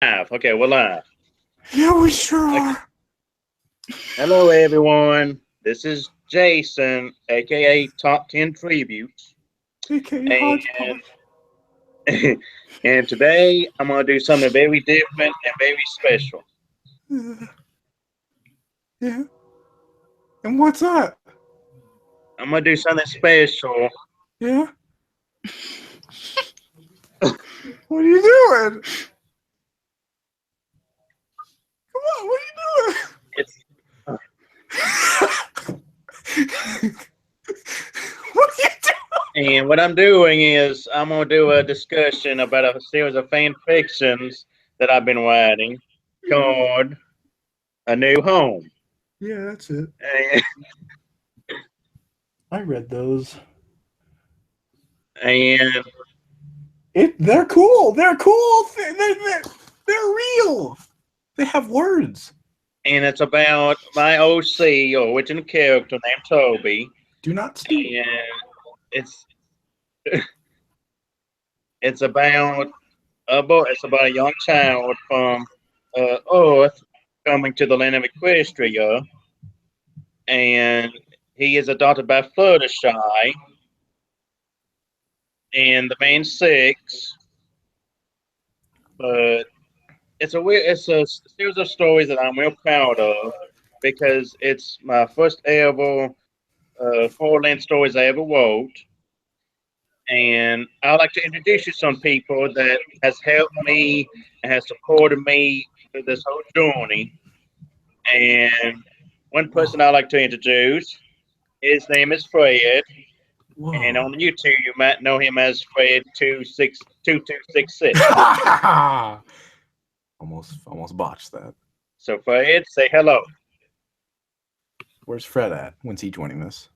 Live. Okay, we're live. Yeah, we sure Okay. are. Hello, everyone. This is Jason, aka Top 10 Tributes. AKA And Hodgepodge. and today I'm going to do something very different and very special. Uh, yeah. And what's that? I'm going to do something special. Yeah? What are you doing? Come on, what are you It's doing? What are you And what I'm doing is I'm going to do a discussion about a series of fan fictions that I've been writing doing? called A New Home. Yeah, that's it. And, I read those. and They're cool. They're cool. They're real. They have words. and it's about my OC, or original character named Toby, Do not steal. and it's it's about a boy. It's about a young child from Earth coming to the land of Equestria, and he is adopted by Fluttershy, and the man's six. But it's a series of stories that I'm real proud of because it's my first ever full length stories I ever wrote. And I'd like to introduce you to some people that has helped me and has supported me through this whole journey. And one Whoa. person I'd like to introduce, his name is Fred, and Whoa. on YouTube you might know him as Fred 2266. almost botched that. So Fred, say hello. Where's Fred at? When's he joining this?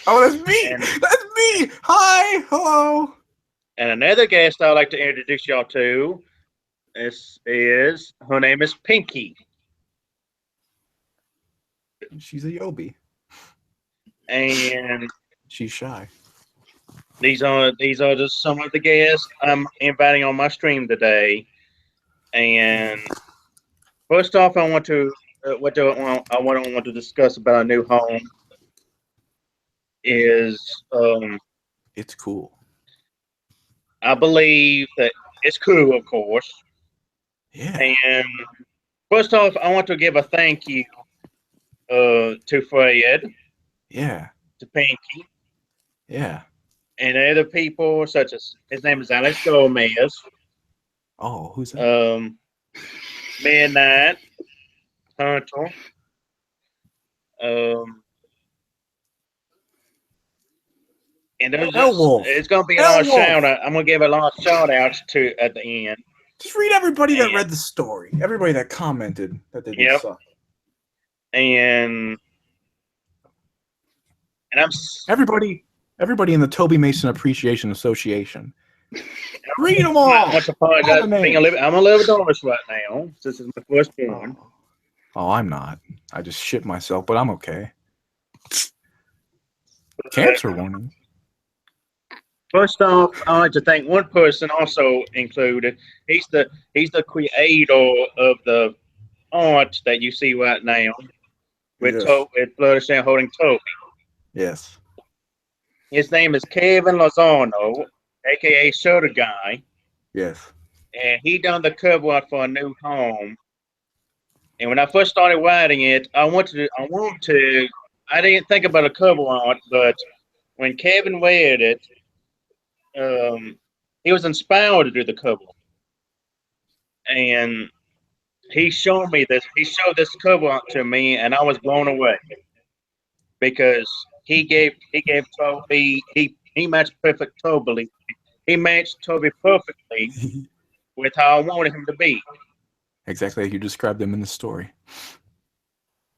Oh, that's me. and That's me. Hi. Hello. and another guest I'd like to introduce y'all to is her name is Pinky. She's a Yobi. And She's shy. these are just some of the guests I'm inviting on my stream today. And first off, I want to what do I want to discuss about a new home is It's cool. I believe that it's cool, of course. Yeah. And first off, I want to give a thank you to Fred, Yeah. to Pinky, Yeah. and other people such as his name is Alex Gomez, Oh, who's that? um, Midnight Hunter. Um, and there's just Elwolf. it's gonna be a lot of Elwolf. shout out. I'm gonna give a lot of shout outs to at the end. Just read everybody that And read the story. Everybody that commented that they didn't yep, suck. and I'm Everybody in the Toby Mason Appreciation Association. Read them I all. want to All apologize the for being names. I'm a little bit nervous right now since it's my first one. Oh, I'm not. I just shit myself, but I'm okay. Cancer warning. First off, I'd like to thank one person also included. He's the creator of the art that you see right now with Yes. with Fluttershy holding Toby. Yes. His name is Kevin Lozano, aka Shutter Guy, Yes. and he done the cover art for A New Home. And when I first started writing it, I didn't think about a cover art, but when Kevin read it, um, he was inspired to do the cover, and he showed this cover art to me, and I was blown away because he gave Toby he matched perfect Toby. He matched Toby perfectly with how I wanted him to be. Exactly like you described them in the story.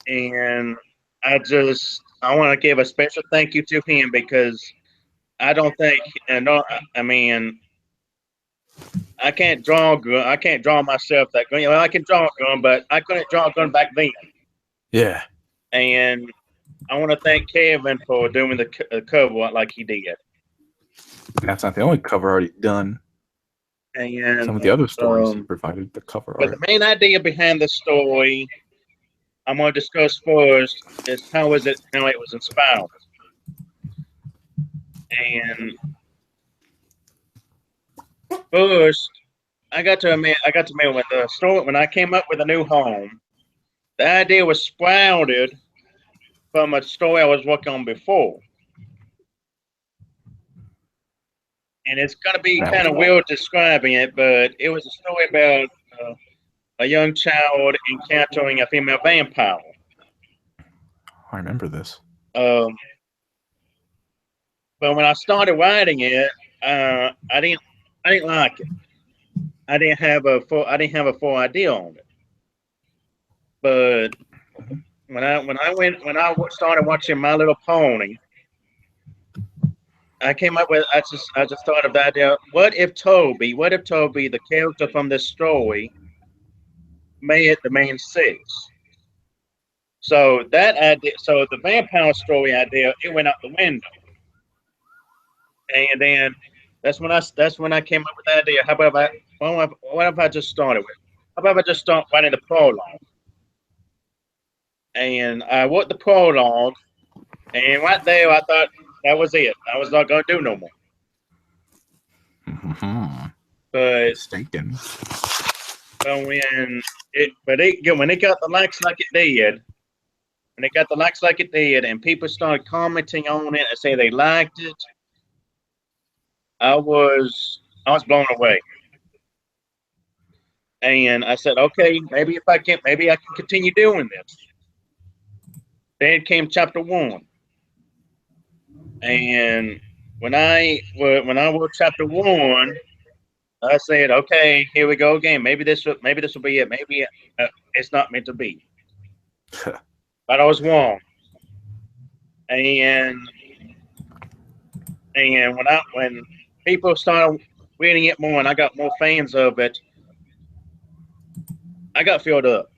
And I want to give a special thank you to him because I don't think and no, I mean I can't draw good. I can't draw myself that good. You know, I can draw a gun, but I couldn't draw a gun back then. Yeah. And I want to thank Kevin for doing the cover like he did. That's not the only cover already done. And Some of the other stories he provided the cover but art. the main idea behind the story I'm going to discuss first is how it was inspired. And first, I got to admit when I came up with a new home, the idea was sprouted from a story I was working on before. And it's going to be kind of weird describing it, but it was a story about a young child encountering a female vampire. I remember this. But when I started writing it, I didn't like it. I didn't have a full idea on it. But when I started watching My Little Pony, I came up with I just thought of the idea. What if Toby, the character from this story, made it the main six? So that idea, so the vampire story idea, it went out the window. And then that's when I came up with the idea. What if I just started with? How about if I just start writing the prologue? And I wrote the prologue, and right there I thought that was it. I was not gonna do no more. Mm-hmm. But Mistaken. But when it got the likes like it did, and people started commenting on it and say they liked it, I was blown away. And I said, okay, maybe I can continue doing this. Then came chapter 1, and when I wrote chapter 1, I said, okay, here we go again. Maybe this will be it. Maybe it's not meant to be. But I was wrong. And when people started reading it more and I got more fans of it, I got filled up.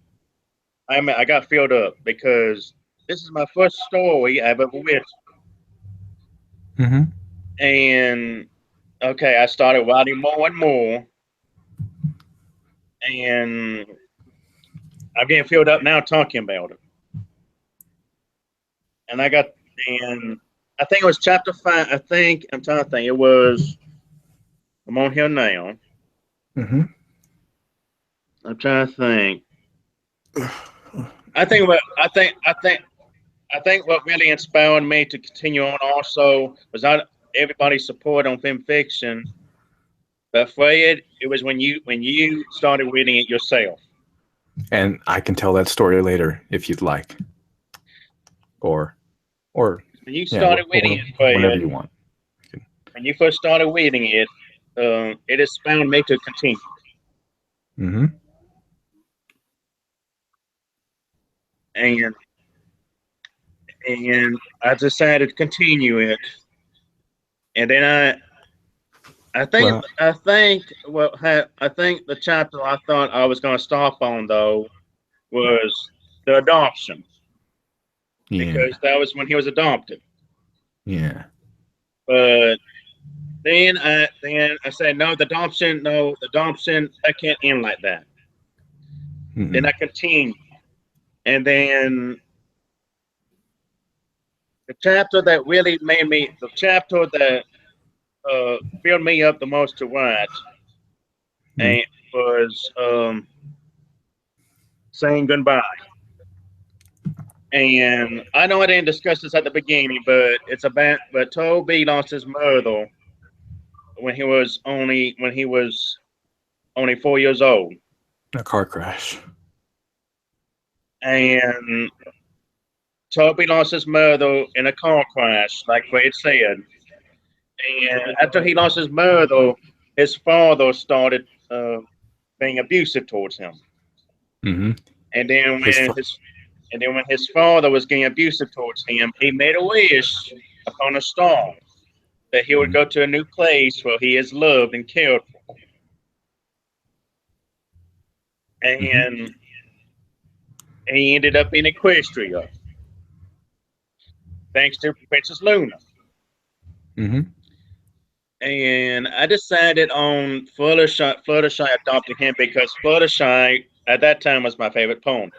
I got filled up because this is my first story I've ever written. Mm-hmm. And okay, I started writing more and more, and I'm getting filled up now talking about it. And I think it was chapter 5. I'm trying to think. It was. I'm on here now. Mm-hmm. I'm trying to think. I think what really inspired me to continue on also was not everybody's support on fanfiction, but Fred, it was when you started reading it yourself. And I can tell that story later if you'd like, or when you started reading it, Fred, whenever you want. When you first started reading it, it inspired me to continue. Mm-hmm. And I decided to continue it, and then I think the chapter I thought I was going to stop on though was the adoption, because that was when he was adopted. Yeah. But then I said no, the adoption, that can't end like that. Mm-hmm. Then I continued, and then the chapter that filled me up the most to write, and was saying goodbye. And I know I didn't discuss this at the beginning, but Toby lost his mother when he was only 4 years old. A car crash. And Toby lost his mother in a car crash, like Fred said. And after he lost his mother, his father started being abusive towards him. Mm-hmm. And then when his father was getting abusive towards him, he made a wish upon a star that he would go to a new place where he is loved and cared for. And he ended up in Equestria, thanks to Princess Luna. Mm-hmm. And I decided on Fluttershy. Fluttershy adopting him because Fluttershy at that time was my favorite poem,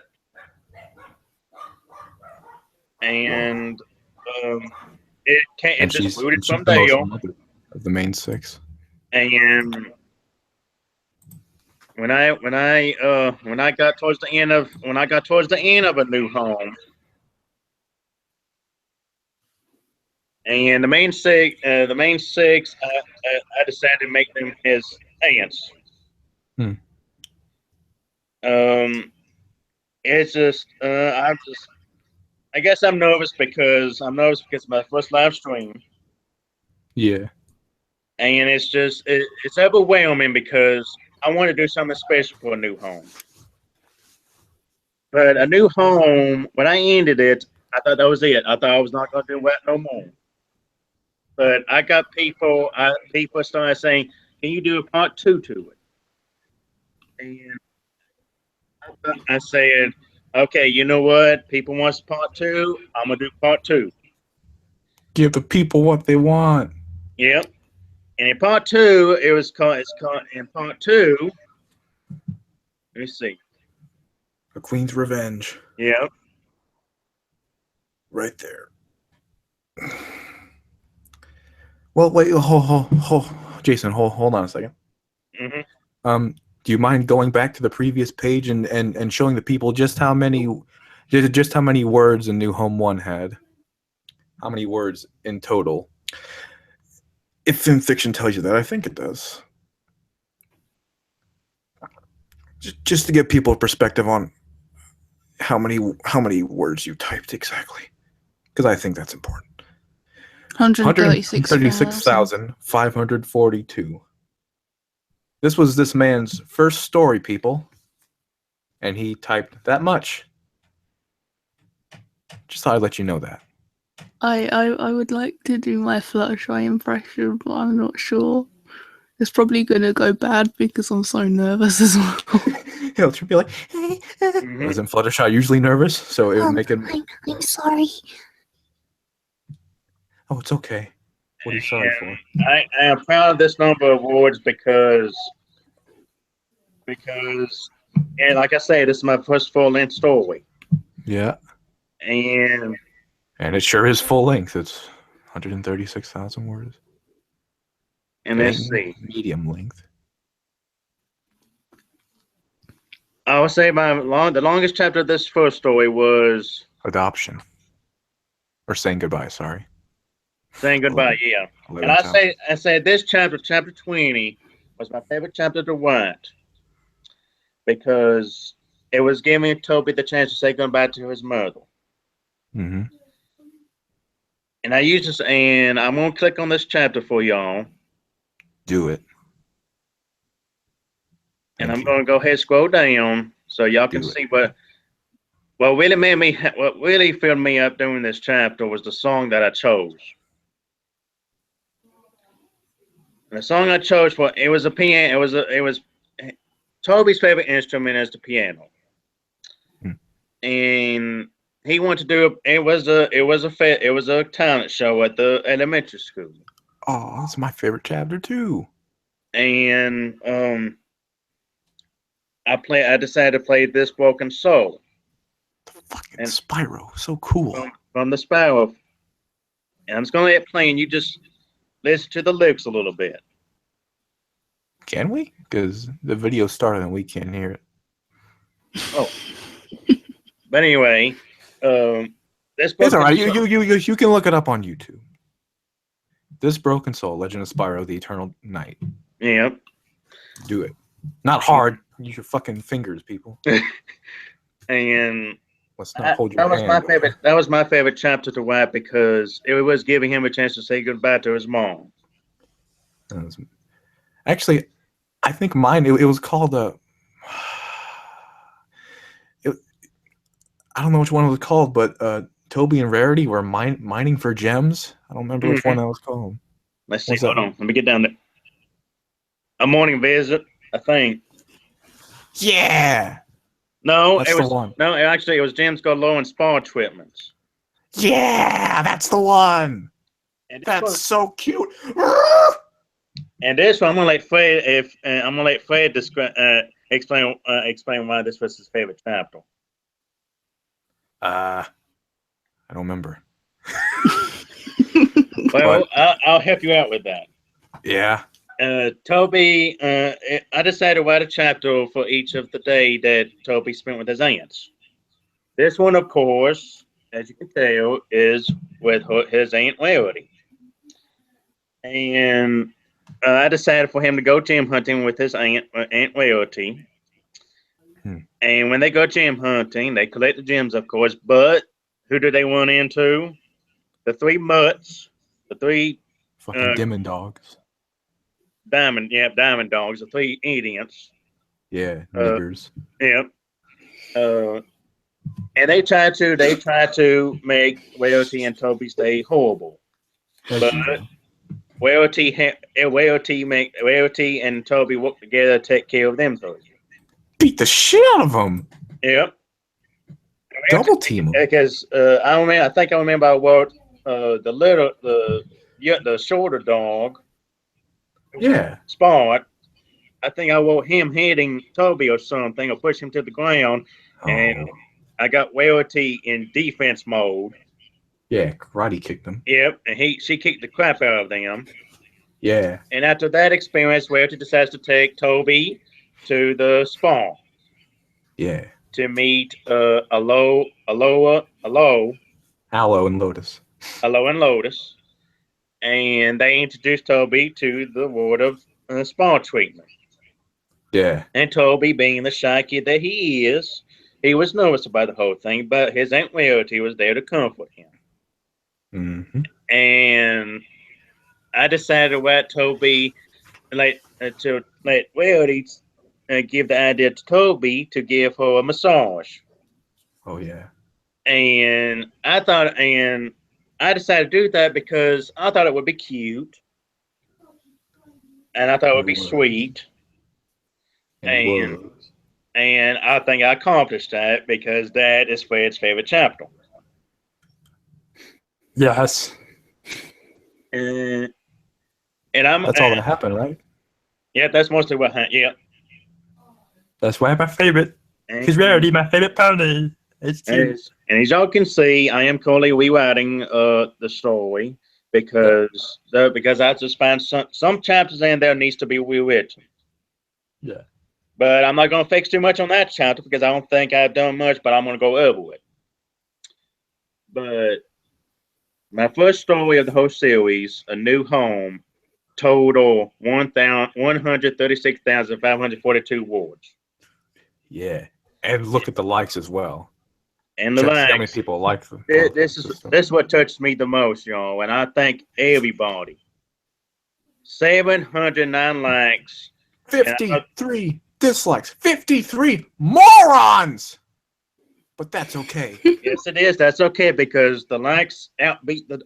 and um, it And just she's rooted and she's from the most Dale. mother of the main six. And when I got towards the end of a new home, and the main six, I decided to make them his ants. Hmm. Um, it's just I guess I'm nervous because it's my first live stream, Yeah. and it's overwhelming because I want to do something special for a new home. But a new home, when I ended it, I thought that was it. I thought I was not going to do that no more. But I got people started saying, "Can you do a part two to it?" And I said, "Okay, you know what? People wants part two. I'm gonna do part two." Give the people what they want. Yep. And in part two, it's called in part two. Let me see. A Queen's Revenge. Yep. Right there. Well, wait, Jason, hold on a second. Hmm. Do you mind going back to the previous page and showing the people just how many words a New Home One had? How many words in total? If fanfiction tells you that, I think it does. Just to give people a perspective on how many words you typed exactly, because I think that's important. 136,000. 136,542. This was this man's first story, people, and he typed that much. Just thought I'd let you know that. I would like to do my Fluttershy impression, but I'm not sure. It's probably gonna go bad because I'm so nervous as well. He'll be like, Hmm. isn't Fluttershy usually nervous? So it would make him. I'm sorry. Oh, it's okay. What are you sorry for? I am proud of this number of awards because and like I say, this is my first full length story, Yeah, and and it sure is full length. It's 136,000 words. It let's ain't see. medium length. I would say the longest chapter of this first story was Adoption. Or saying goodbye, sorry. saying goodbye. Yeah, and 11,000. I say this chapter, chapter 20, was my favorite chapter to write because it was giving Toby the chance to say goodbye to his mother. Mm-hmm. And I used this, and I'm gonna click on this chapter for y'all, Do it. and Thank I'm you. gonna go ahead and scroll down so y'all can Do it. see what really filled me up during this chapter was the song that I chose. And the song I chose for it was a piano. It was Toby's favorite instrument is the piano, Hmm. and he wanted to do it was a talent show at the elementary school, Oh, that's my favorite chapter too. and I decided to play This Broken Soul The fucking and Spyro, so cool. from the Sparrow, and I'm just gonna let it play, and you just listen to the lyrics a little bit. Can we? Because the video started and we can't hear it. Oh, but anyway, This It's Broken all right. Soul. You can look it up on YouTube. This Broken Soul, Legend of Spyro: The Eternal Night. Yeah. Do it. Not hard. Use your fucking fingers, people. And Let's not hold your that was hand. my favorite. That was my favorite chapter to write because it was giving him a chance to say goodbye to his mom. Actually, I think mine. It was called I don't know which one it was called, but Toby and Rarity were mining for gems. I don't remember which one that was called. Let's see. What's that? Hold on. Let me get down there. A morning visit. I think. Yeah, No, that's it the was one. no. Actually, it was James Low and spa treatments. Yeah, that's the one. And That's so cute. And this one, I'm gonna let Fred. I'm gonna let Fred explain why this was his favorite chapter. I don't remember. Well, I'll help you out with that. Yeah. Toby, I decided to write a chapter for each of the day that Toby spent with his aunts. This one, of course, as you can tell, is with his Aunt Rarity. And I decided for him to go gem hunting with his Aunt Rarity. And when they go gem hunting, they collect the gems, of course, but who do they run into? The three mutts, the three Fucking demon dogs. diamond dogs, the three idiots. Yeah, niggers. Yep. And they try to make Rarity and Toby stay horrible. But Rarity and Toby work together to take care of them three. Beat the shit out of them. Yep. Double team them. Because I think I remember I wrote the shorter dog. Yeah. Spot. I think I wrote him hitting Toby or something, or push him to the ground, and I got Rarity in defense mode. Yeah, karate kicked him. Yep, and she kicked the crap out of them. Yeah. And after that experience, Rarity decides to take Toby to the spawn. Yeah. To meet Aloe and Lotus. Aloe and Lotus. And they introduced Toby to the world of spawn treatment. Yeah. And Toby, being the shy kid that he is, he was nervous about the whole thing, but his Aunt Rarity was there to comfort him. Mm-hmm. And I decided to let Toby, let Rarity give the idea to Toby to give her a massage. Oh yeah. And I decided to do that because I thought it would be cute, and I thought it would be sweet. And I think I accomplished that because that is Fred's favorite chapter. Yes. And that's all that happened, right? Yeah, that's mostly what happened. Yeah. That's why my favorite. Because Rarity, my favorite pony. It's cute. And as y'all can see, I am currently rewriting the story because I just find some chapters in there needs to be rewritten. Yeah. But I'm not going to fix too much on that chapter because I don't think I've done much, but I'm going to go over it. But my first story of the whole series, A New Home, total 136,542 words. Yeah. And look at the likes as well. And the likes. How many people like them? This is what touched me the most, y'all. And I thank everybody. 709 likes. 53 dislikes. 53 morons! But that's okay. Yes, it is. That's okay because the likes outbeat the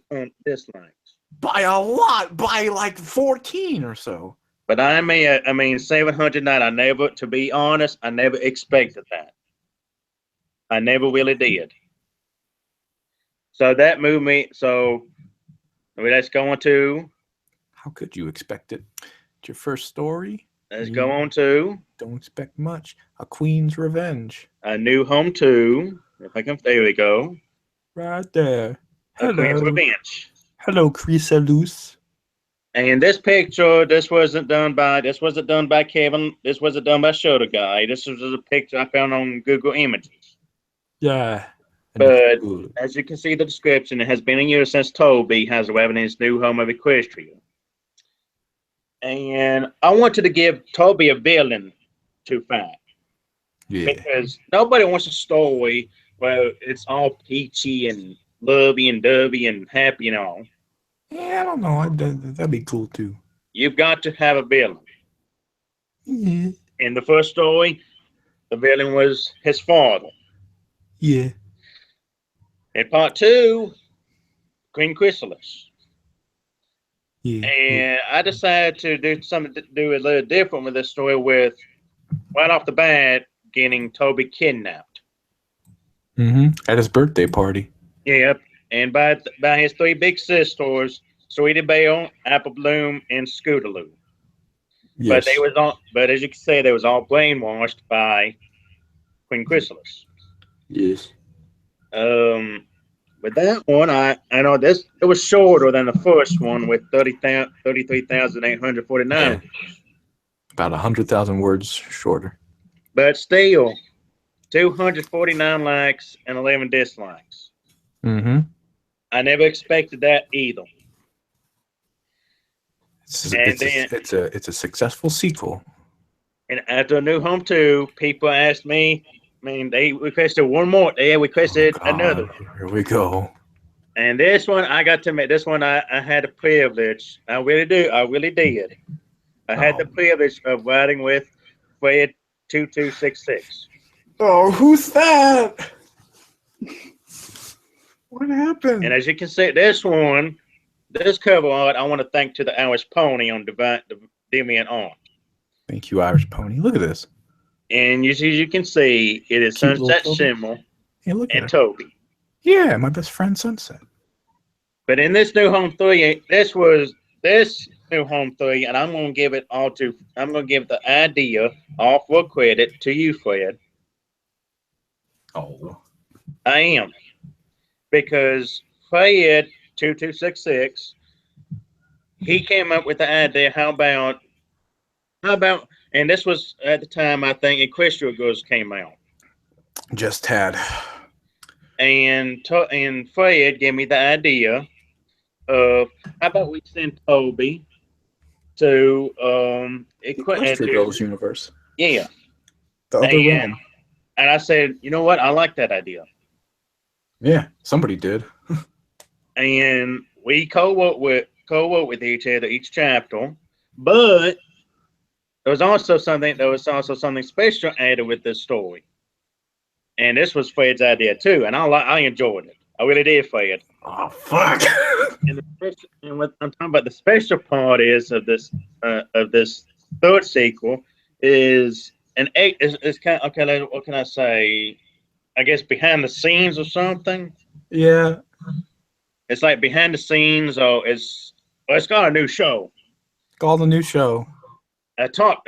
dislikes. By a lot. By like 14 or so. But I mean 709. To be honest, I never expected that. I never really did. So that moved me. So let's go on to. How could you expect it? It's your first story. Let's go on to. Don't expect much. A Queen's Revenge. A New Home 2. If I can. There we go. Right there. Hello. A Queen's Revenge. Hello, Chrysalis. And this picture, this wasn't done by Kevin. This wasn't done by Shutter Guy. This was a picture I found on Google Images. Yeah. But as you can see the description, it has been a year since Toby has arrived in his new home of Equestria. And I wanted to give Toby a villain to fight. Yeah. Because nobody wants a story where it's all peachy and lovey and dovey and happy and all. Yeah, I don't know. That'd be cool too. You've got to have a villain. Yeah. In the first story, the villain was his father. Yeah. In part 2, Queen Chrysalis. Yeah. And I decided to do a little different with this story with, right off the bat, getting Toby kidnapped. At his birthday party. Yep. And by his 3 big sisters, Sweetie Belle, Apple Bloom, and Scootaloo. But Yes. they was all, but as you can see, they was all brainwashed by Queen Chrysalis. Yes. But that one, I know this. It was shorter than the first one with 33,849 Yeah. About 100,000 words shorter. but still 249 likes and 11 dislikes. Mm-hmm. I never expected that either. And then, It's a successful sequel. and after A New Home 2, people asked me. I mean, they requested one more. They requested another one. Here we go. And this one, I got to make this one. I had the privilege. I really do. I really did. I had the privilege of riding with Fred 2266. Oh, who's that? What happened? And as you can see, this one, this cover art, I want to thank to the Irish Pony on Deviant Art. Thank you, Irish Pony. Look at this. And as you can see, it is Cute little Sunset Toby. Schimmel Hey, look at and her. Toby. Yeah, my best friend Sunset. But in this New Home 3, this was this New Home 3, and I'm going to give it all to, I'm going to give the idea all for credit to you, Fred. Oh. I am. Because Fred 2266, he came up with the idea, how about, and this was at the time, I think, Equestria Girls came out. Just had. And Fred gave me the idea of, how about we send Toby to Equestria Girls universe. Yeah. The other realm. And I said, you know what? I like that idea. Yeah, somebody did. And we co-wrote with each other each chapter, but there was also something special added with this story. And this was Fred's idea too, and I enjoyed it. I really did, Fred. Oh fuck! And what I'm talking about, the special part is of this third sequel is is kind of, okay. What can I say? I guess behind the scenes or something. Yeah. It's like behind the scenes, or it's got a new show. Called a new show. A talk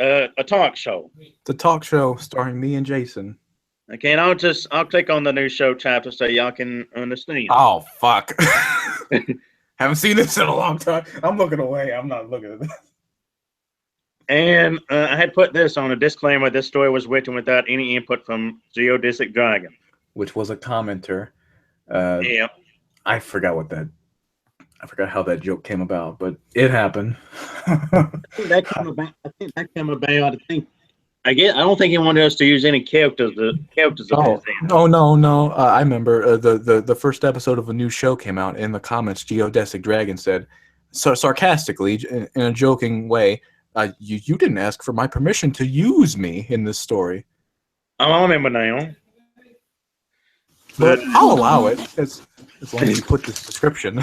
show. The talk show starring me and Jason. Okay, and I'll click on the new show chapter so y'all can understand. Oh fuck! Haven't seen this in a long time. I'm looking away. I'm not looking at this. And I had put this on a disclaimer. This story was written without any input from Geodesic Dragon, which was a commenter. Yeah. I forgot how that joke came about, but it happened. I think that came about. I don't think he wanted us to use any characters. No. I remember the first episode of a new show came out. In the comments, Geodesic Dragon said, so sarcastically, in a joking way, you didn't ask for my permission to use me in this story. I remember now. But I'll allow it as long as you put this description.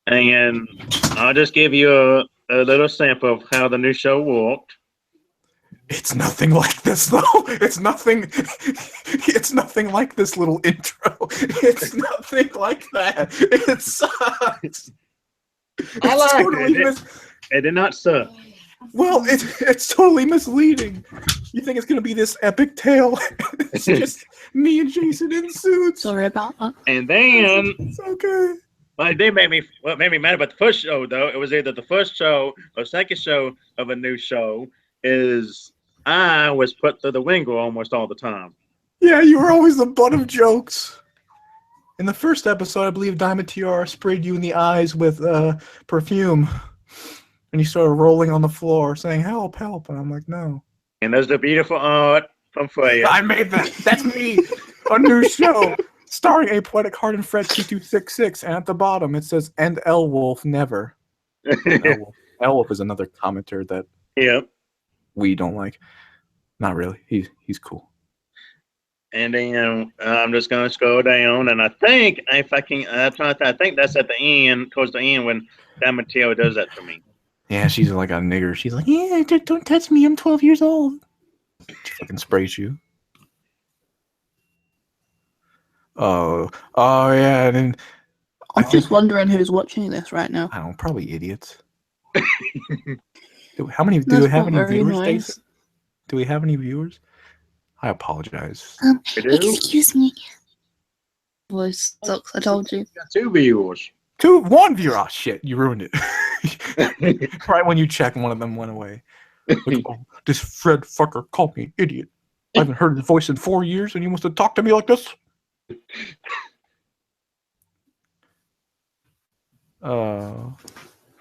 And I'll just give you a little sample of how the new show worked. It's nothing like this, though. It's nothing like this little intro. It's nothing like that. It sucks. I like it. It did not suck. Well, it's totally misleading. You think it's gonna be this epic tale? It's just me and Jason in suits. Sorry about that. And then it's okay. What made me mad about the first show, though, it was either the first show or second show of a new show, is I was put through the ringer almost all the time. Yeah, you were always the butt of jokes. In the first episode, I believe Diamond Tiara sprayed you in the eyes with perfume. And you started rolling on the floor saying, help, help. And I'm like, no. And there's the beautiful art from Freya. I made that. That's me. A new show starring a poetic heart and Fred 2266. And at the bottom, it says, and Elwolf never. Elwolf is another commenter that we don't like. Not really. He's cool. And then I'm just going to scroll down. And I think, if I can, I think that's at the end, towards the end, when Diamond Tiara does that to me. Yeah, she's like a nigger. She's like, yeah, don't touch me. I'm 12 years old. She fucking sprays you. Oh, yeah. And I'm just wondering who's watching this right now. I don't know, probably idiots. How many? Do That's we have not any very viewers, nice. Stacy? Do we have any viewers? I apologize. You do? Excuse me. Voice sucks. I told you. Got 2 viewers. 1 viewer. Oh shit! You ruined it. Right when you checked, one of them went away. Like, oh, this Fred fucker called me an idiot. I haven't heard his voice in 4 years, and he wants to talk to me like this.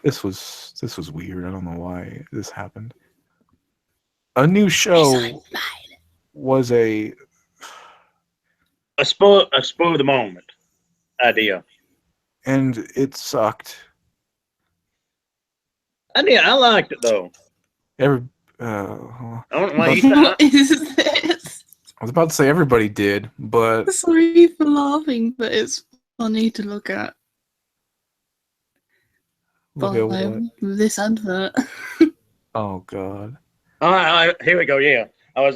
This was weird. I don't know why this happened. A new show was A spur of the moment idea. and it sucked. I liked it though. Every I don't know why But- you thought- What is this? I was about to say everybody did, but Sorry for laughing, but it's funny to look at. look at what? This advert. Oh god. Here we go. Yeah, I was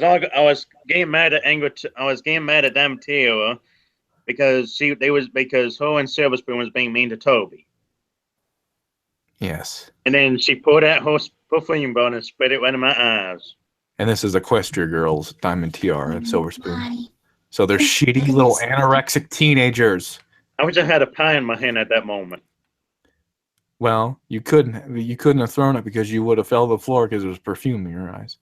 getting mad at Damatera because because her and Silver Spoon was being mean to Toby, Yes. and then she pulled out her perfume bottle and spit it right in my eyes. And this is Equestria Girls, Diamond Tiara, and Silver Spoon. So they're shitty little anorexic teenagers. I wish I had a pie in my hand at that moment. Well, you couldn't have thrown it because you would have fell to the floor because there was perfume in your eyes.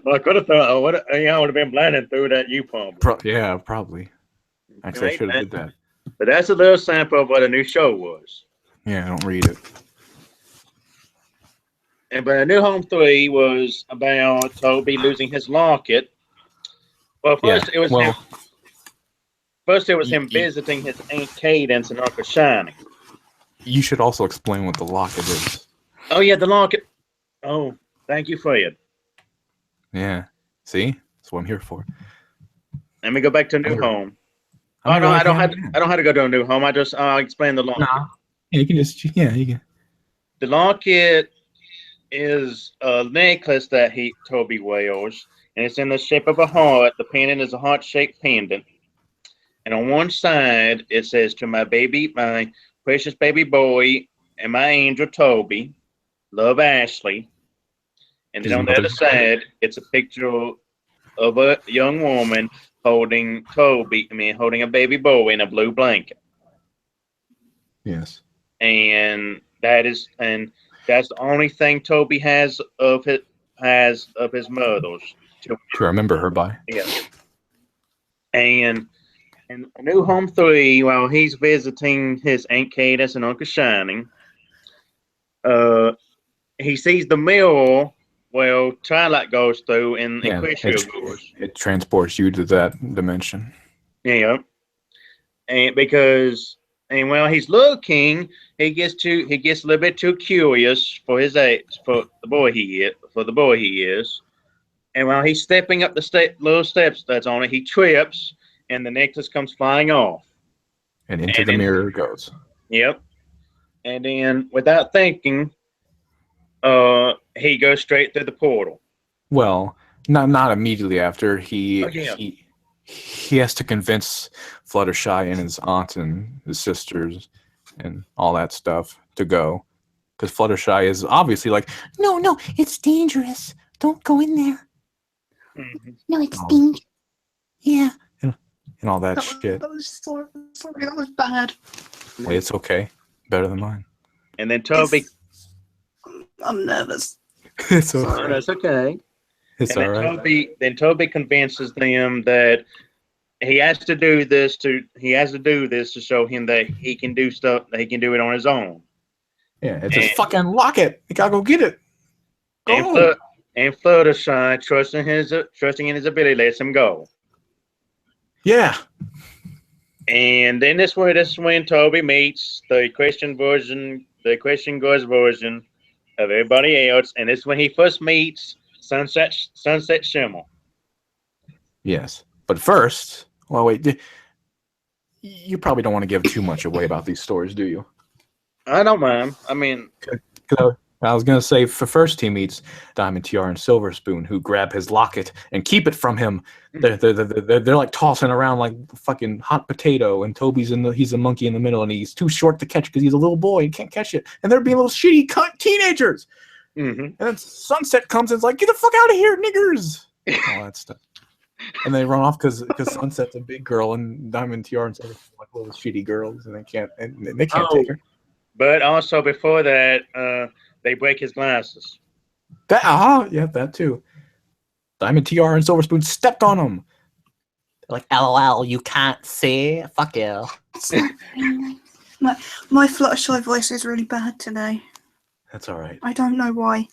Well, I could have thought, I would have been blinded through that pump. Yeah, probably. Actually, I should have did that. But that's a little sample of what a new show was. Yeah, I don't read it. But A New Home 3 was about Toby losing his locket. Well, first it was him. First, it was him visiting his Aunt Cadence and Uncle Shiny. You should also explain what the locket is. Oh yeah, the locket. Oh, thank you, Fred. Yeah. See? That's what I'm here for. Let me go back to New Home. Oh I'm no, gonna I don't have. go I don't have to go to a New Home. I'll explain the locket. Nah. Yeah, you can just. Yeah, you can. The locket is a necklace that Toby wears, and it's in the shape of a heart. The pendant is a heart-shaped pendant, and on one side it says, "To my precious baby boy and my angel Toby, love Ashley." And then on the other side, it's a picture of a young woman holding holding a baby boy in a blue blanket. Yes. And that's the only thing Toby has of his mother's. To remember her by. Yeah. And in A New Home 3, while he's visiting his Aunt Cadence and Uncle Shining, he sees the mirror Twilight goes through in Equestria Girls. It transports you to that dimension. Yeah. And while he's looking, he gets a little bit too curious for his age, for the boy he is. And while he's stepping up the little steps that's on it, he trips, and the necklace comes flying off. And into the mirror it goes. Yep. And then, without thinking, he goes straight through the portal. Well, not immediately after. He has to convince Fluttershy and his aunt and his sisters and all that stuff to go. Because Fluttershy is obviously like, No, it's dangerous. Don't go in there. Mm-hmm. No, it's dangerous. Yeah. and all that shit. That was sorry, that was bad. Wait, it's okay. Better than mine. And then Toby. I'm nervous. It's Oh, okay. that's okay. It's And all right. then Toby convinces them that he has to do this to show him that he can do stuff, that he can do it on his own. Yeah, it's a fucking locket. You gotta go get it. And Fluttershy, trusting in his ability, lets him go. Yeah. And then this is when Toby meets the Christian Girls version of everybody else, and it's when he first meets Sunset Shimmer. Yes. But first, well, wait. You probably don't want to give too much away about these stories, do you? I don't mind. I mean, I was going to say, for first he meets Diamond Tiara and Silver Spoon, who grab his locket and keep it from him. They're like tossing around like fucking hot potato, and Toby's he's a monkey in the middle, and he's too short to catch because he's a little boy and can't catch it. And they're being little shitty cunt teenagers. Mm-hmm. And then Sunset comes and is like, "Get the fuck out of here, niggers!" All that stuff. And they run off because Sunset's a big girl and Diamond Tiara and Silver Spoon are like little shitty girls, and they can't take her. But also before that, they break his glasses. Yeah, that too. Diamond Tiara and Silver Spoon stepped on him. Like, LOL, you can't see? Fuck you. My Fluttershy voice is really bad today. That's all right. I don't know why.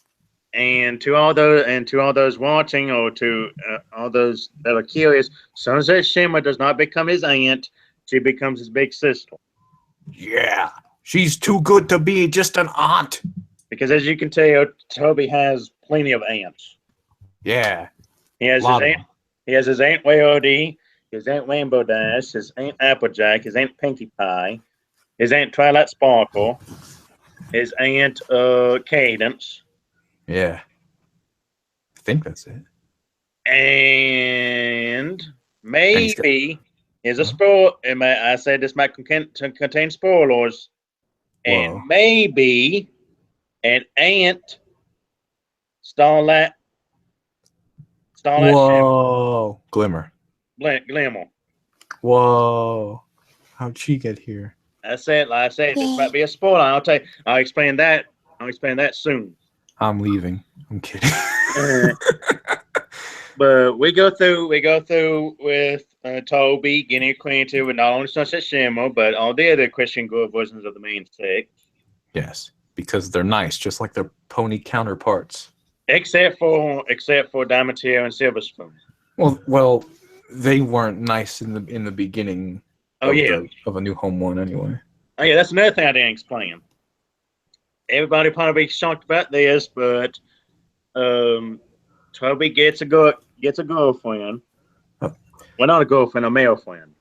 And to all those watching, or to all those that are curious, Sunset Shimmer does not become his aunt; she becomes his big sister. Yeah, she's too good to be just an aunt. Because as you can tell, Toby has plenty of aunts. Yeah, he has his aunt. He has his Aunt Weddy, his Aunt Rainbow Dash, his Aunt Applejack, his Aunt Pinkie Pie, his Aunt Twilight Sparkle, his Aunt Cadence. Yeah, I think that's it. And maybe here's a spoil. I said this might contain spoilers. Whoa. And maybe an Aunt Starlight. Whoa, Glimmer. Glimmer. Whoa, how'd she get here? I said, this might be a spoiler. I'll explain that. Soon. I'm leaving. I'm kidding. But we go through with Toby getting acquainted with not only Sunset Shimmer, but all the other Christian Grove versions of the main six. Yes, because they're nice, just like their pony counterparts. Except for Diamond Tiara and Silver Spoon. Well, they weren't nice in the beginning. Of a New Home 1 anyway. Oh yeah, that's another thing I didn't explain. Everybody probably shocked about this, but Toby gets a girlfriend. Oh. Well, not a girlfriend, a male friend.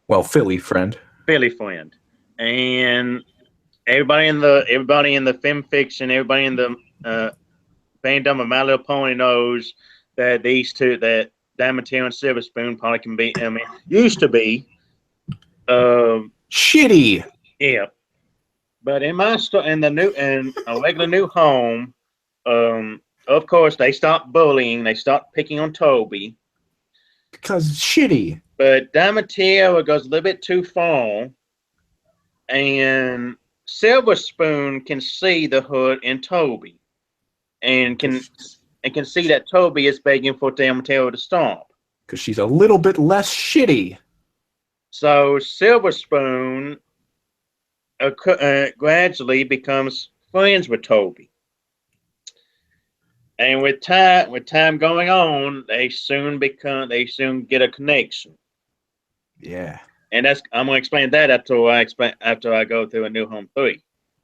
Well, Philly friend, and everybody in the film fiction, everybody in the fandom of My Little Pony knows that these two, that Diamond Tiara and Silver Spoon, probably can be. I mean, used to be. Shitty. Yeah, but in a regular New Home, of course they stopped bullying. They stopped picking on Toby because shitty. But Diamond Tiara goes a little bit too far, and Silver Spoon can see the hood in Toby, and can see that Toby is begging for Diamond Tiara to stop because she's a little bit less shitty. So Silver Spoon gradually becomes friends with Toby, and with time going on, they soon get a connection. Yeah, and I'm gonna explain that after I go through A New Home 3.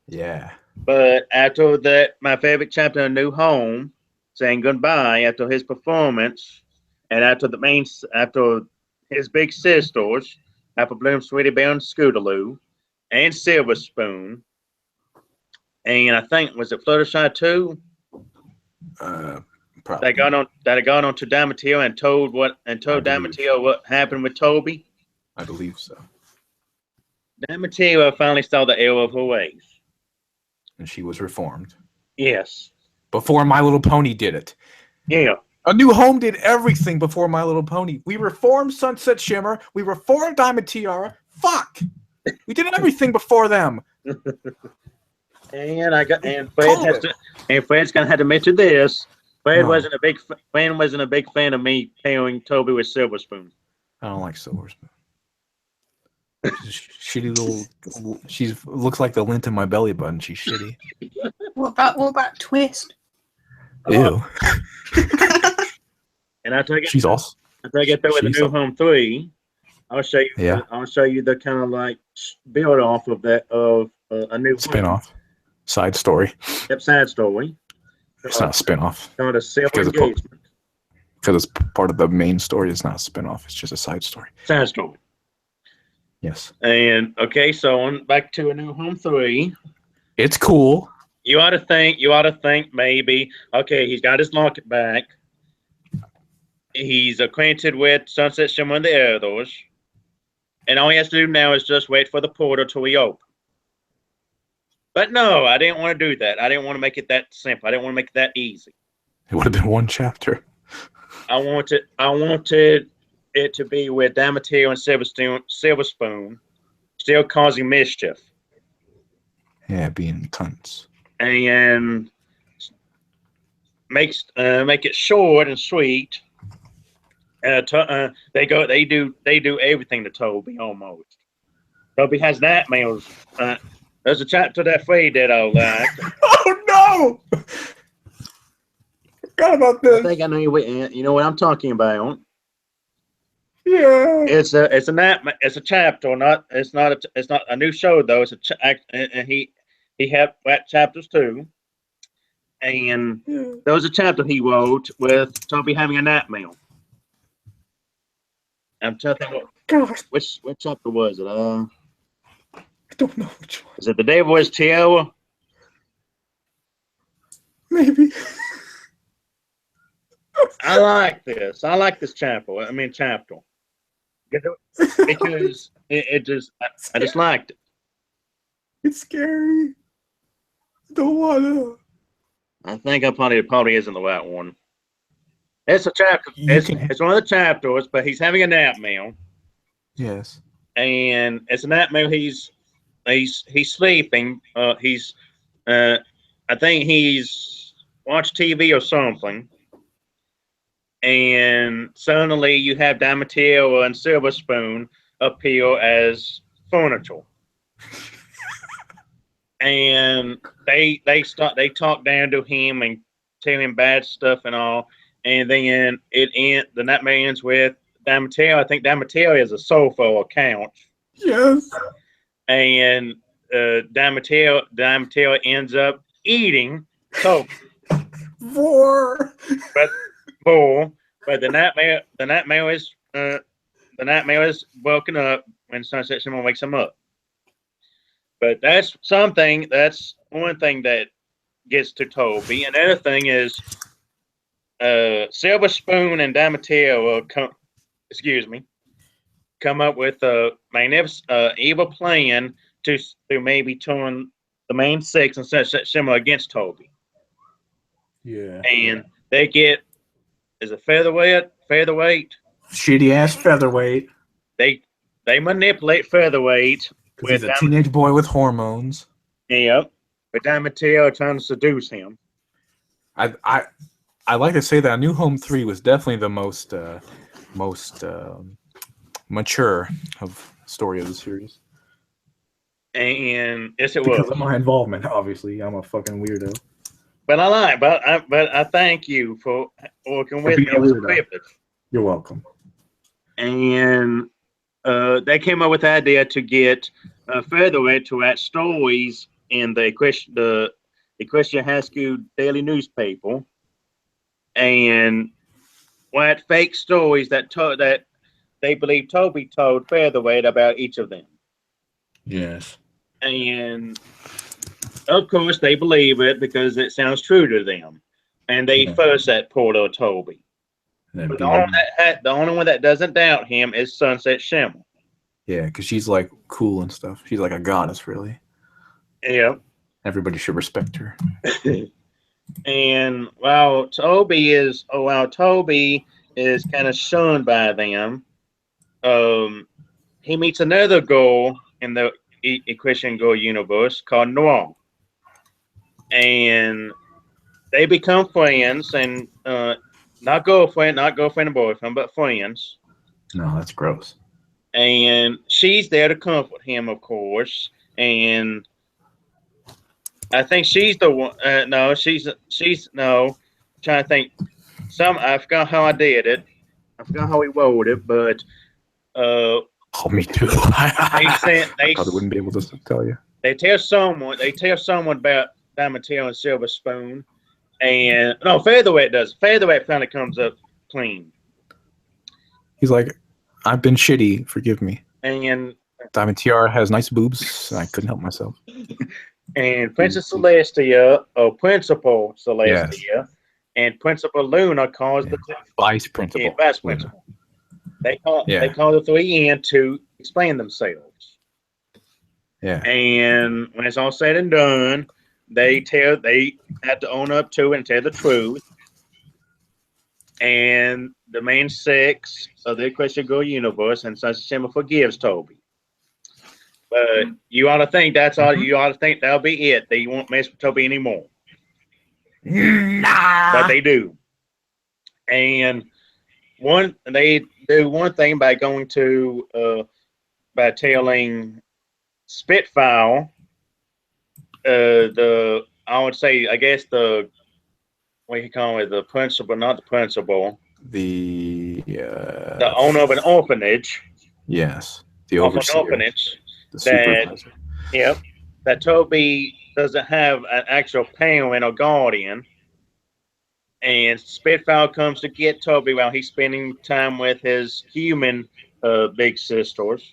Yeah, but after that, my favorite chapter of New Home, saying goodbye after his performance, and after his big sisters. Apple Bloom, Sweetie Bear, and Scootaloo, and Silver Spoon, and I think was it Fluttershy too. Probably. That had gone on to Diamond Tiara and told Diamond Tiara what happened with Toby. I believe so. Diamond Tiara finally saw the error of her ways, and she was reformed. Yes. Before My Little Pony did it. Yeah. A New Home did everything before My Little Pony. We reformed Sunset Shimmer. We reformed Diamond Tiara. Fuck! We did everything before them. And Fred's gonna have to mention this. Fred wasn't a big fan of me pairing Toby with Silver Spoon. I don't like Silver Spoon. Shitty little. She looks like the lint in my belly button. She's shitty. What about Twist? Ew. And after I get through with the New Home 3, I'll show you. Yeah. I'll show you the kind of like build off of that of a new spinoff, side story. Yep, side story. It's not a spinoff. Called a self-engagement. Because it's part of the main story. It's not a spinoff. It's just a side story. Side story. Yes. And okay, so on back to A New Home 3. It's cool. You ought to think maybe, okay, he's got his locket back. He's acquainted with Sunset Shimmer and the others. And all he has to do now is just wait for the portal to reopen. But no, I didn't want to do that. I didn't want to make it that simple. I didn't want to make it that easy. It would have been one chapter. I wanted it to be with Damatiel and Silver Spoon still causing mischief. Yeah, being cunts. And make it short and sweet. They do everything to Toby almost. Toby has nightmares. There's a chapter that Faye did I like. Oh no! Forgot about I this. think I know you know what I'm talking about. Yeah. It's a chapter, it's not a new show though. It's and he had chapters too. And there was a chapter he wrote with Toby having a nightmare. I'm trying to think which chapter was it? I don't know which one. Is it The Devil Wears Tiara? Maybe. I like this. I like this chapter. Chapter. Because I just liked it. It's scary. I don't wanna. I think I probably isn't the right one. It's a chapter. It's one of the chapters, but he's having a nightmare. Yes. And it's a nightmare. He's sleeping. I think he's watched TV or something. And suddenly you have Damatiel and Silver Spoon appear as furniture. And they talk down to him and tell him bad stuff and all. And then the nightmare ends with Damatiel. I think Damatiel is a sofa or couch. Yes. And Damatiel ends up eating Toby. Four. But the nightmare is woken up when Sunset Simone wakes him up. But that's one thing that gets to Toby. Another thing is Silver Spoon and Damatiel will come up with a magnificent evil plan to maybe turn the main six and Sunset Simone against Toby. Yeah. And they get a featherweight. Shitty ass featherweight. They manipulate featherweight Because he's a teenage boy with hormones. Yep. But Damatiel trying to seduce him. I like to say that New Home 3 was definitely the most mature of story of the series. And yes, it because was. of my involvement. Obviously, I'm a fucking weirdo. But I thank you for working with me. It was a privilege. You're welcome. And they came up with the idea to get featherweight to write stories in the Christian High School daily newspaper, and write fake stories that they believe Toby told Featherweight about each of them. Yes. And of course, they believe it because it sounds true to them, and they fuss at poor little Toby. But the only one that doesn't doubt him is Sunset Shimmer. Yeah, because she's like cool and stuff. She's like a goddess, really. Yeah. Everybody should respect her. And while Toby is kind of shunned by them, he meets another girl in the Christian Girl universe called Noir. And they become friends, and not girlfriend and boyfriend, but friends. No, that's gross. And she's there to comfort him, of course. And I think she's the one. No, she's no. I'm trying to think. I forgot how I did it. I forgot how he wrote it, but oh, me too. they probably wouldn't be able to tell you. They tell someone about Damatiel and Silver Spoon, and no, Featherweight does. Featherweight finally comes up clean. He's like, I've been shitty. Forgive me. And Diamond Tiara has nice boobs. And I couldn't help myself. And Princess Celestia, or Principal Celestia, and Principal Luna calls the Vice Principal. Vice Principal. They call the three in to explain themselves. Yeah. And when it's all said and done, they have to own up to it and tell the truth. And the main six of the Question Go universe, and Sunset Shimmer forgives Toby. But you ought to think that's all. You ought to think that'll be it. They won't mess with Toby anymore. But they do. And they do one thing by going to by telling Spitfire, I would say, I guess what you call it, the principal, not the principal, The owner of an orphanage. Yes, the Of an overseer, orphanage. the That, supervisor. yep, that Toby doesn't have an actual parent or guardian. And Spitfire comes to get Toby while he's spending time with his human big sisters.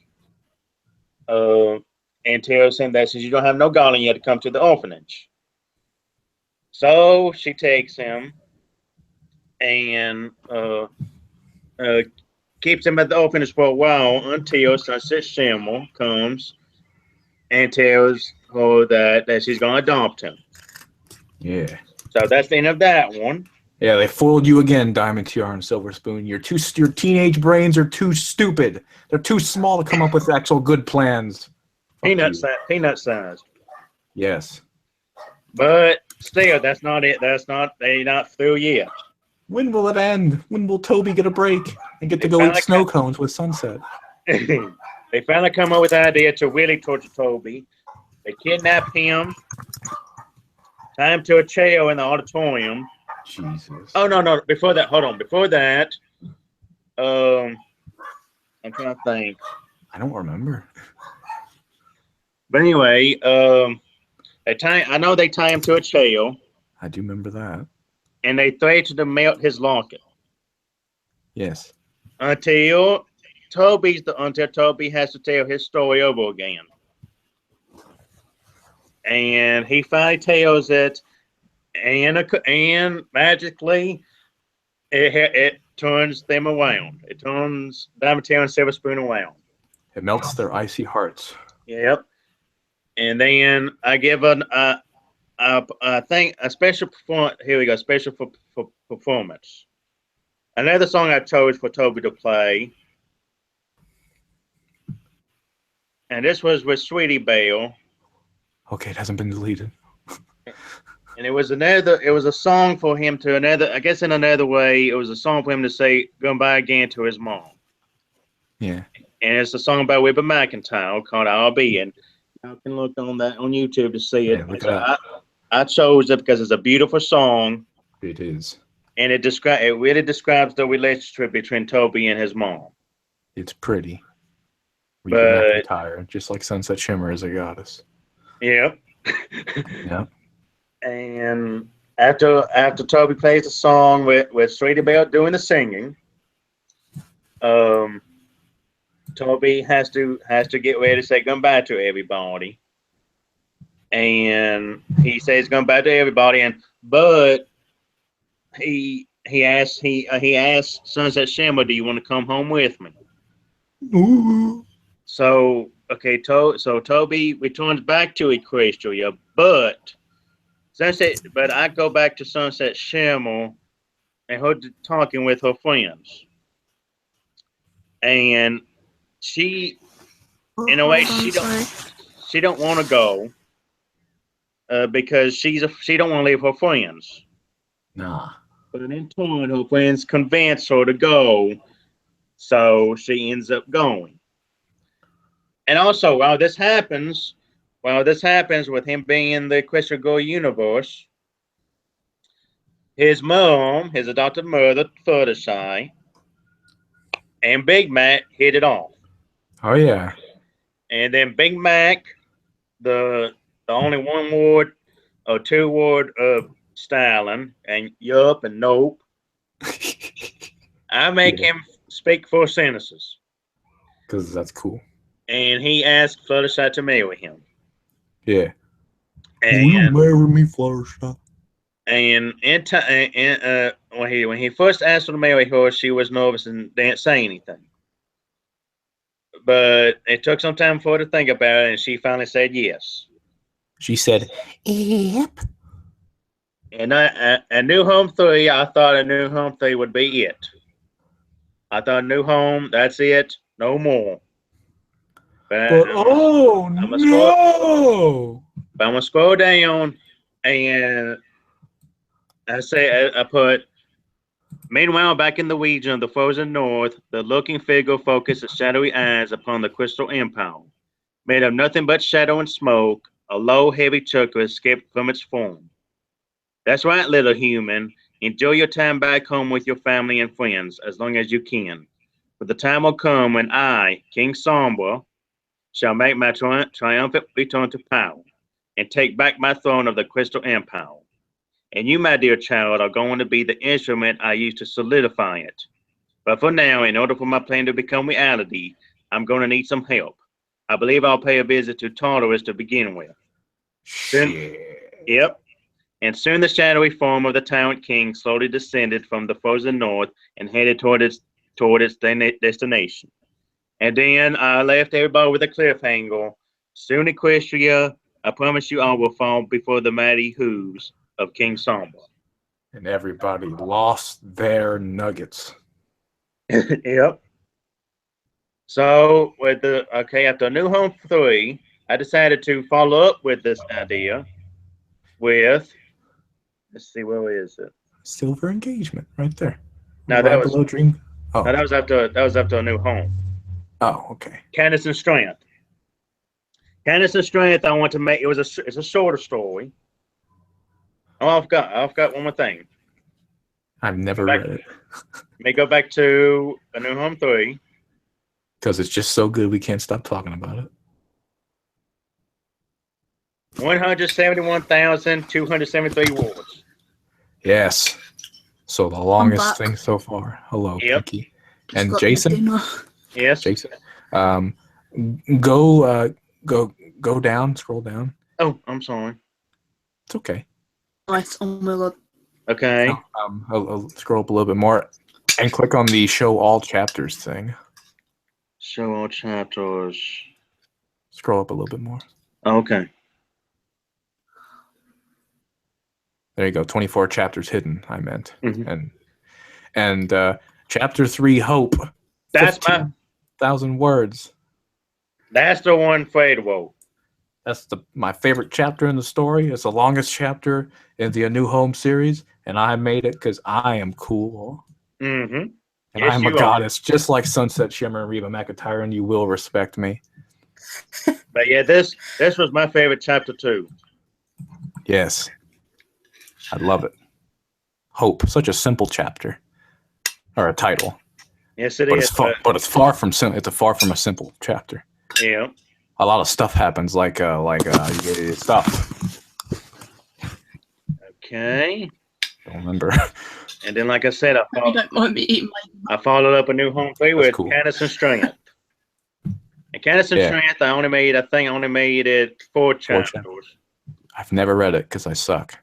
And tells him that since you don't have no guardian, you have to come to the orphanage. So she takes him and keeps him at the orphanage for a while until Sunset Shimmer comes and tells her that she's going to adopt him. Yeah. So that's the end of that one. Yeah, they fooled you again, Diamond Tiara and Silver Spoon. Your teenage brains are too stupid. They're too small to come up with actual good plans. Peanut sized. Yes. But still, that's not it. They're not through yet. When will it end? When will Toby get a break and get to go eat snow cones with Sunset? They finally come up with the idea to really torture Toby. They kidnap him, tie him to a chair in the auditorium. Jesus. Oh no! Before that, hold on. Before that, I'm trying to think. I don't remember. But anyway, I know they tie him to a chair. I do remember that. And they threaten to melt his locket. Yes. Until Toby has to tell his story over again. And he finally tells it, and magically, it turns them around. It turns Diamond Tail and Silver Spoon around. It melts their icy hearts. Yep. And then I give I think a special performance. Here we go. Special for performance. Another song I chose for Toby to play, and this was with Sweetie Belle. Okay, it hasn't been deleted. And it was a song for him to I guess in another way, it was a song for him to say goodbye again to his mom. Yeah. And it's a song by Webber McIntyre called "I'll Be." And you can look on YouTube to see it. Yeah, look it up. I chose it because it's a beautiful song. It is. And it really describes the relationship between Toby and his mom. It's pretty. But McIntyre, just like Sunset Shimmer is a goddess. Yep. Yeah. And after Toby plays the song with Sweetie Belle doing the singing, Toby has to get ready to say goodbye to everybody. And he says goodbye to everybody, but he asked Sunset Shimmer, "Do you want to come home with me?" Ooh. So Toby returns back to Equestria, but I go back to Sunset Shimmer and her talking with her friends, and she, in a way, she don't want to go because she don't want to leave her friends. Nah. But in turn, her friends convince her to go, so she ends up going. And also, while this happens with him being in the Equestria Go universe, his mom, his adopted mother, Fluttershy, and Big Mac hit it off. Oh yeah. And then Big Mac, the only one word or two word styling, and yup and nope. I make him speak 4 sentences. Because that's cool. And he asked Fluttershy to marry him. Yeah. And, will you marry me, Fluttershy? And when he first asked her to marry her, she was nervous and didn't say anything. but it took some time for her to think about it, and she finally said yes. She said, Yep. And a New Home 3, I thought a New Home 3 would be it. I thought New Home, that's it, no more. but oh I'm gonna no! But I'm gonna scroll down, and I put. Meanwhile, back in the region of the frozen north, the looking figure focused its shadowy eyes upon the crystal impound. Made of nothing but shadow and smoke, a low, heavy chuckle escaped from its form. That's right, little human. Enjoy your time back home with your family and friends as long as you can. For the time will come when I, King Sombra, shall make my triumphant return to power and take back my throne of the crystal empire. And you, my dear child, are going to be the instrument I use to solidify it. But for now, in order for my plan to become reality, I'm going to need some help. I believe I'll pay a visit to Tartarus to begin with. Shit. Yep. And soon the shadowy form of the tyrant king slowly descended from the frozen north and headed toward its destination. And then I left everybody with a cliffhanger. Soon, Equestria, I promise you, I will fall before the mighty hooves of King Sombra. And everybody lost their nuggets. Yep. So after New Home 3, I decided to follow up with this idea with, let's see, where is it? Silver engagement, right there. No, Right below Dream. Oh, No, that was after a New Home. oh, okay. Candace and Strength. Candace and Strength. I want to make it's a shorter story. Oh, I've got one more thing. I've never read it Let me go back to a New Home 3. because it's just so good we can't stop talking about it. 171,273 words. Yes. So the longest back. thing so far. Hello, Yep. Pinky. Just And got my Jason. dinner. Yes. Jason. Go down, scroll down. Oh, I'm sorry. It's okay. Nice. Oh my god. Okay. I'll scroll up a little bit more and click on the show all chapters thing. Show all chapters. Scroll up a little bit more. Okay. There you go. 24 chapters hidden, I meant. Mhm. And chapter 3, Hope. That's 15,000 words. That's the one fadeable. That's my favorite chapter in the story. It's the longest chapter in the A New Home series, and I made it because I am cool. Mm-hmm. And Yes, I am a you are. goddess, just like Sunset Shimmer and Reba McEntire, and you will respect me. But yeah, this was my favorite chapter too. Yes. I love it. Hope. Such a simple chapter. Or a title. Yes, it But is. it's far from it's a far from a simple chapter. Yeah. A lot of stuff happens, like stuff. Okay. Don't remember. And then, like I said, You don't mind me eating my. I followed up a New Home 3 with cool. Candace and Strength. And Candace and Yeah. Strength, I think I only made it 4 chapters. chapters. I've never read it because I suck.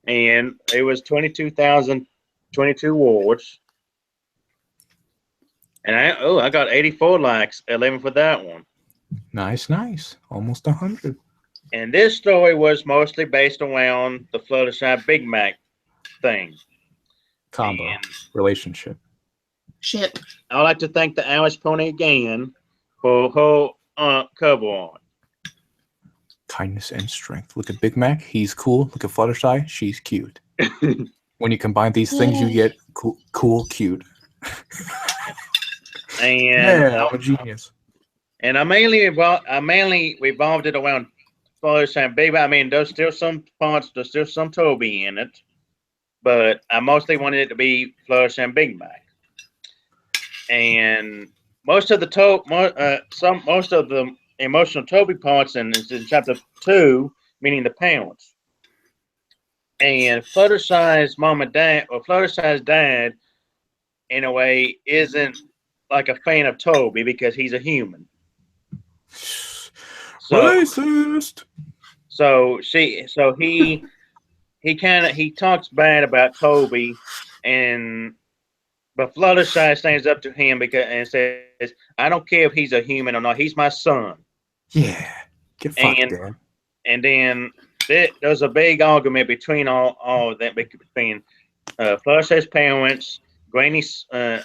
And it was 22,022 words. And I got 84 likes, 11 for that one. Nice. Almost 100. And this story was mostly based around the Fluttershy Big Mac thing. Combo. And Relationship. Shit. I'd like to thank the Irish Pony again for her cover art. Kindness and strength. Look at Big Mac. He's cool. Look at Fluttershy. She's cute. When you combine these things, you get cool, cute. And I'm a genius. And I mainly revolved it around Fluttershy and Big Mac. I mean, there's still some Toby in it, but I mostly wanted it to be Fluttershy and Big Mac. And most of the emotional Toby parts is in chapter 2, meaning the parents. And Fluttershy's mom and dad, or Fluttershy's dad, in a way, isn't like a fan of Toby because he's a human. Racist. So he talks bad about Toby, but But Fluttershy stands up to him and says, "I don't care if he's a human or not. He's my son." Yeah. Get fucked, And Dad. and then there's a big argument between all of them, between Fluttershy's parents, Granny's. I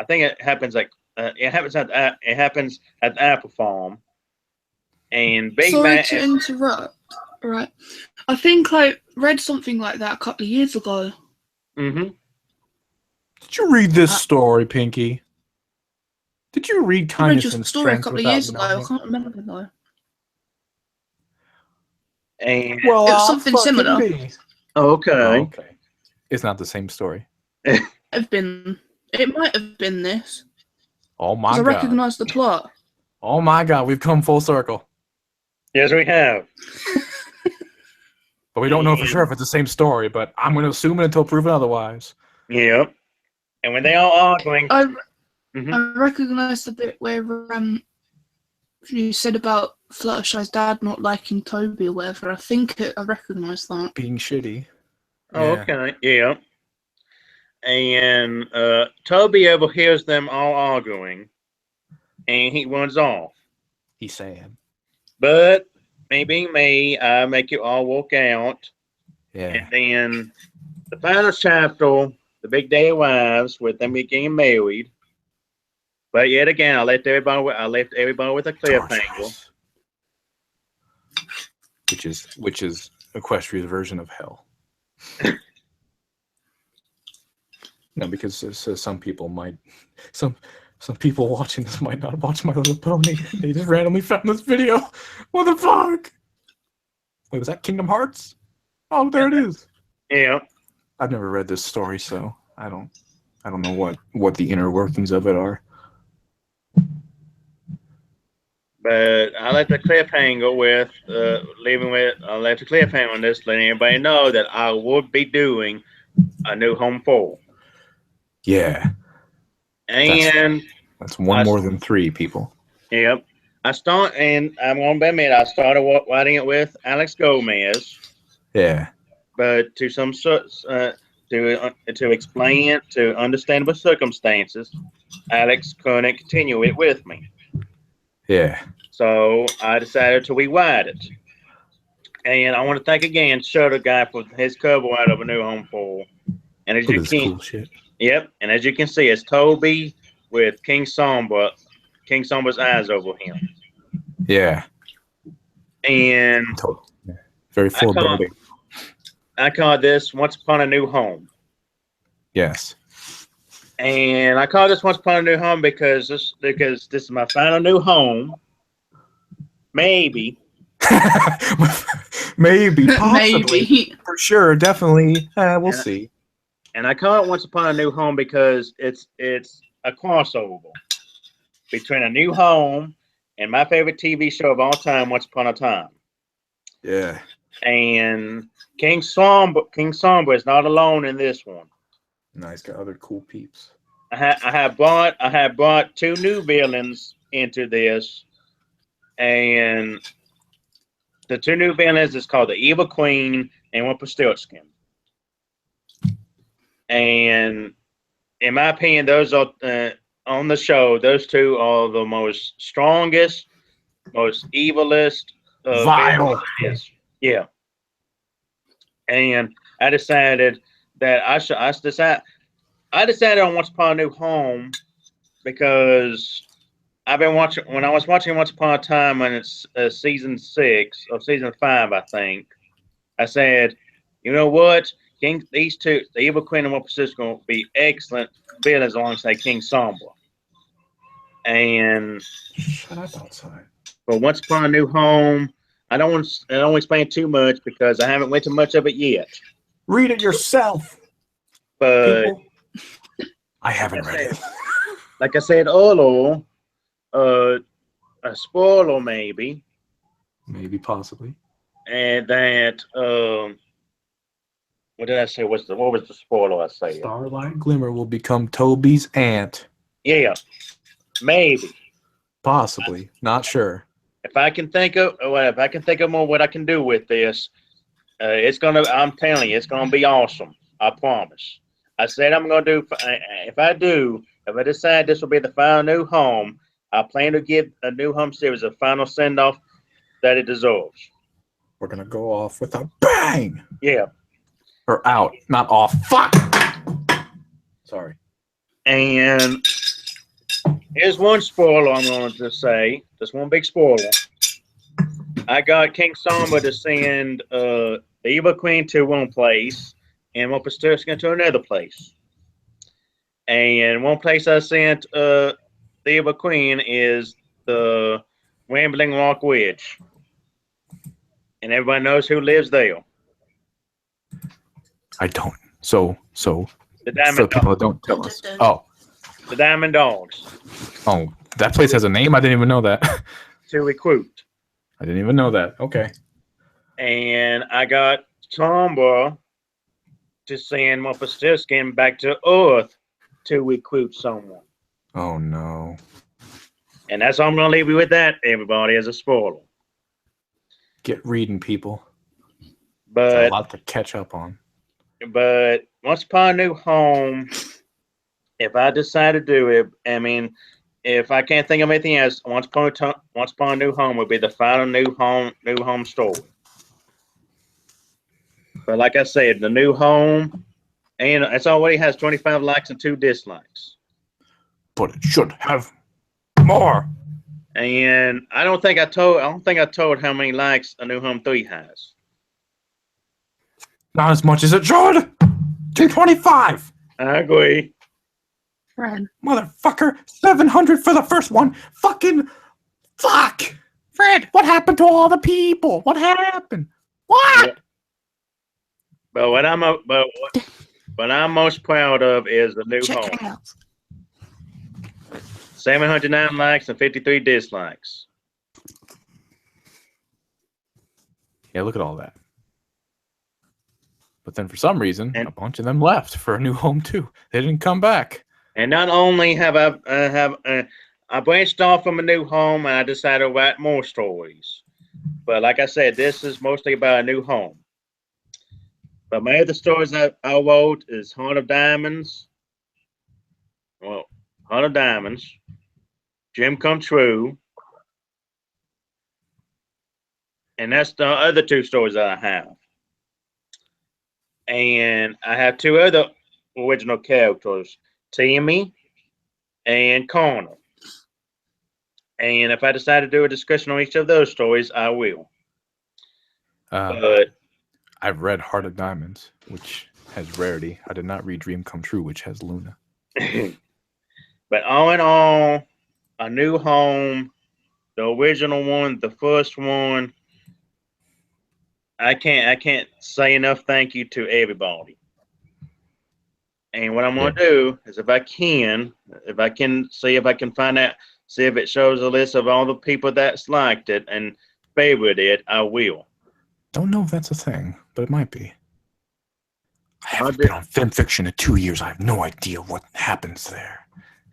think it happens it happens at the Apple Farm, and Big Sorry Man. to interrupt. Right. I think I read something like that a couple of years ago. Mm-hmm. Did you read this story, Pinky? Did you read I read Kindness your and story a Strength couple of without years ago. I knowing it? can't remember though. And Well, It was I'll something fucking similar. be. okay. Oh, okay. It's not the same story. It might have been this. Oh my Because I god. recognised the plot. Oh my god, we've come full circle. Yes, we have. But we don't know for sure if it's the same story, but I'm going to assume it until proven otherwise. Yep. And when they all arguing, I Mhm. I recognised the bit where you said about Fluttershy's dad not liking Toby or whatever. I recognised that. Being shitty. Oh, Yeah. okay, yeah. And Toby overhears them all arguing, and he runs off. He's saying. But maybe me, I make you all walk out, Yeah. and then the final chapter, the big day arrives with them getting married. But yet again, I left everybody with a cliffhanger. Torturous. Which is Equestria's version of hell. No, because some people might, some people watching this might not watch My Little Pony. They just randomly found this video. What the fuck? Wait, was that Kingdom Hearts? Oh, there it is. Yeah. I've never read this story, so I don't know what the inner workings of it are. But I left the cliffhanger with I left the cliffhanger on this, letting everybody know that I would be doing a New Home 4. Yeah, And that's one more than 3 people. yep, and I'm going to admit I started writing it with Alex Gomez, Yeah, but to explain it to understandable circumstances, Alex couldn't continue it with me. yeah. So I decided to rewrite it. And I want to thank again Shutter Guy for his cover art of a New Home 4. And as Look you at this can, cool shit. yep, and as you can see, it's Toby with King Sombra's eyes over him. Yeah. And Totally. Yeah. Very foreboding. I call this Once Upon a New Home. Yes. And I call this Once Upon a New Home because this is my final new home. Maybe. Maybe, possibly. Maybe. For sure, definitely. We'll see. And I call it Once Upon a New Home because it's a crossover between a new home and my favorite TV show of all time, Once Upon a Time. Yeah. And King Sombra is not alone in this one. Nice, got other cool peeps. I have brought 2 new villains into this, and the 2 new villains is called the Evil Queen and Rumpelstiltskin. And in my opinion, those are on the show. Those 2 are the most strongest, most evilest Vile. villains. Yeah. And I decided that I decided on Once Upon a New Home because when I was watching Once Upon a Time when it's season 6 or season 5, I think, I said, you know what? These 2, the Evil Queen and Rumpelstiltskin, will be excellent villains alongside King Sombra. And Shut up outside. for Once Upon a New Home, I don't want to explain too much because I haven't went to much of it yet. Read it yourself. But People. I haven't read it. like I said earlier, a spoiler maybe, Maybe, possibly. and that what did I say? What was the spoiler I said? Starlight Glimmer will become Toby's aunt. Yeah, maybe. Possibly. Not sure. If I can think of more what I can do with this, I'm telling you, it's gonna be awesome. I promise. I said I'm going to do. If I decide this will be the final new home, I plan to give a new home series a final send off that it deserves. We're gonna go off with a bang. Yeah. Or out, not off. Fuck. Sorry. And here's one spoiler I'm going to say. Just one big spoiler. I got King Samba to send the Evil Queen to one place and Mopasturska to another place. And one place I sent the Evil Queen is the Rambling Rock Wedge. And everybody knows who lives there. I don't. So The Diamond for people Dogs. that don't tell us. Oh, The Diamond Dogs. oh, that place has a name. I didn't even know that. To recruit. I didn't even know that. Okay. And I got Tomba to send Mopasturska back to Earth to recruit someone. Oh no. And that's all I'm going to leave you with that, everybody, as a spoiler. Get reading, people. There's a But lot to catch up on. Once Upon a New Home, if I decide to do it, I mean, if I can't think of anything else, Once Upon a New Home would be the final new home story. But like I said, the new home, and it already has 25 likes and 2 dislikes. But it should have more. And I don't think I told how many likes A New Home 3 has. Not as much as it should. 225. I agree. Fred. Motherfucker. 700 for the first one. Fucking fuck. Fred, what happened to all the people? What happened? What? Yeah. But what I'm most proud of is The New Check Home. it out. 709 likes and 53 dislikes. Yeah, look at all that. But then for some reason, And- a bunch of them left for A New Home too. They didn't come back. And not only have I branched off from A New Home and I decided to write more stories. But like I said, this is mostly about A New Home. But my other stories I wrote is Heart of Diamonds. Well, Heart of Diamonds, Dream Come True, and that's the other 2 stories that I have. And I have 2 other original characters, Timmy and Connor. And if I decide to do a discussion on each of those stories, I will. But I've read Heart of Diamonds, which has Rarity. I did not read Dream Come True, which has Luna. but all in all, A New Home, the original one, the first one, I can't say enough thank you to everybody. And what I'm gonna do is if I can see if I can find out, see if it shows a list of all the people that's liked it and favored it, I will. Don't know if that's a thing, but it might be. I I'll haven't do- been on fanfiction in 2 years. I have no idea what happens there.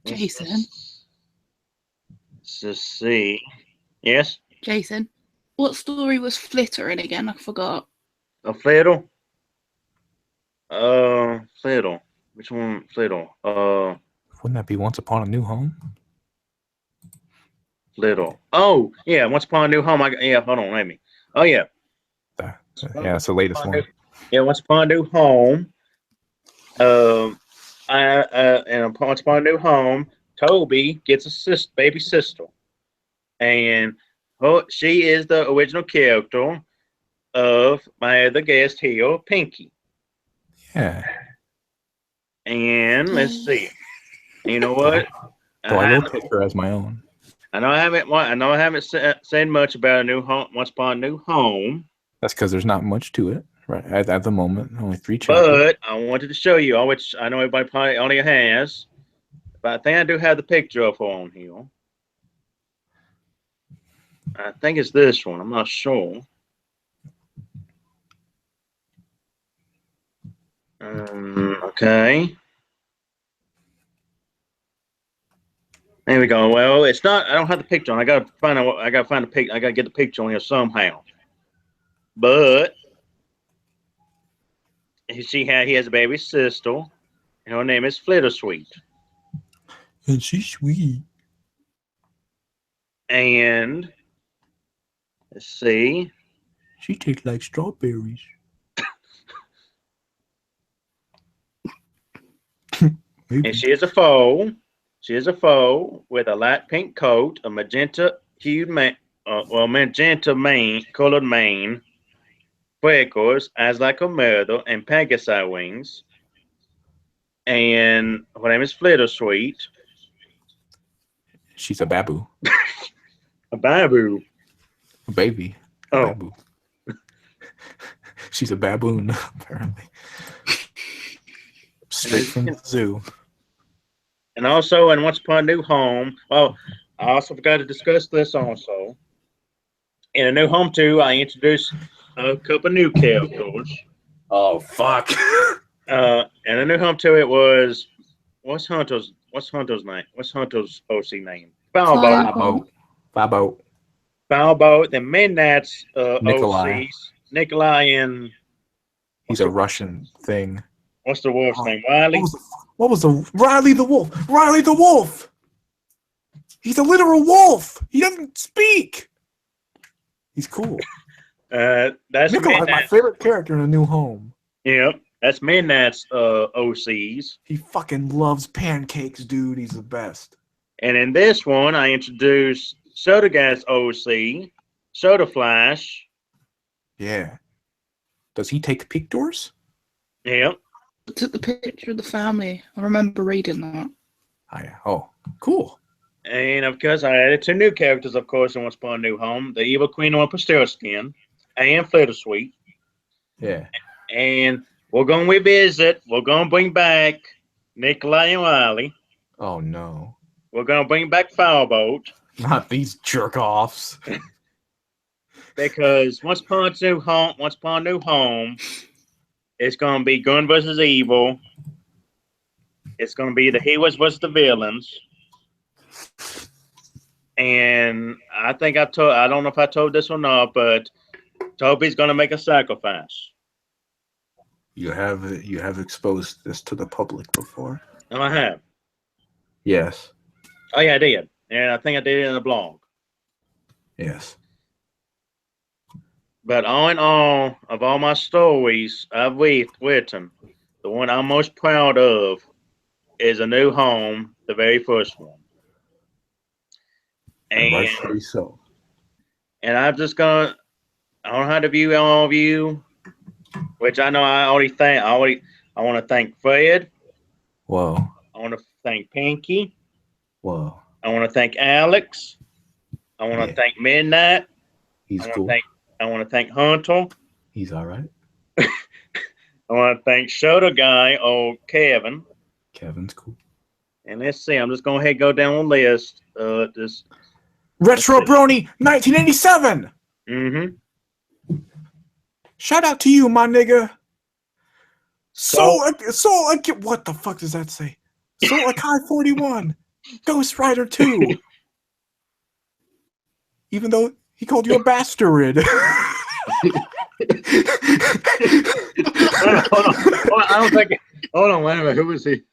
Jason. Let's just see. Yes, Jason. What story was Flitter in again? I forgot. a fiddle. Fiddle. Which one? Fiddle. Wouldn't that be Once Upon a New Home? Fiddle. Oh, yeah. Once Upon a New Home. Hold on. Let me. Oh, yeah. Yeah, that's the latest one. Yeah, Once Upon a New Home. And Once Upon a New Home, Toby gets a baby sister, and she is the original character of my other guest here, Pinky. Yeah. And let's see. You know what? So I will take her as my own. I know I haven't said much about a new home. Once Upon a New Home. That's because there's not much to it, right? At the moment, only 3 chapters. But I wanted to show you, which I know everybody probably only has. But I think I do have the picture of her on here. I think it's this one. I'm not sure. Okay. There we go. Well, it's not. I don't have the picture on. I gotta find a pic. I gotta get the picture on here somehow. But he has a baby sister, and her name is Flittersweet. And she's sweet. And let's see. She tastes like strawberries. And she is a foal. She is a foal with a light pink coat, a magenta hued magenta colored mane, freckles, eyes like a murder, and Pegasi wings. And her name is Flittersweet. She's a babu. A babu. A baby. A Oh. babu. She's a baboon, apparently. Straight from the zoo. And also, in Once Upon a New Home, I also forgot to discuss this also. In A New Home 2, I introduced a couple new characters. Oh, fuck. In A New Home 2, it was, what's Hunter's name? What's Hunter's OC name? Foulboat. Fabo. Foulboat, the Midnight's Nikolai. OCs. Nikolai and He's a Russian thing. what's the wolf's name? Riley? What was the Riley the Wolf? Riley the Wolf! He's a literal wolf! He doesn't speak! He's cool. That's Nikolai's my Midnight's. favorite character in A New Home. Yep, that's Midnight's OCs. He fucking loves pancakes, dude. He's the best. And in this one, I introduced Soda Gas OC, Soda Flash. Yeah. Does he take pictures? Yep. I took the picture of the family. I remember reading that. Oh, yeah. Oh, cool. And of course, I added 2 new characters, of course, in Once Upon a New Home: the Evil Queen on Pastel Skin and Flittersweet. Yeah. And we're going to revisit. We're going to bring back Nikolai and Riley. Oh, no. We're going to bring back Foulboat. Not these jerk-offs. Because Once Upon a New Home, it's going to be good versus evil. It's going to be the heroes versus the villains. And I think I don't know if I told this or not, but Toby's going to make a sacrifice. You have exposed this to the public before? And I have. Yes. Oh, yeah, I did. And I think I did it in the blog. Yes. But all in all, of all my stories I've written, the one I'm most proud of is A New Home, the very first one. And rightfully so. And I'm just gonna, I don't know how to view all of you, which I know I want to thank Fred. Whoa. I want to thank Pinky. Whoa. I want to thank Alex. I want to thank Midnight. He's cool. I want to thank Hunter. He's all right. I want to thank Soda Guy, Kevin. Kevin's cool. And let's see, I'm just going to ahead and go down the list. Retro Brony 1987. Mm-hmm. Shout out to you, my nigga. What the fuck does that say? Soul Akai 41. Ghost Rider 2. Even though he called you a bastard. Hold on, wait a minute. Who was he?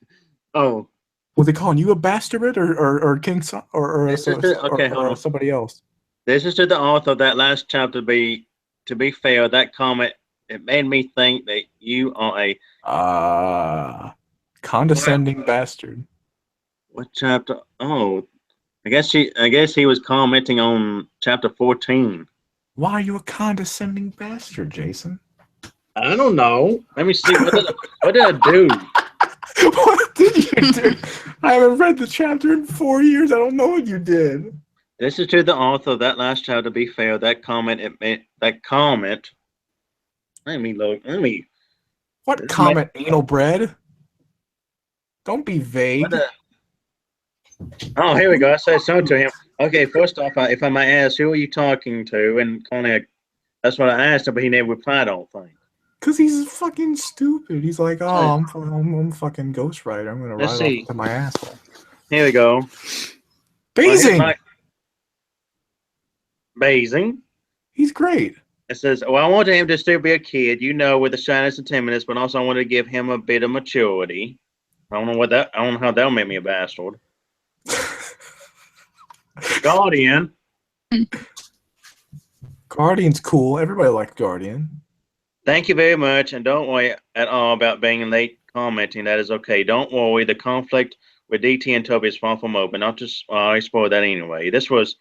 Oh. Was he calling you a bastard or King Son or somebody else? This is to the author of that last chapter. To be fair, that comment, it made me think that you are a condescending bastard. What chapter? Oh, I guess he was commenting on chapter 14. Why are you a condescending bastard, Jason? I don't know. Let me see. What did I do? What did you do? I haven't read the chapter in 4 years. I don't know what you did. This is to the author of that last chapter. To be fair, that comment. Let me look. What comment? Anal bread? Don't be vague. Oh, here we go. I said something to him. Okay, first off, if I might ask, who are you talking to? And kind of, that's what I asked him, but he never replied. I don't think. Cause he's fucking stupid. He's like, oh, I'm fucking Ghost Rider. I'm gonna ride off into my asshole. Here we go. Basing. Basing. He's great. It says, well, I wanted him to still be a kid, with the shyness and timidness, but also I wanted to give him a bit of maturity. I don't know how that'll make me a bastard. Guardian. Guardian's cool. Everybody liked Guardian. Thank you very much, and don't worry at all about being late commenting. That is okay. Don't worry. The conflict with DT and Toby is far from open. Not just I spoiled that anyway. This was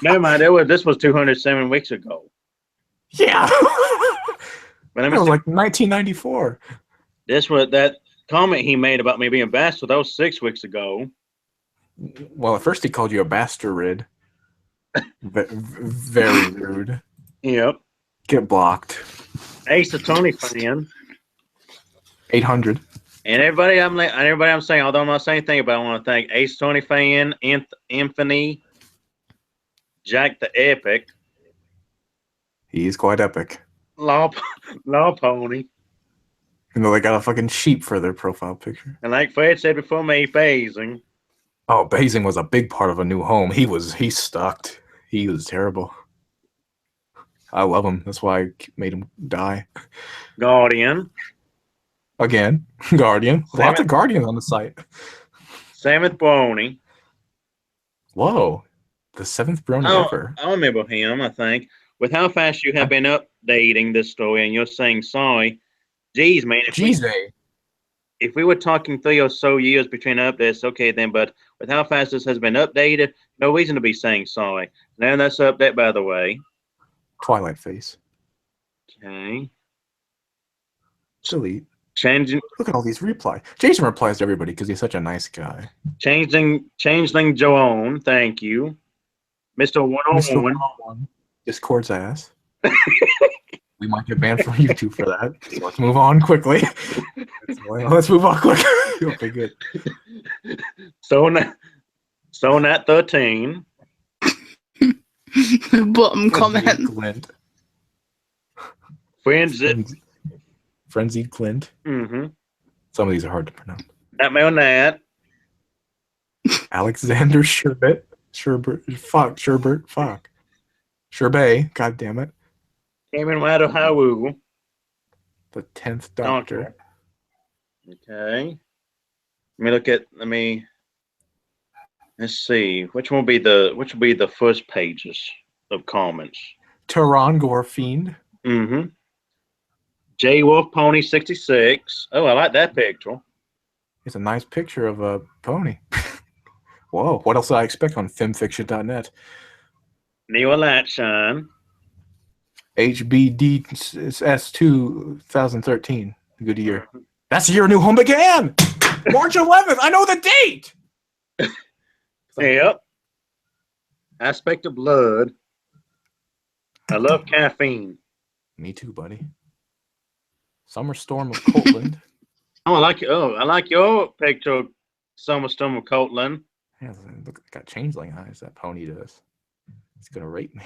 never mind. This was 207 weeks ago. Yeah. But That was like 1994. this was that comment he made about me being a bastard. That was 6 weeks ago. Well, at first he called you a bastard. Very rude. Yep. Get blocked. Ace Attorney fan. 800. And everybody I'm saying, although I'm not saying anything, but I want to thank Ace Tony fan, Anthony, Jack the Epic, He's quite epic. Law Pony, You know, they got a fucking sheep for their profile picture. and like Fred said before me, Phasing. Oh, Basing was a big part of A New Home. He sucked. He was terrible. I love him. That's why I made him die. Guardian, Again, Guardian. Lots of Guardian on the site. Samuel Brony. Whoa. The 7th Brony ever. I remember him, I think. With how fast you have been updating this story and you're saying sorry, geez, man. If we were talking 3 or so years between updates, okay then, but with how fast this has been updated, no reason to be saying sorry. Now that's update, by the way. Twilight face. Okay. Delete. Changing Look at all these reply. Jason replies to everybody because he's such a nice guy. Changeling Joan, thank you. Mr. 101. Mr. 101. Discord's ass. We might get banned from YouTube for that. So let's move on quickly. Let's move on quickly. Okay, good. So Nat 13. Bottom comment. Glint. Frenzied. Frenzied Glint. Mm-hmm. Some of these are hard to pronounce. Nat. Alexander Sherbet. Sherbert. Sherbet. God damn it. Cayman Wadahawu. The 10th Doctor. Okay. Let's see. Which will be the first pages of comments? Tarangor Fiend. Mm-hmm. J Wolf Pony 66. Oh, I like that picture. It's a nice picture of a pony. Whoa, what else did I expect on fanfiction.net? Neil Latshine. HBDS 2013. Good year. That's the year A New Home began! March 11th! I know the date! Yep. Aspect of Blood. I love caffeine. Me too, buddy. Summer Storm of Courtland. I like your picture of Summer Storm of Courtland. Yeah, look, got changeling eyes, that pony does. It's gonna rape me.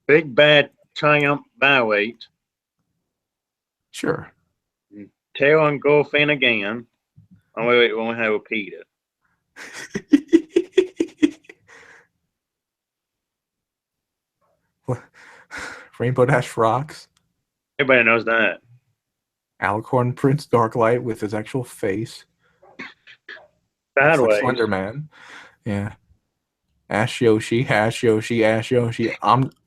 Big Bad Triumph Byweight. Sure. Tail and Girlfriend again. Oh, wait, we won't have to repeat it. Rainbow Dash Rocks. Everybody knows that. Alicorn Prince Darklight with his actual face. Sideways. Like Slender Man. Yeah. Ash Yoshi.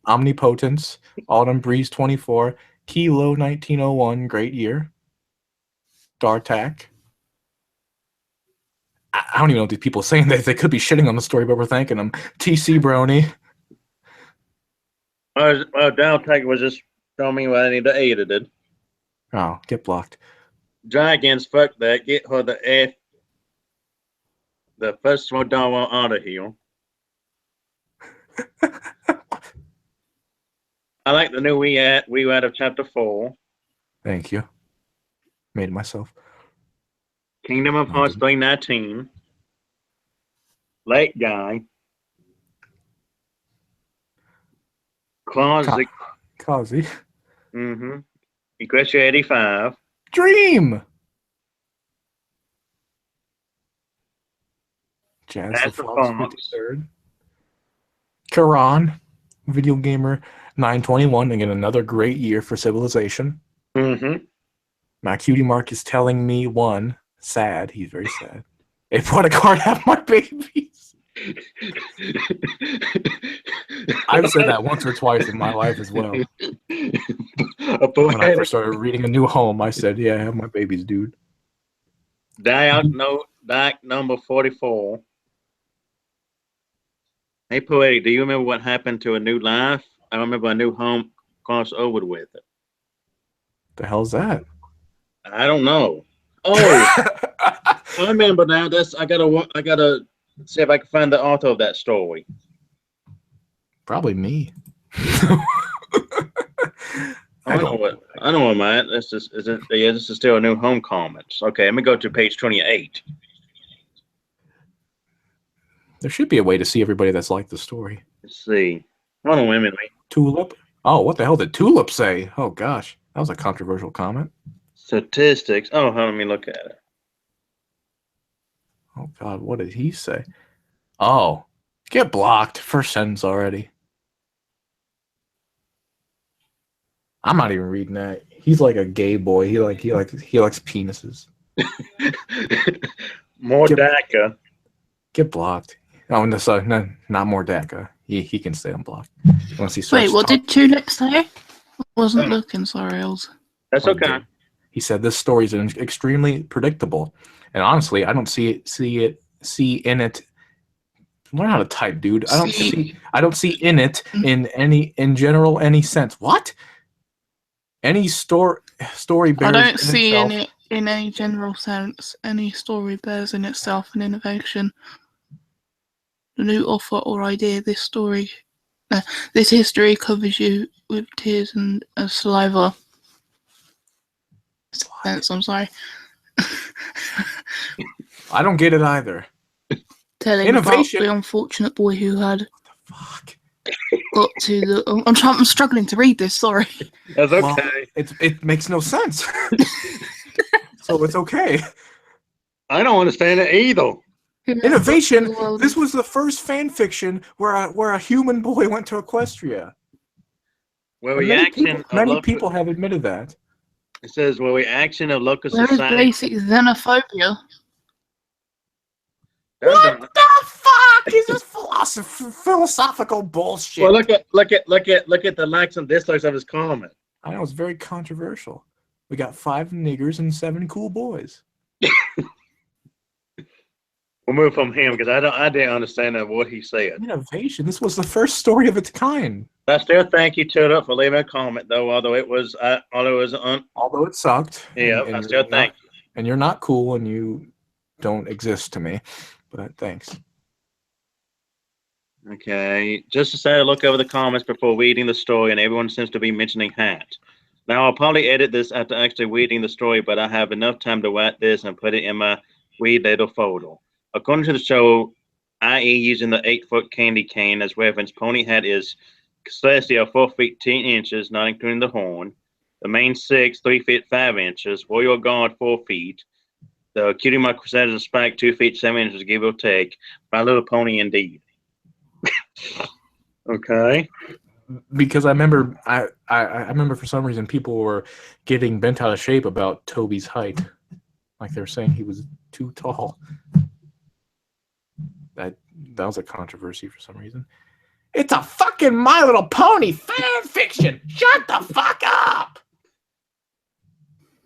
Omnipotence. Autumn Breeze 24. Kilo 1901. Great year. Dartak. I don't even know what these people are saying. They could be shitting on the story, but we're thanking them. TC Brony. Well, Dartak was just showing me what I need to edit it. Oh, get blocked. Dragons, fuck that. Get her the first one down out of here. I like the new we out of chapter 4. Thank you. Made it myself. Kingdom of Hearts 319. Late Guy. Closet. Kazi. Mm-hmm. Equestria 85. Dream. Jazz the Fox 53rd. Karan. Video Gamer 921. Again, another great year for Civilization. Mm-hmm. My cutie mark is telling me one, sad. He's very sad. If what a card have my babies. I've said that once or twice in my life as well. When I first started reading A New Home, I said, "Yeah, I have my babies, dude." Diac number 44. Hey, Poetic, do you remember what happened to A New Life? I remember A New Home crossed over with it. The hell's that? I don't know. Oh, I remember now. I gotta see if I can find the author of that story. Probably me. I know what, Matt. This is it? Yeah, this is still A New Home comments. Okay, let me go to page 28. There should be a way to see everybody that's liked the story. Let's see. Hold on, wait a minute. Tulip? Oh, what the hell did Tulip say? Oh, gosh. That was a controversial comment. Statistics. Oh, let me look at it. Oh, God, what did he say? Oh, get blocked. First sentence already. I'm not even reading that. He's like a gay boy. He likes penises. More DACA. Get blocked. Oh, no, not more DACA. He can stay unblocked. Once he starts Wait, what did Tulip say? I wasn't looking, sorry. That's okay. He said this story is extremely predictable, and honestly, I don't see in it. Learn how to type, dude. I don't see in it in general any sense. What? Any story bears. I don't see in it in any general sense. Any story bears in itself an innovation. The new offer or idea. This history covers you with tears and saliva. Sense, I'm sorry. I don't get it either. Telling Innovation. about the unfortunate boy who had got to the. I'm struggling to read this. Sorry. That's okay. Well, it makes no sense. So it's okay. I don't understand it either. Innovation. This was the first fan fiction where a human boy went to Equestria. Where many people have admitted that. It says, "Where reaction of local There is society." basic xenophobia. What the fuck is this philosophical bullshit? Well, look at the likes and dislikes of his comment. I know it's very controversial. We got 5 niggers and 7 cool boys. We'll move from him because I didn't understand what he said. Innovation. This was the first story of its kind. I still thank you, Tulip, for leaving a comment, though. Although it sucked. Yeah, I still thank you. And you're not cool, and you don't exist to me. But thanks. Okay, just to say, look over the comments before reading the story, and everyone seems to be mentioning hat. Now, I'll probably edit this after actually reading the story, but I have enough time to write this and put it in my wee little photo. According to the show, i.e. using the 8-foot candy cane as reference, Pony Hat is Celestia 4 feet 10 inches, not including the horn. The main 6, 3 feet 5 inches. Royal Guard 4 feet. The Cutie Mark Crusaders Spike 2 feet 7 inches, give or take. My Little Pony indeed. Okay. Because I remember for some reason people were getting bent out of shape about Toby's height. Like they were saying he was too tall. That was a controversy for some reason. It's a fucking My Little Pony fan fiction. Shut the fuck up.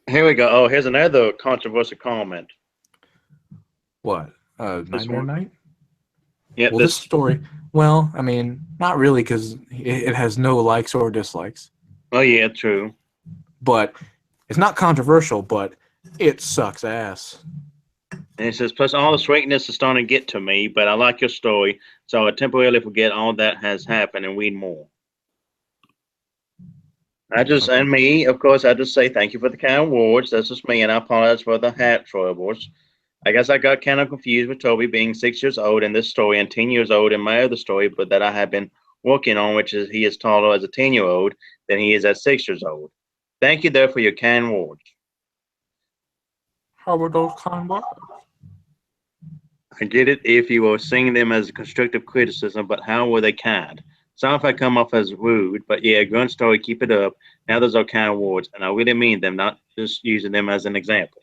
Here we go. Oh, here's another controversial comment. What? Nightmare Night? Yeah. Well, this story. Well, I mean, not really, because it has no likes or dislikes. Oh yeah, true. But it's not controversial, but it sucks ass. And it says, plus all the sweetness is starting to get to me, but I like your story, so I temporarily forget all that has happened and read more. And me, of course, I just say thank you for the kind words. That's just me, and I apologize for the hat troubles. I guess I got kind of confused with Toby being 6 years old in this story and 10 years old in my other story, but that I have been working on, which is he is taller as a 10-year-old than he is at 6 years old. Thank you, there, for your kind words. How were those kind words? I get it if you were seeing them as constructive criticism, but how were they kind? Sorry if I come off as rude, but yeah, grunt story, keep it up. Now those are kind of words, and I really mean them, not just using them as an example.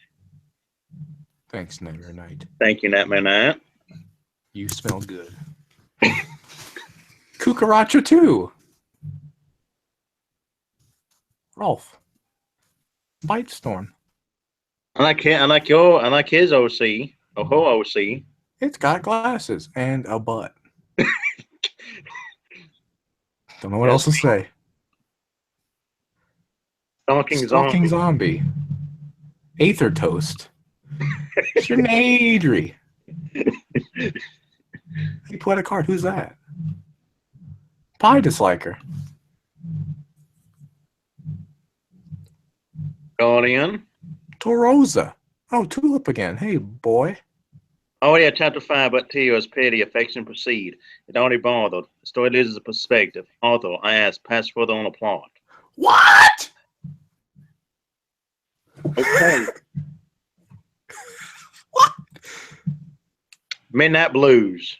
Thanks, Nightmare Night. Thank you, Nightmare Night. You smell good. Cucaracha too. Rolf. Bite Storm. I like his OC. Oh, ho OC. It's got glasses and a butt. Don't know what else to say. Stalking Zombie. Aether Toast. Sineadry. He put a card. Who's that? Pie Disliker. Guardian. Torosa. Oh, Tulip again. Hey, boy. Oh yeah, chapter 5, but tears, pity, affection proceed. It already bothered. The story loses a perspective. Although I ask, pass further on the plot. What? Okay. What? Midnight Blues.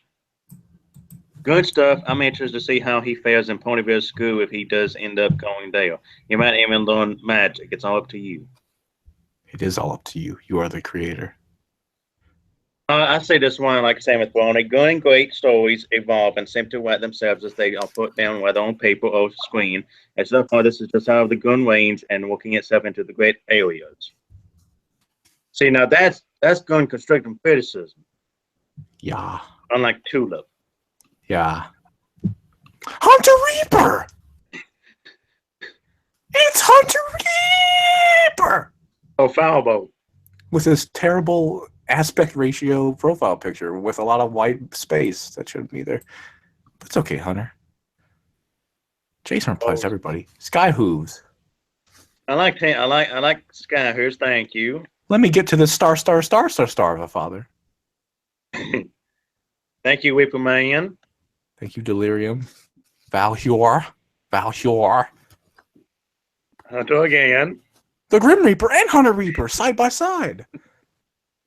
Good stuff. I'm interested to see how he fares in Ponyville School if he does end up going there. You might even learn magic. It's all up to you. It is all up to you. You are the creator. I say this one, like I say with Bonnie, good and great stories evolve and seem to write themselves as they are put down, whether on paper or screen. And so far, this is just how the gun reigns and working itself into the great areas. See, now that's gun constructive criticism, Yeah. unlike Tulip. Yeah. Hunter Reaper! It's Hunter Reaper! Oh, Foulboat. With this terrible aspect ratio profile picture with a lot of white space that shouldn't be there. But it's okay, Hunter. Jason replies to everybody. Sky Hooves. I like Skyhurst. Thank you. Let me get to this star of a father. Thank you, Whipper Man. Thank you, Delirium. Valhur. Hunter again. The Grim Reaper and Hunter Reaper side by side.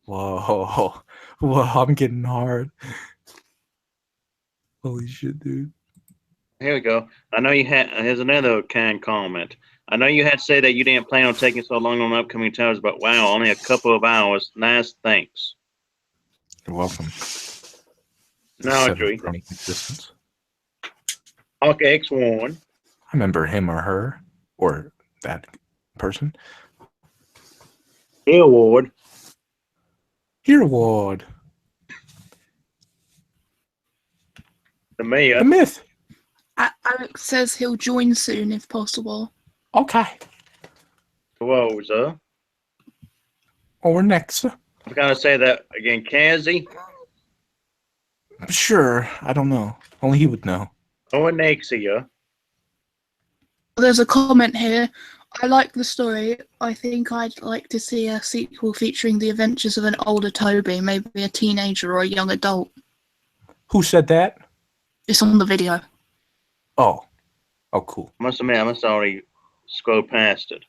Whoa, I'm getting hard. Holy shit, dude. Here we go. I know you had. Here's another kind comment. I know you had to say that you didn't plan on taking so long on upcoming titles, but wow, only a couple of hours. Nice, thanks. You're welcome. No, Drew. Hawk X1. I remember him or her or that person. Award. Here, Ward. The mayor. The myth. Alex says he'll join soon if possible. Okay. Rosa. Or next. I'm gonna say that again. Kazi. Sure. I don't know. Only he would know. Or Nexia. There's a comment here. I like the story. I think I'd like to see a sequel featuring the adventures of an older Toby, maybe a teenager or a young adult. Who said that? It's on the video. Oh, cool. Must admit, I must already scroll past it.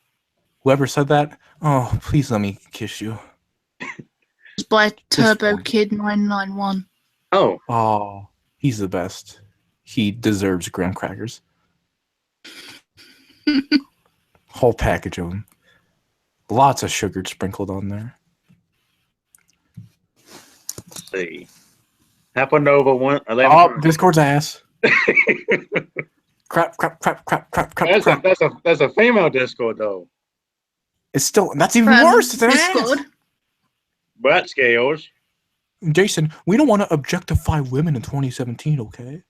Whoever said that, oh, please let me kiss you. It's by Turbo Kid 991. Oh, he's the best. He deserves graham crackers. Whole package of them. Lots of sugar sprinkled on there. Let's see. Happened over 11. Oh, Discord's ass. crap. That's a female Discord though. It's still, that's even worse. It's an Discord. ass. Brat scales. Jason, we don't want to objectify women in 2017, okay?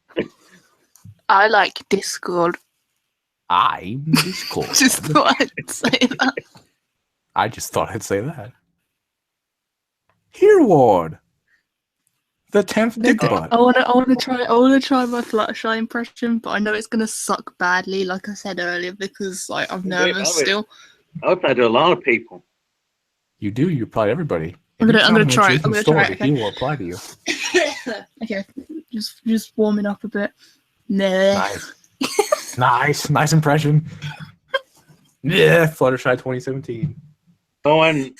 I like Discord. I'm Discord. Just thought I'd say that. I just thought I'd say that. Here, Ward. The 10th dick butt. I wanna try my Fluttershy impression, but I know it's gonna suck badly, like I said earlier, because I'm nervous still. I hope I do a lot of people. You do. You apply to everybody. I'm gonna try it. Okay. He will apply to you. Okay, just warming up a bit. Nah. Nice impression. Yeah, Fluttershy 2017. Bowen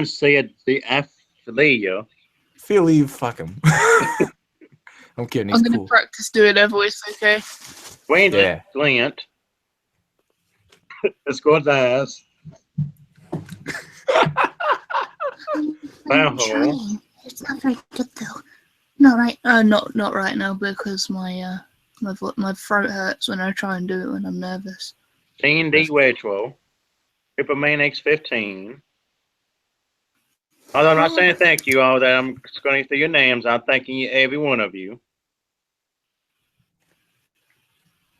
said the Aphlia. Philly, fuck him. I'm kidding. I'm He's gonna cool. practice doing their voice, okay? Yeah. Glint. It's good eyes. I'm trying. It's not very good though. No, right. Not right now because my throat hurts when I try and do it when I'm nervous. D Wedgewell. Superman X15. Although I'm not saying thank you all that I'm scrolling through your names, I'm thanking you, every one of you.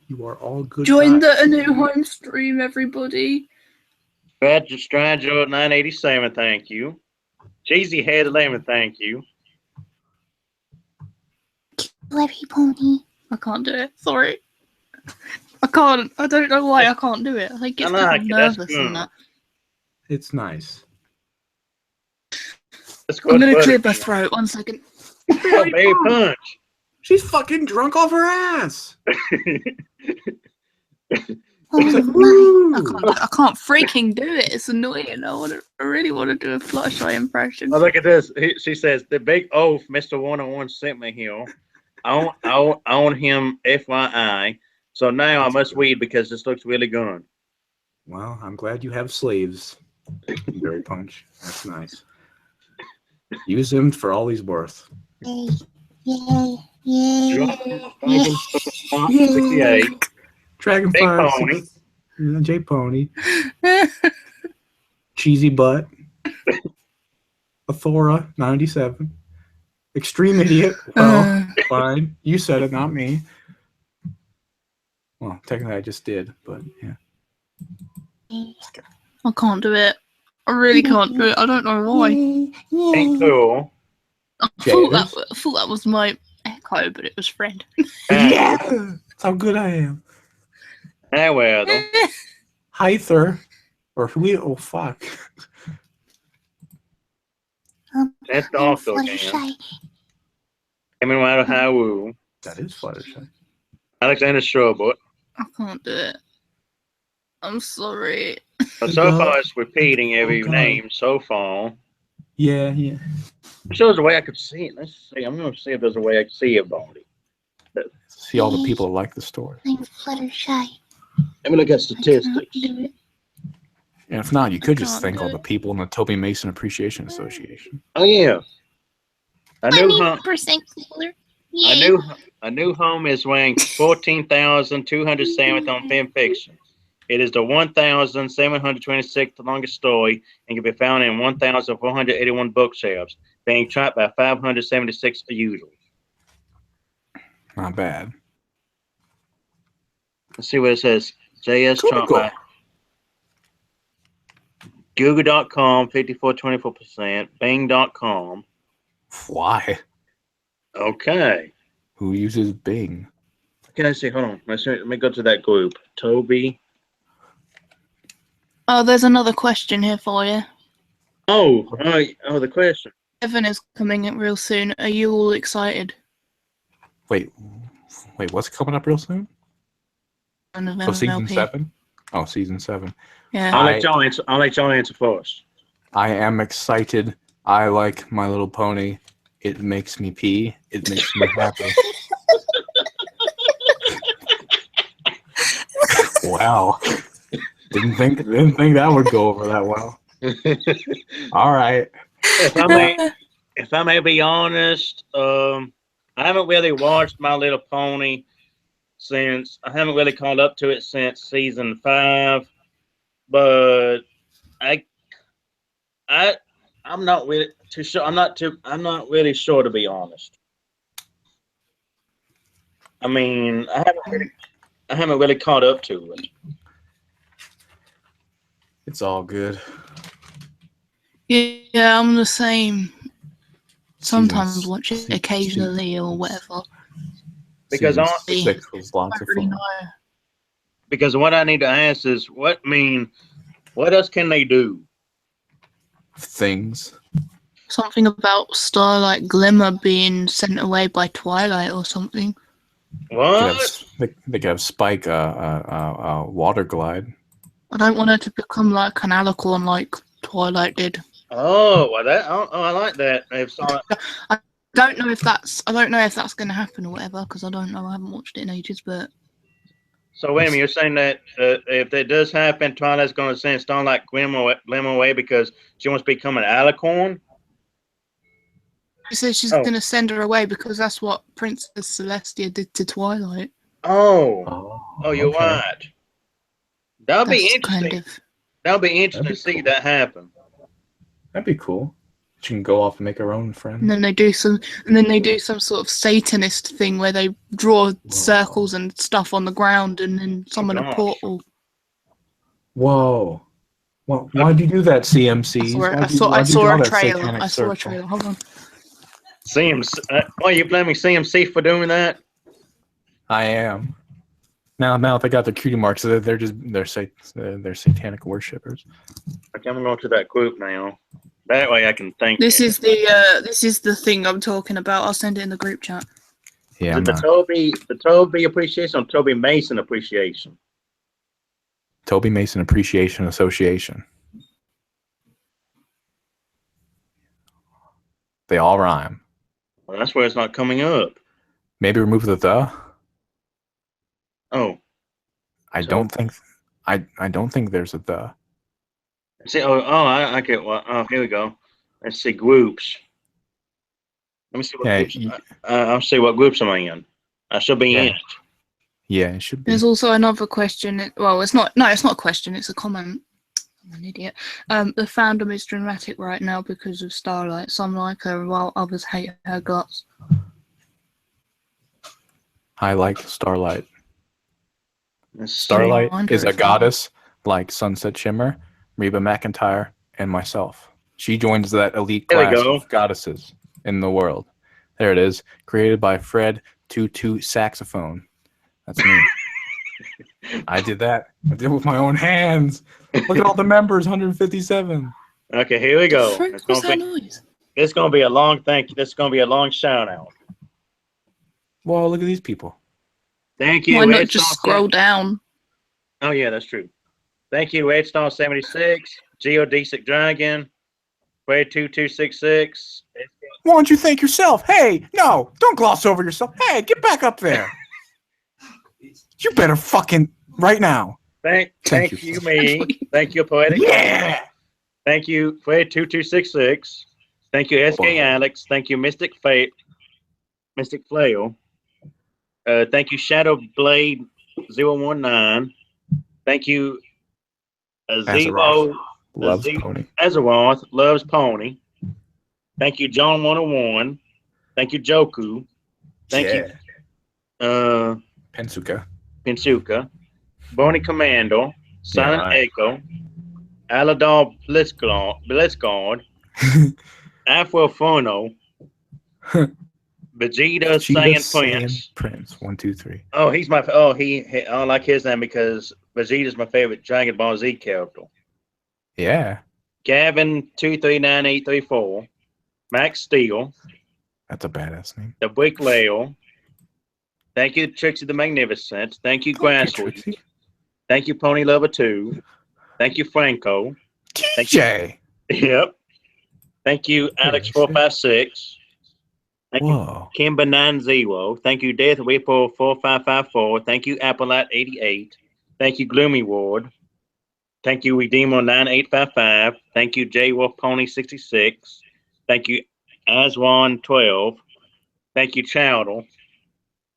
You are all good. Join guys. the new home stream, everybody. Stranger 987, thank you. Cheesy Head 11, thank you. Every pony. I can't do it. Sorry. I can't. I don't know why I can't do it. I think it's I because like I'm it. That's nervous good. and that. It's nice. That's I'm good gonna clear my buddy. throat. 1 second. Oh, baby punch. She's fucking drunk off her ass. Oh She's like, my. woo. I can't freaking do it. It's annoying. I really want to do a Fluttershy impression. Oh, look at this. She says, the big oaf Mr. 101 sent me here. I own him FYI. So now I must weed because this looks really good. Well, I'm glad you have slaves. Berry Punch. That's nice. Use him for all he's worth. Yay. Yay. Yay. Dragon 68. Dragonfire. Pony. J Pony. Cheesy Butt. Athora 97. Extreme Idiot. Well, fine. You said it, not me. Well, technically I just did, but yeah. I can't do it. I really can't do it. I don't know why. Ain't cool. I thought that was my echo, but it was friend. Yeah! That's how good I am. Ah, well, though. Hyther. Or who? Oh, fuck. That's also again. Coming out of Howoo. That is Fluttershy. Alexander Strobot. I can't do it. I'm sorry. But so far, it's repeating every name so far. Yeah, yeah. If there's a way I could see it. Let's see. I'm going to see if there's a way I can see everybody. See all the people that like the story. I'm Fluttershy. Let me look at statistics. And if not, you could just can't thank do all it. the people in the Toby Mason Appreciation Association. Oh, yeah. A new home. 20% cooler. A new home is ranked 14,207th on fanfiction. It is the 1,726th longest story and can be found in 1,481 bookshelves, being tracked by 576 users. Not bad. Let's see what it says. JS Cool. chart by Google.com, 54.24%. Bing.com. Why? Okay. Who uses Bing? Okay, let's see. Hold on. Let me go to that group. Toby. Oh, there's another question here for you. Oh, the question. Evan is coming in real soon. Are you all excited? Wait, what's coming up real soon? So season 7? Oh, season 7. Yeah. I'll let y'all answer first. I am excited. I like My Little Pony. It makes me pee. It makes me happy. Wow. Didn't think that would go over that well. All right. If I may be honest, I haven't really watched My Little Pony since I haven't really caught up to it since season 5, but I'm not really too sure. I'm not really sure, to be honest. I mean, I haven't really caught up to it. It's all good. Yeah, I'm the same. Sometimes Season- watch it se- occasionally or whatever. Because Season I- 6 was I lots don't of really fun. know. Because what I need to ask is, what else can they do? Things. Something about Starlight Glimmer being sent away by Twilight or something. What? They could have Spike water glide. I don't want her to become like an alicorn like Twilight did. Oh, well, I like that. If so, I don't know if that's going to happen or whatever, because I don't know. I haven't watched it in ages, but So wait a minute, you're saying that if that does happen, Twilight's going to send Starlight Glim away because she wants to become an alicorn? she says she's Oh. going to send her away because that's what Princess Celestia did to Twilight. Oh, you're okay. right. That'll be That's interesting. kind of. That'll be interesting That'd to be see cool. that happen. That'd be cool. She can go off and make her own friend. And then they do some sort of Satanist thing where they draw circles and stuff on the ground and then summon a gosh. portal. Whoa. Well, why'd you do that, CMCs? I saw a trailer. Satanic I saw a circle? trailer. Hold on. CMC, are you blaming CMC for doing that? I am. Now they got their cutie marks. So they're satanic worshippers. Okay, I'm going to that group now. That way I can thank This you. is the thing I'm talking about. I'll send it in the group chat. Yeah, Is I'm it the Toby appreciation or Toby Mason appreciation? Toby Mason Appreciation Association. They all rhyme. Well, that's where it's not coming up. Maybe remove the. Oh, I So- don't think there's a the. see. I get what. Oh, here we go. Let's see groups. Let me see what Yeah, groups. I'll see what groups am I in. I should be in. Yeah, it should be. There's also another question. Well, it's not. No, it's not a question. It's a comment. I'm an idiot. The fandom is dramatic right now because of Starlight. Some like her while others hate her guts. I like Starlight. Let's see. Starlight Wonder is a if- goddess like Sunset Shimmer, Reba McEntire, and myself. She joins that elite There we class go. of goddesses in the world. There it is. Created by Fred Tutu Saxophone. That's me. I did that. I did it with my own hands. Look at all the members, 157. Okay, here we go. What the frick was that noise? It's gonna be a long thank you. This is gonna be a long shout out. Whoa, look at these people. Thank you. Why not Red just Star scroll down? Oh yeah, that's true. Thank you, Red Star 76, Geodesic Dragon, Red 2266. Why don't you thank yourself? Hey, no, don't gloss over yourself. Hey, get back up there. You better fucking right now. Thank Thank you, you. me. Thank you, Poetic. Yeah. Thank you, Fred 2266. Thank you, SK Whoa. Alex. Thank you, Mystic Flail. Thank you, Shadow Blade 019. Thank you, Zero Loves Z- pony. Azeroth Loves Pony. Thank you, John 101. Thank you, Joku. Thank you, Pensuka. Pinsuka. Bonnie Commando. Silent right. Echo. Aladar Blitzguard. Afro Phono. Vegeta Saiyan Prince. 1, 2, 3. Oh, he's my. He I like his name because Vegeta's my favorite Dragon Ball Z character. Yeah, Gavin 239834. Max Steel. that's a badass name. The Bricklayer. Thank you, Trixie the Magnificent. Thank you, Grassweed. Trixie. Thank you, Pony Lover 2. Thank you, Franco. Thank you. TJ. Yep. Thank you, Alex 456. Thank you, Whoa. Kimber 90. Thank you, Death Whipple 4554. Thank you, Appleite 88. Thank you, Gloomy Ward. Thank you, Redeemer 9855. Thank you, J Wolf Pony 66. Thank you, Aswan 12. Thank you, Chowder.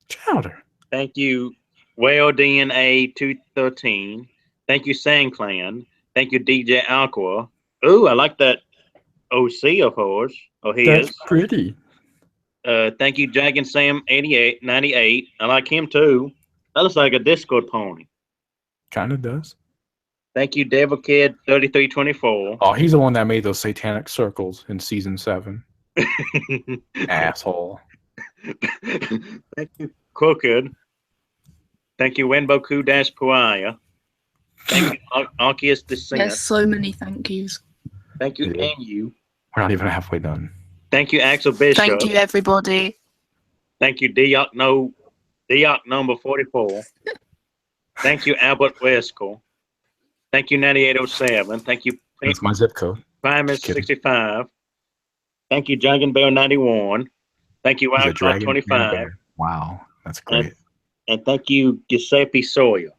Chowder. Thank you, Whale DNA 213. Thank you, SandClan. Thank you, DJ Aqua. Ooh, I like that OC of yours. Oh, he That's is. pretty. Thank you, Dragon Sam 98. I like him too. That looks like a Discord pony. Kind of does. Thank you, Devil Kid 3324. Oh, he's the one that made those satanic circles in season 7. Asshole. Thank you, Crooked. Thank you, Wenboku Dash Pariah. Thank you, Arceus Descent. There's so many thank yous. Thank you, Yeah. Anu. We're not even halfway done. Thank you, Axel Bishop. Thank you, everybody. Thank you, Diok number 44. Thank you, Albert Weskel. Thank you, 9807. Thank you, That's my zip code. Primus Just kidding. 65. Thank you, Dragon Bell 91. Thank you, He's a Wildcard dragon and a 25. bear. Wow, that's great. And thank you, Giuseppe Sawyer.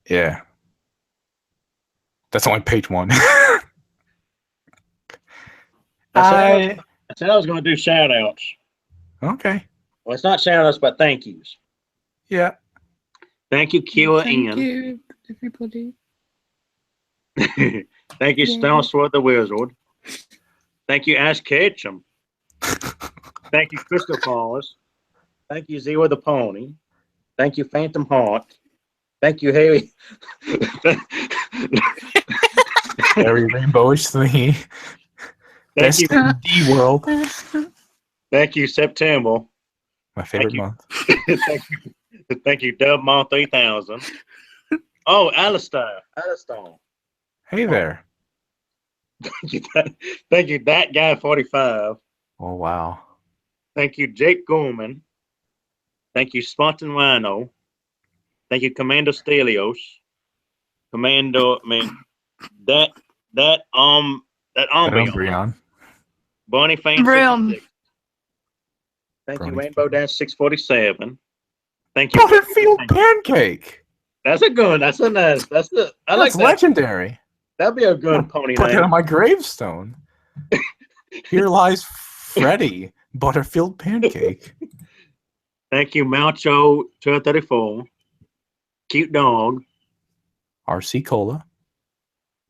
Yeah. That's only page 1. I said I was going to do shout outs. Okay. Well, it's not shout outs, but thank yous. Yeah. Thank you, Kira Thank Ian. you, everybody. Thank you, Yeah. Starsword the Wizard. Thank you, Ash Ketchum. Thank you, Christopher. Thank you, Zero the Pony. Thank you, Phantom Heart. Thank you, Harry. Very rainbowish thingy. Thank Best you. in D world. Thank you, September. My favorite you. month. Thank you, Dubmon 3000. Oh, Alistair. Hey there. Thank you, That Guy 45. Oh wow. Thank you, Jake Gorman. Thank you, Spartan Rhino. Thank you, Commander Stelios. That Umbreon. Bonnie Fan Brim. 66. Thank you, Brony Rainbow Fan. Dash 647. Thank you, Butterfield Pancake. That's a good. That's a nice. I like That's that. legendary. That'd be a good pony Put that name. on my gravestone. Here lies Freddy Butterfield Pancake. Thank you, Malcho 1234. Cute dog. RC Cola.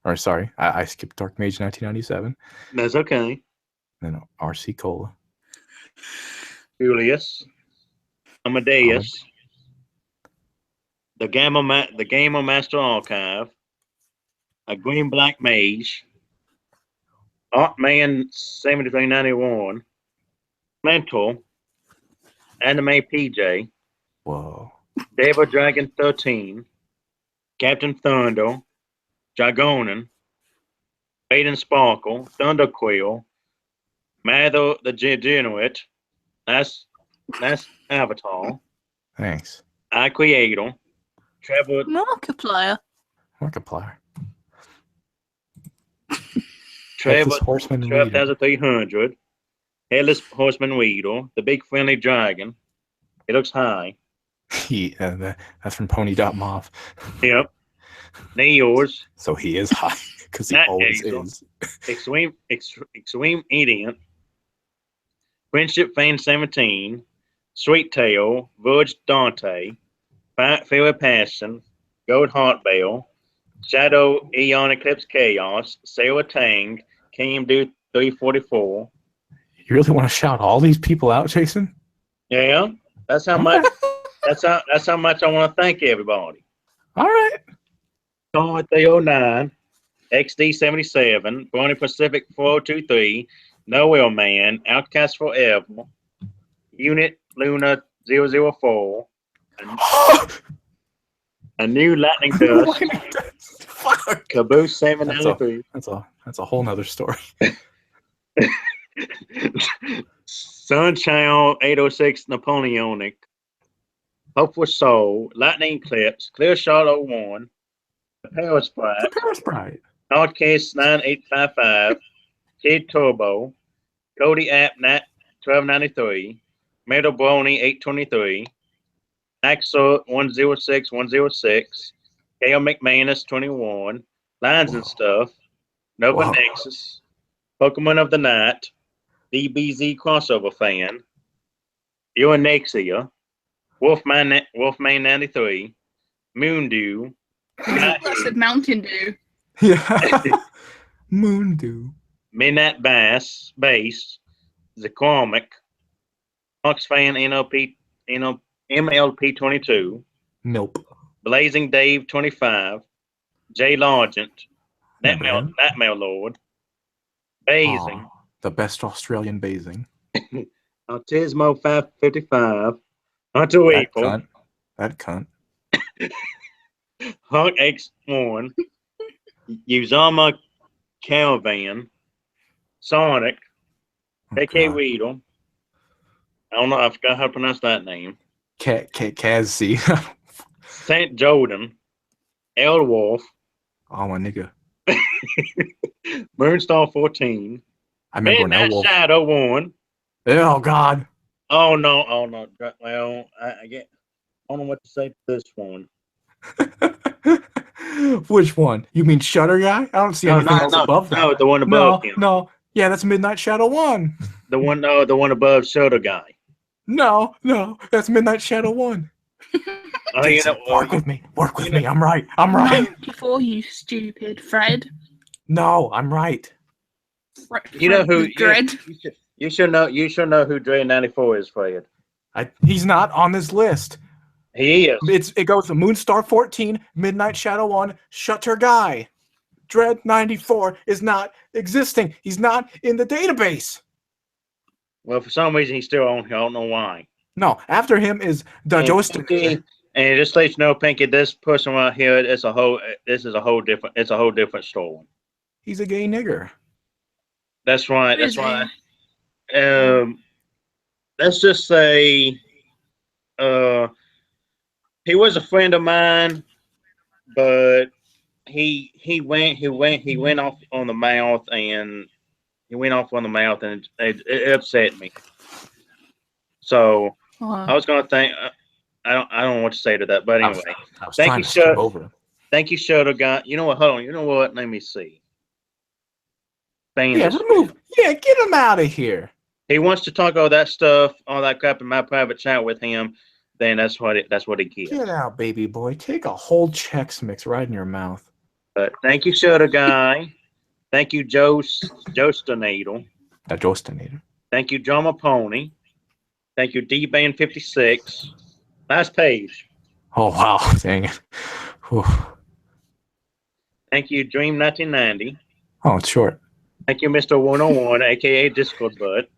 Or sorry, I skipped Dark Mage 1997. That's okay. No, RC Cola. Julius. Amadeus. The Gamer Master Archive. A Green Black Mage. Art Man 7391. Mental. Anime PJ. Whoa. Devil Dragon 13. Captain Thunder. Dragonin. Aiden Sparkle. Thunderquill. Mather the Degenerate. That's Avatar. Thanks. I Creator. Trevor Markiplier. Markiplier. Trevor Headless Horseman and Weeder. 12,300. Headless Horseman Weedle. The Big Friendly Dragon. It looks high. That's from Pony.mov. Yep. Neos. So he is high because he Not always Hazel. is. Extreme Idiot. Friendship Fan 17. Sweet Tail. Verge Dante. Fairy Passion. Gold Heart Bell. Shadow Eon Eclipse Chaos. Sarah Tang. Cam Do 344. You really want to shout all these people out, Jason? Yeah. That's how much that's how much I want to thank everybody. All right. Tom 309, XD 77, Bonnie Pacific 4023, Noel Man, Outcast Forever, Unit Luna 004, a new Lightning Dust, Fuck. Caboose 793, That's a whole nother story. Sunshine 806 Napoleonic, Hopeful Soul, Lightning Eclipse, Clear Shot 01, The Power Sprite, Sprite. Outcast 9855, Kid Turbo, Cody App Nat 1293, Metal Brony 823, Axel 106106, Kale McManus 21, Lines and Stuff, Nova Whoa. Nexus, Pokemon of the Night, DBZ Crossover Fan, Euronexia, Wolfman 93, Moondew, That's a Mountain Dew. Yeah. Moondew. Midnight Bass, Zaquamic, Foxfan MLP 22, Nope. Blazing Dave 25, Jay Largent, Remember him? Nightmare Lord, Basing, Aw, the best Australian basing. Autismo 555, Hunter That Weeple, cunt. That cunt. Hawk X1, Uzama Calvan, Sonic, Oh, KK God. Weedle. I don't know, I forgot how to pronounce that name. Kazzy. St. Jordan, Elwolf, Oh, my nigga. Moonstar 14, I remember when Midnight Elwolf. Shadow 1, Oh, God. Oh no! Oh no! Well, I get. I don't know what to say to this one. Which one? You mean Shutter Guy? I don't see anything else above that. No, the one above him. No. Yeah, that's Midnight Shadow 1. The one, no, the one above Soda Guy. No, that's Midnight Shadow 1. Oh, Jason, work with me. Work with me. I'm right. 94, you stupid Fred. No, I'm right. You know who? Dread. You should know. You should know who Dread 94 is, Fred. He's not on this list. He is. It goes to Moonstar 14, Midnight Shadow 1, Shutter Guy. Dread 94 is not existing. He's not in the database. Well, for some reason he's still on here. I don't know why. No, after him is the Jostinator. And just to let you know, Pinky, this person right here is a whole. This is a whole different. It's a whole different story. He's a gay nigger. That's right. That's right. Let's just say, he was a friend of mine, but he went off on the mouth, and it upset me. So I was gonna think. I don't know what to say to that, but anyway, thank you, Shutter Guy. You know what? Hold on. You know what? Let me see. Get him out of here. He wants to talk all that stuff, all that crap in my private chat with him. Then that's what he gets. Get out, baby boy. Take a whole Chex Mix right in your mouth. But thank you, Shutter Guy. Thank you, Jostinator. Jostinator. Thank you, Drama Pony. Thank you, D-Band 56. Last page. Oh, wow. Dang it. Whew. Thank you, Dream 1990. Oh, it's short. Thank you, Mr. 101, a.k.a. Discord Butt.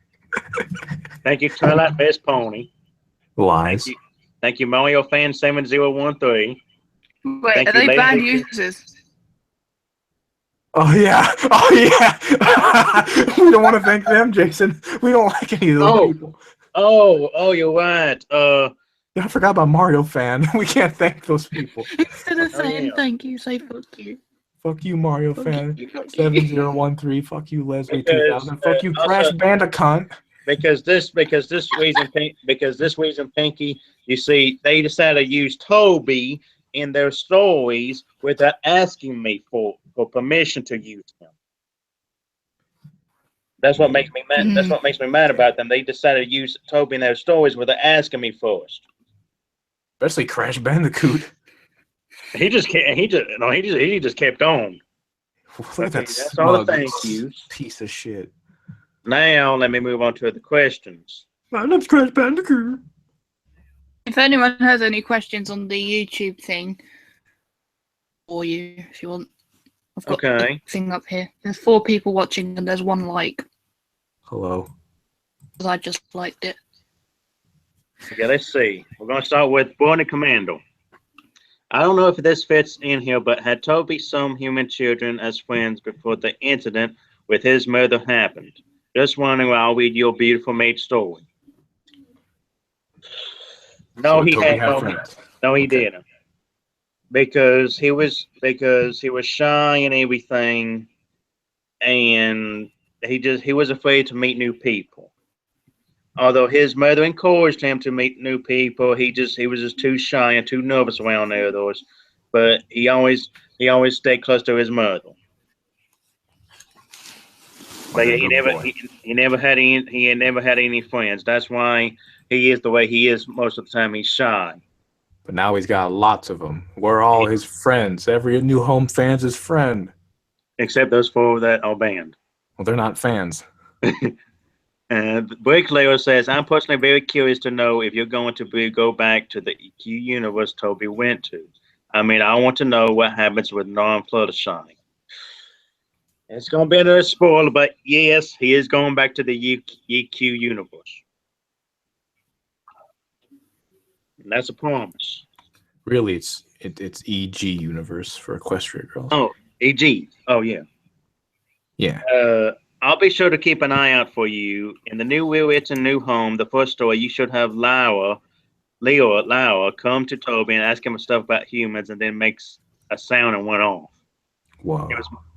Thank you, Twilight Best Pony. Lies. Thank you, Mario Fan 7013. Wait, are they banned users? Oh, yeah. We don't want to thank them, Jason. We don't like any of those people. Oh, you're right. I forgot about Mario Fan. We can't thank those people. Instead of saying thank you, say fuck you. Fuck you, Mario Fan. 7013. Fuck you, Leslie 2000. Fuck you, Crash Bandicoot. Because this reason, Pinky, you see, they decided to use Toby in their stories without asking me for permission to use him. That's what makes me mad. That's what makes me mad about them. They decided to use Toby in their stories without asking me first. Especially Crash Bandicoot. He just kept on. Look at that. That's all the thank yous. Piece of shit. Now let me move on to the questions. My name's Crash Bandicoot. If anyone has any questions on the YouTube thing, for you, if you want, I've got the thing up here. There's 4 people watching and there's 1 like. Hello. Because I just liked it. Okay, let's see. We're going to start with Born Commando. I don't know if this fits in here, but had Toby some human children as friends before the incident with his mother happened? Just wondering, I'll read your beautiful mate story. No, he didn't. Because he was shy and everything, and he was afraid to meet new people. Although his mother encouraged him to meet new people, he was just too shy and too nervous around others. But he always stayed close to his mother. But he never had any friends. That's why he is the way he is most of the time. He's shy. But now he's got lots of them. We're all his friends. Every New Home fan's his friend. Except those 4 that are banned. Well, they're not fans. Bricklayer says, I'm personally very curious to know if you're going to go back to the EQ universe Toby went to. I mean, I want to know what happens with non-Fluttershy. It's going to be another spoiler, but yes, he is going back to the EQ universe. And that's a promise. Really, it's EG universe for Equestria Girls. Oh, EG. Oh, yeah. Yeah. I'll be sure to keep an eye out for you. In the new Will It's a New Home, the first story, you should have Laura come to Toby and ask him stuff about humans, and then makes a sound and went off. Wow.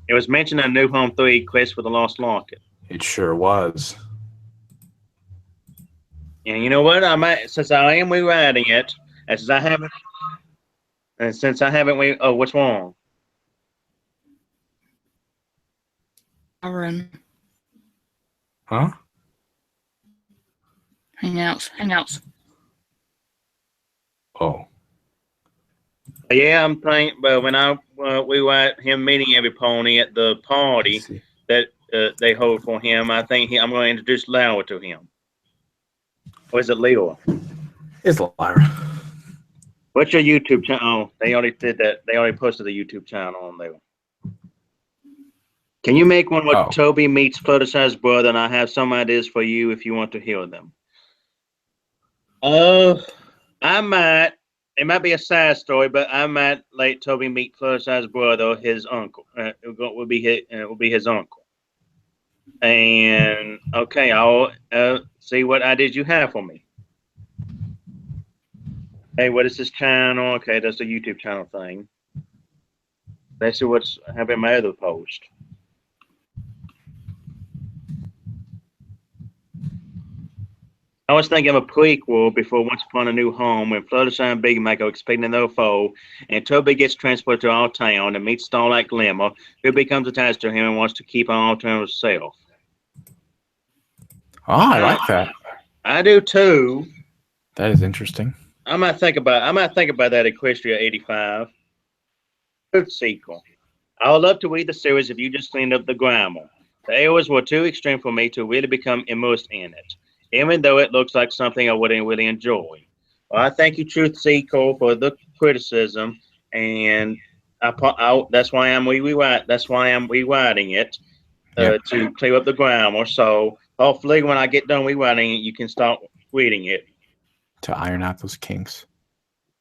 It was mentioned in New Home 3, Quest for the Lost Locket. It sure was. And you know what? I might, since I am rewriting it, and since I haven't, oh, what's wrong? Aaron, Huh? Hangouts. Oh. Yeah, I'm thinking, but when we were him meeting every pony at the Let's party see. that they hold for him, I think I'm going to introduce Lyra to him. Or is it Leo? It's Lyra. What's your YouTube channel? Oh, they already did that. They already posted the YouTube channel on there. Can you make one where Oh. Toby meets Fluttershy's brother? And I have some ideas for you if you want to hear them. I might. It might be a sad story, but I might let Toby meet Fluttershy's brother, his uncle. It will be his uncle. And okay, I'll see what ideas you have for me. Hey, what is this channel? Okay, that's the YouTube channel thing. Let's see what's happening in my other post. I was thinking of a prequel before Once Upon a New Home when Fluttershy and Big Mike are expecting their foe, and Toby gets transported to our town and meets Starlight Glimmer, who becomes attached to him and wants to keep on to himself. Oh, I like that. I do too. That is interesting. I might think about that Equestria 85. Good sequel. I would love to read the series if you just cleaned up the grammar. The errors were too extreme for me to really become immersed in it, even though it looks like something I wouldn't really enjoy. Well, I thank you, Truth Sequel, for the criticism, and that's why I'm rewriting it to clear up the grammar. So hopefully, when I get done rewriting it, you can start reading it. To iron out those kinks.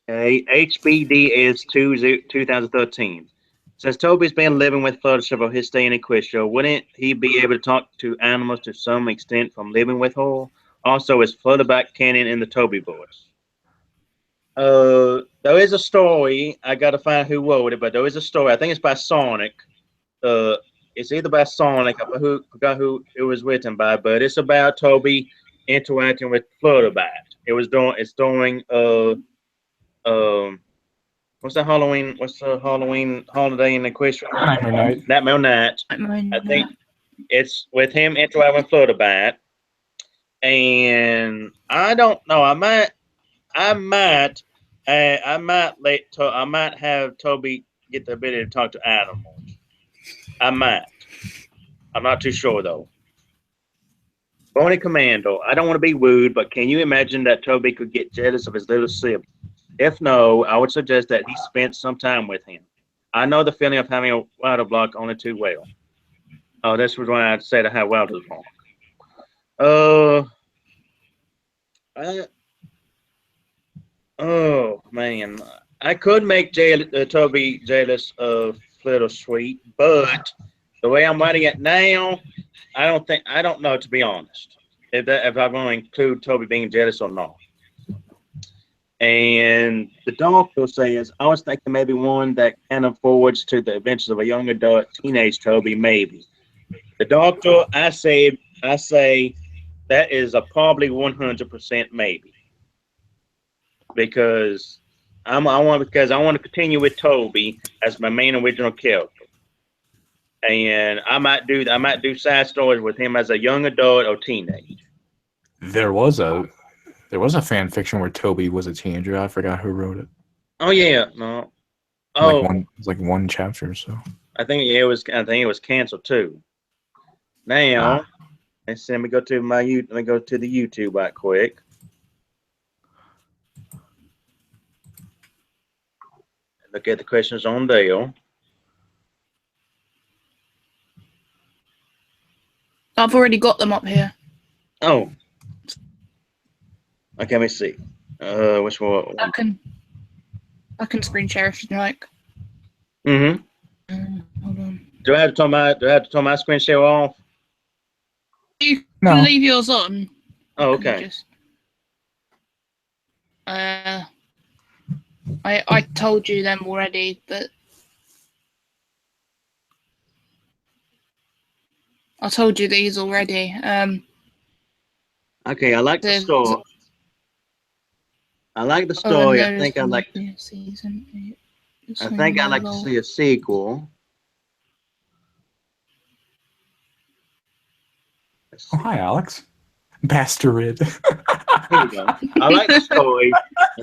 HBD is 2013. Since Toby's been living with Fluttershy for his stay in Equestria, wouldn't he be able to talk to animals to some extent from living with her? Also, is Flutterback canon in the Toby books? There is a story. I gotta find who wrote it, but there is a story. I think it's by Sonic. It's either by Sonic. I forgot who it was written by, but it's about Toby interacting with Flutterback. It's during what's the Halloween? What's the Halloween holiday in Equestria? Nightmare Night. Nightmare Night. I think it's with him interacting with Flutterbat, and I don't know. I might have Toby get the ability to talk to animals. I might. I'm not too sure though. Bonnie Commando. I don't want to be rude, but can you imagine that Toby could get jealous of his little sibling? If no, I would suggest that he spent some time with him. I know the feeling of having a wilder block only too well. Oh, this was why I said I had wilder's block. Oh man, I could make Toby jealous of Little Sweet, but the way I'm writing it now, I don't know, to be honest, if I'm going to include Toby being jealous or not. And the doctor says, I was thinking maybe one that kind of forwards to the adventures of a young adult, teenage Toby, maybe. The doctor, I say that is a probably 100% maybe, because I want to continue with Toby as my main original character, and I might do side stories with him as a young adult or teenage. There was a fan fiction where Toby was a teenager. I forgot who wrote it. Oh yeah, no. Oh, It's like one chapter or so. I think it was canceled too. Now, let me go to the YouTube right quick. Look at the questions on there. I've already got them up here. Oh. Okay, let me see. Which one? I can screen share if you like. Mm-hmm. Hold on. Do I have to turn my screen share off? You can leave yours on. Oh, okay. I told you them already, but I told you these already. Okay, I like the story. I like the Oh, and story. there is gonna be a season 8. I think I'd like to see a sequel. Let's Oh, see. hi, Alex. Bastard. Here we go. I like the story.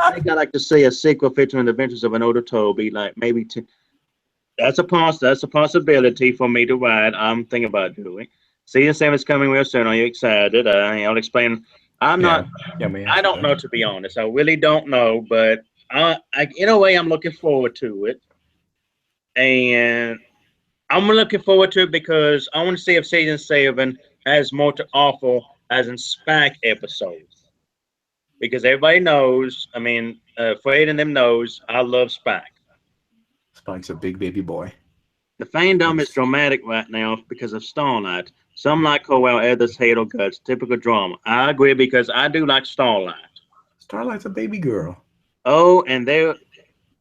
I think I'd like to see a sequel featuring the adventures of an older Toby, like maybe that's a possibility for me to write. I'm thinking about doing. Season 7 is coming real soon. Are you excited? I'll explain. I'm Yeah. not. Yeah, me I don't know, to be honest. I really don't know, but in a way, I'm looking forward to it, and I'm looking forward to it because I want to see if season 7 has more to offer as in SPAC episodes. Because everybody knows, I mean, Fred and them knows I love SPAC. Spike's a big baby boy. The fandom is dramatic right now because of Starlight. Some like her while others hate her guts. Typical drama. I agree because I do like Starlight. Starlight's a baby girl. Oh, and there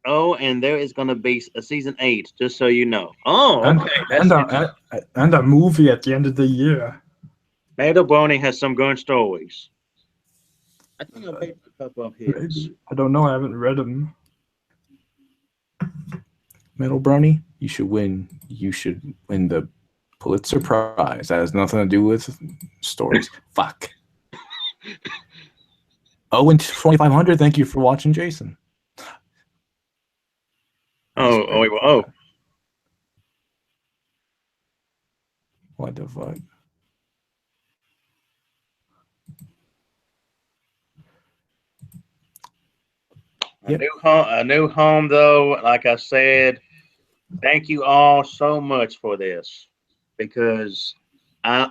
is gonna be a season 8, just so you know. Oh, okay, that's interesting. And a movie at the end of the year. Meadow Browning has some good stories. I think I picked a couple of his. I don't know. I haven't read them. Metal Brony, you should win. You should win the Pulitzer Prize. That has nothing to do with stories. Fuck. Oh, and 2,500. Thank you for watching, Jason. Oh. What the fuck? Yep. A new home, though. Like I said, thank you all so much for this, because I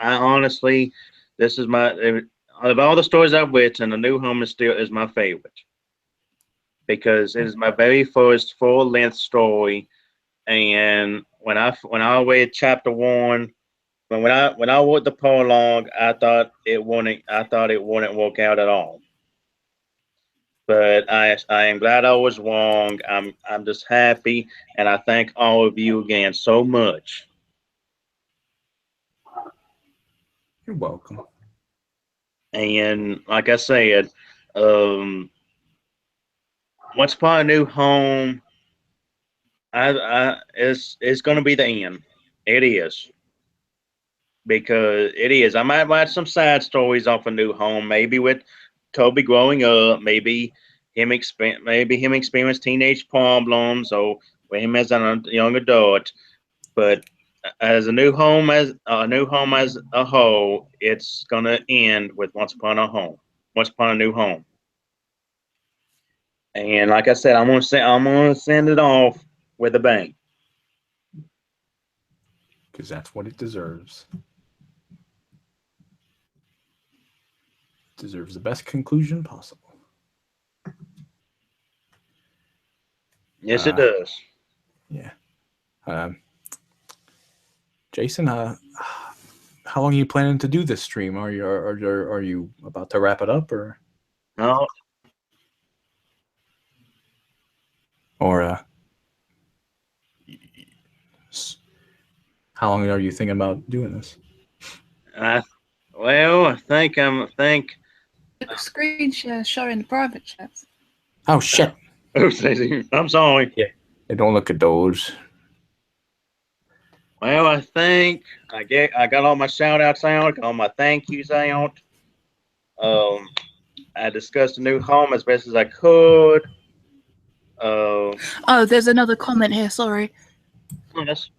honestly, this is my of all the stories I've written, a new home is my favorite because it is my very first full length story. And when I read chapter 1, when I wrote the prologue, I thought it wouldn't work out at all. But I am glad I was wrong. I'm just happy, and I thank all of you again so much. You're welcome. And like I said, um, once upon a new home, it's going to be the end. It is, because it is. I might write some side stories off a new home, maybe with Toby growing up, maybe him experience teenage problems, or with him as a young adult. But as a new home as a whole, it's gonna end with Once Upon a New Home. And like I said, I'm gonna send it off with a bang. Because that's what it deserves. It deserves the best conclusion possible. Yes, it does. Yeah. Jason, how long are you planning to do this stream? Are you about to wrap it up, or No, how long are you thinking about doing this? I think. Screen share showing the private chats. Oh shit! Oops, I'm sorry. Yeah. Hey, don't look at those. Well, I think I got all my shout outs out, got all my thank yous out. I discussed the new home as best as I could. Oh, there's another comment here. Sorry. Yes.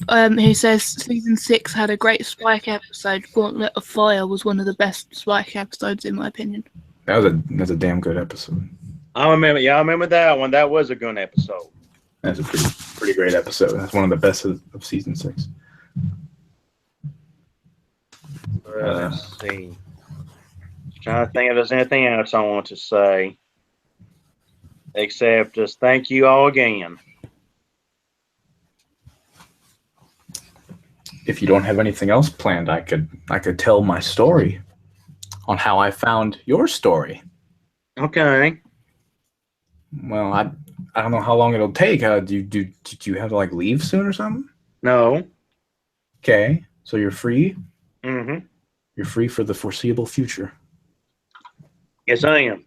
He says season 6 had a great Spike episode. Gauntlet of Fire was one of the best Spike episodes, in my opinion. That's a damn good episode. I remember that one. That was a good episode. That's a pretty great episode. That's one of the best of season 6. Let's see. Trying to think if there's anything else I want to say, except just thank you all again. If you don't have anything else planned, I could tell my story on how I found your story. Okay. Well, I don't know how long it'll take. Did you have to like leave soon or something? No. Okay, so you're free. Mm-hmm. You're free for the foreseeable future. Yes, I am.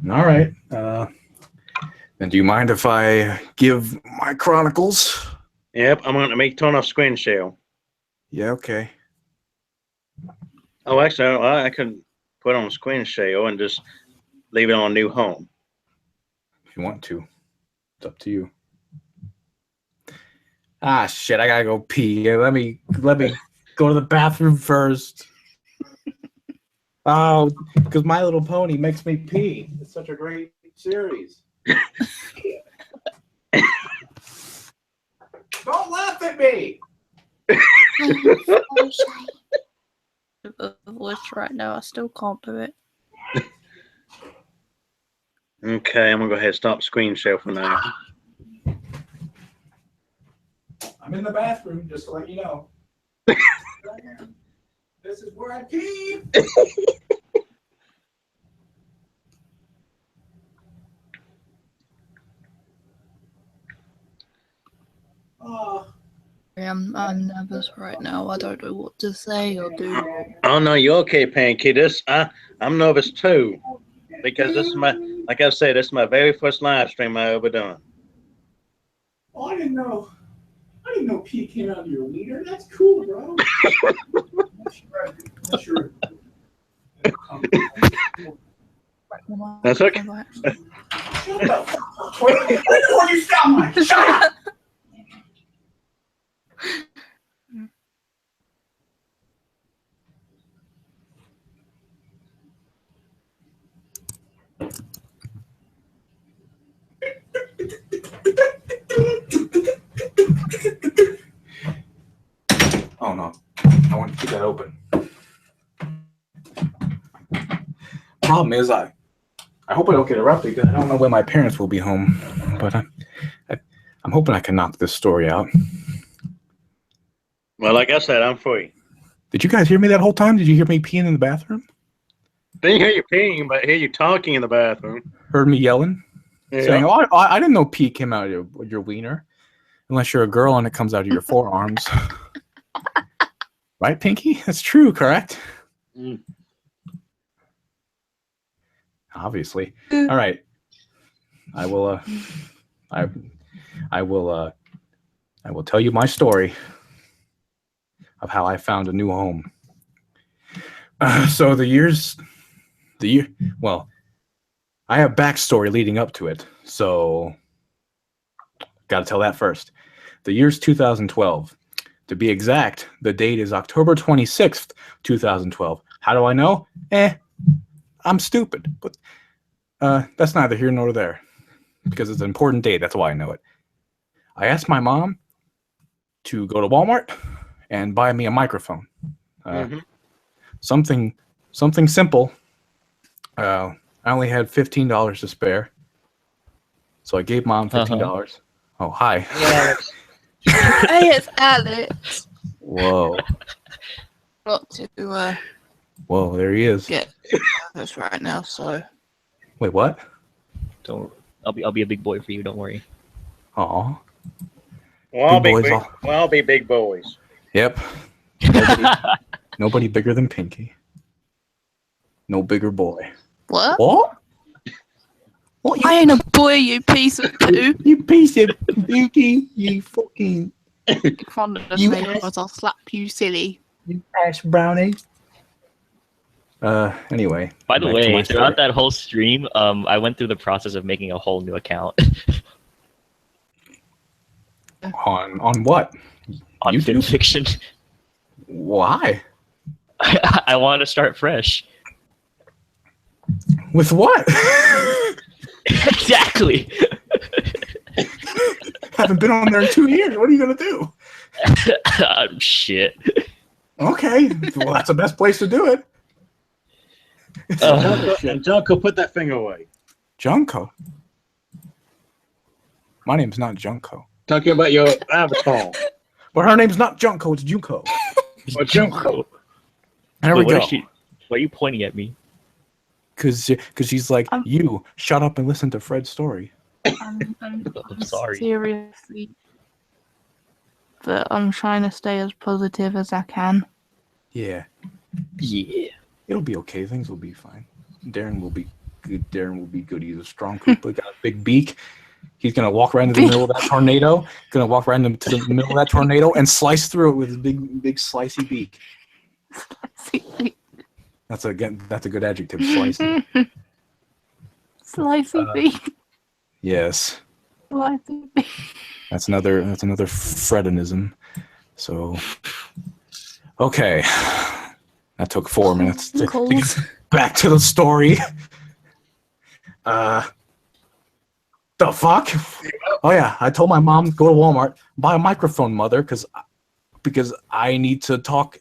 All right. Then do you mind if I give my chronicles? Yep, I'm going to make turn off screen share. Yeah, okay. Oh, actually, I could put on screen share and just leave it on new home. If you want to. It's up to you. Ah, shit, I gotta go pee. Let me go to the bathroom first. Oh, because My Little Pony makes me pee. It's such a great series. Don't laugh at me! The voice right now, I still can't do it. Okay, I'm going to go ahead and stop screen share for now. I'm in the bathroom, just to let you know. This is where I pee. Oh. I'm nervous right now. I don't know what to say or do. Oh, no, you're okay, Pancake. I'm nervous too. Because this is like I said, this is my very first live stream I ever done. Oh, I didn't know pee came out of your wiener. That's cool, bro. That's okay. Shut up. What do you sound like? Shut up. Oh no, I want to keep that open. Problem is, I hope I don't get interrupted because I don't know when my parents will be home. But I'm hoping I can knock this story out. Well, like I said, I'm free. Did you guys hear me that whole time? Did you hear me peeing in the bathroom? Didn't hear you peeing, but I hear you talking in the bathroom. Heard me yelling? Yeah. Saying, "Oh, I didn't know pee came out of your wiener, unless you're a girl and it comes out of your forearms." Right, Pinky? That's true, correct? Mm. Obviously. All right. I will. I will tell you my story of how I found a new home. So well, I have backstory leading up to it. So, got to tell that first. The year's 2012. To be exact, the date is October 26th, 2012. How do I know? I'm stupid. But that's neither here nor there. Because it's an important date. That's why I know it. I asked my mom to go to Walmart and buy me a microphone. Something simple. I only had $15 to spare. So I gave Mom $15. Oh, hi. Yeah. Hey, it's Alex. Whoa. Not to Whoa, there he is. get this right now, so Wait, what? Don't. I'll be a big boy for you. Don't worry. Aw. Well, Big boys all- I'll be big boys. Yep. Nobody bigger than Pinky. No bigger boy. what? What? What? I ain't a boy, you piece of poo. You piece of Pinky. You fucking. Make fun of You me, ass- otherwise I'll slap you silly. You ass brownie. Anyway. By the back to my way, story. throughout that whole stream, I went through the process of making a whole new account On what? on YouTube? fanfiction. Why? I wanted to start fresh. With what? Exactly. Haven't been on there in 2 years. What are you gonna do? Shit. Okay, well that's the best place to do it. And Junko, put that finger away. Junko. My name's not Junko. Talking about your avatar. But her name's not Junko, it's Junko. Or Junko. There we go. Why are you pointing at me? Cause she's like, I'm- you shut up and listen to Fred's story. I'm sorry. Seriously. But I'm trying to stay as positive as I can. Yeah, Yeah. it'll be okay. Things will be fine. Darren will be good. Darren will be good. He's a strong Koopa, got a big beak. He's gonna walk right into the middle of that tornado. Gonna walk right into the middle of that tornado and slice through it with his big slicey beak. That's a good adjective. Slicey. Slicey beak. Yes. Slicey beak. That's another Fredinism. So, okay, that took 4 minutes to get back to the story. The fuck? Oh yeah, I told my mom go to Walmart, buy a microphone, mother, because I need to talk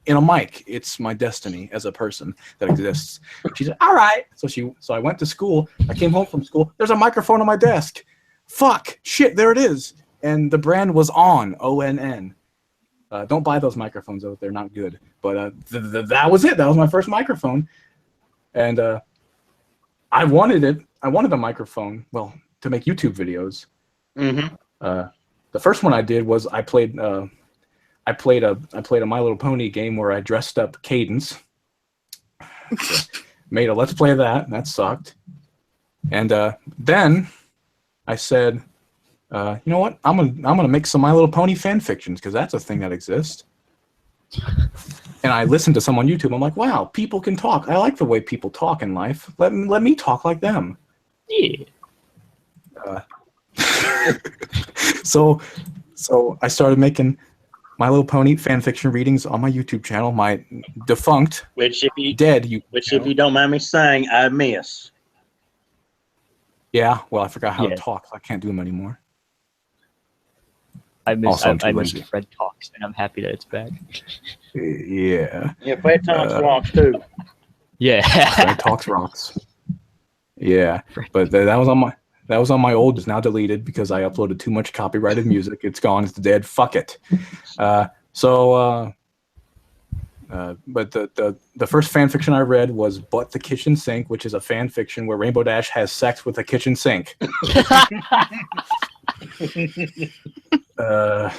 in a mic. It's my destiny as a person that exists. She said, all right. So I went to school. I came home from school. There's a microphone on my desk. Fuck, shit, there it is. And the brand was ONN. Don't buy those microphones, though. They're not good. But that was it. That was my first microphone. And I wanted it. I wanted a microphone, well, to make YouTube videos. Mm-hmm. The first one I did was I played a My Little Pony game where I dressed up Cadence. Made a Let's Play of that. That sucked. And then I said, you know what? I'm gonna make some My Little Pony fan fictions because that's a thing that exists. And I listened to some on YouTube. I'm like, wow, people can talk. I like the way people talk in life. Let me talk like them. Yeah. So I started making My Little Pony fan fiction readings on my YouTube channel, my defunct, Which if you don't mind me saying, I miss. Yeah, well, I forgot how to Yeah. talk. So I can't do them anymore. I miss Also, I'm too I miss lazy. Fred Talks, and I'm happy that it's back. Yeah. Yeah, Fred Thomas walks too. Yeah. Fred Talks rocks. Yeah, but that was on my old. It's now deleted because I uploaded too much copyrighted music. It's gone. It's dead. Fuck it. But the first fan fiction I read was "But the Kitchen Sink," which is a fan fiction where Rainbow Dash has sex with a kitchen sink.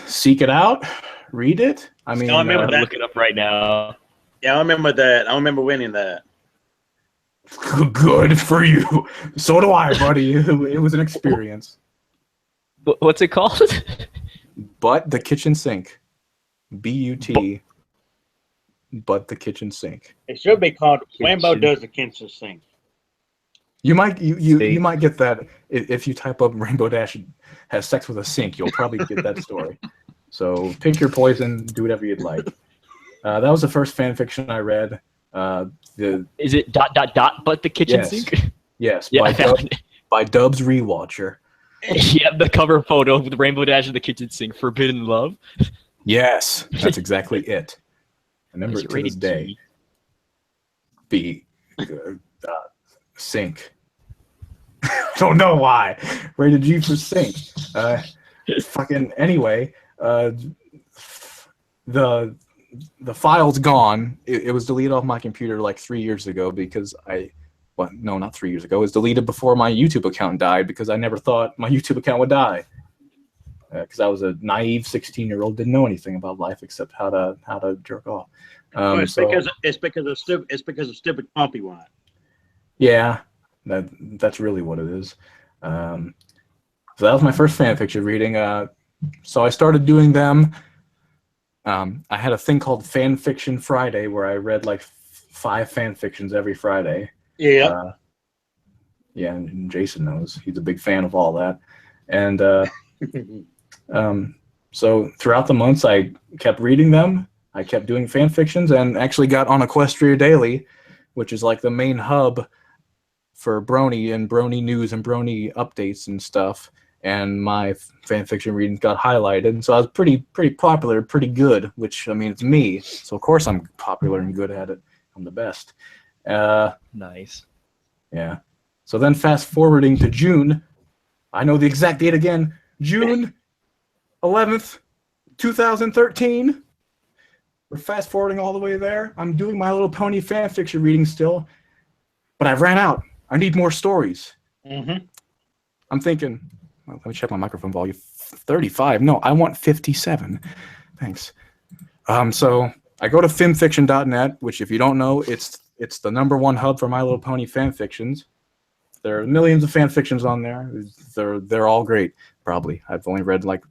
Seek it out, read it. I mean, I remember I'm that. look it up right now. Yeah, I remember that. I remember winning that. good for you. So do I, buddy. It was an experience. What's it called? But the Kitchen Sink, BUT. But the Kitchen Sink. It should be called Rainbow Does the Kitchen Sink. You might get that if you type up Rainbow Dash has sex with a sink. You'll probably get that story. So pick your poison. Do whatever you'd like. That was the first fan fiction I read. Is it ... But the kitchen Yes. sink? Yes, Yeah, I found it. by Dubs Rewatcher. Yeah, the cover photo with Rainbow Dash in the kitchen sink, Forbidden Love. Yes, that's exactly it. I remember Is it it to this rated day. G? Sink. I don't know why. Rated G for sink. Fucking anyway. The file's gone. It was deleted off my computer like 3 years ago because no, not 3 years ago. It was deleted before my YouTube account died because I never thought my YouTube account would die. Because I was a naive 16-year-old, didn't know anything about life except how to jerk off. It's because of stupid Pumpy Wine. Yeah, that's really what it is. So that was my first fan fiction reading. So I started doing them. I had a thing called Fan Fiction Friday where I read like 5 fan fictions every Friday. Yeah. Yeah, and Jason knows. He's a big fan of all that. And so throughout the months, I kept reading them. I kept doing fan fictions and actually got on Equestria Daily, which is like the main hub for Brony and Brony news and Brony updates and stuff. And my fan fiction readings got highlighted. And so I was pretty popular, pretty good, which, I mean, it's me. So, of course, I'm popular and good at it. I'm the best. Nice. Yeah. So then fast forwarding to June, I know the exact date again, June 11th, 2013. We're fast forwarding all the way there. I'm doing My Little Pony fan fiction reading still, but I've ran out. I need more stories. Mm-hmm. I'm thinking, well, let me check my microphone volume. 35. No, I want 57. Thanks. So I go to fanfiction.net, which if you don't know, it's the #1 hub for My Little Pony fan fictions. There are millions of fan fictions on there. They're all great. Probably I've only read like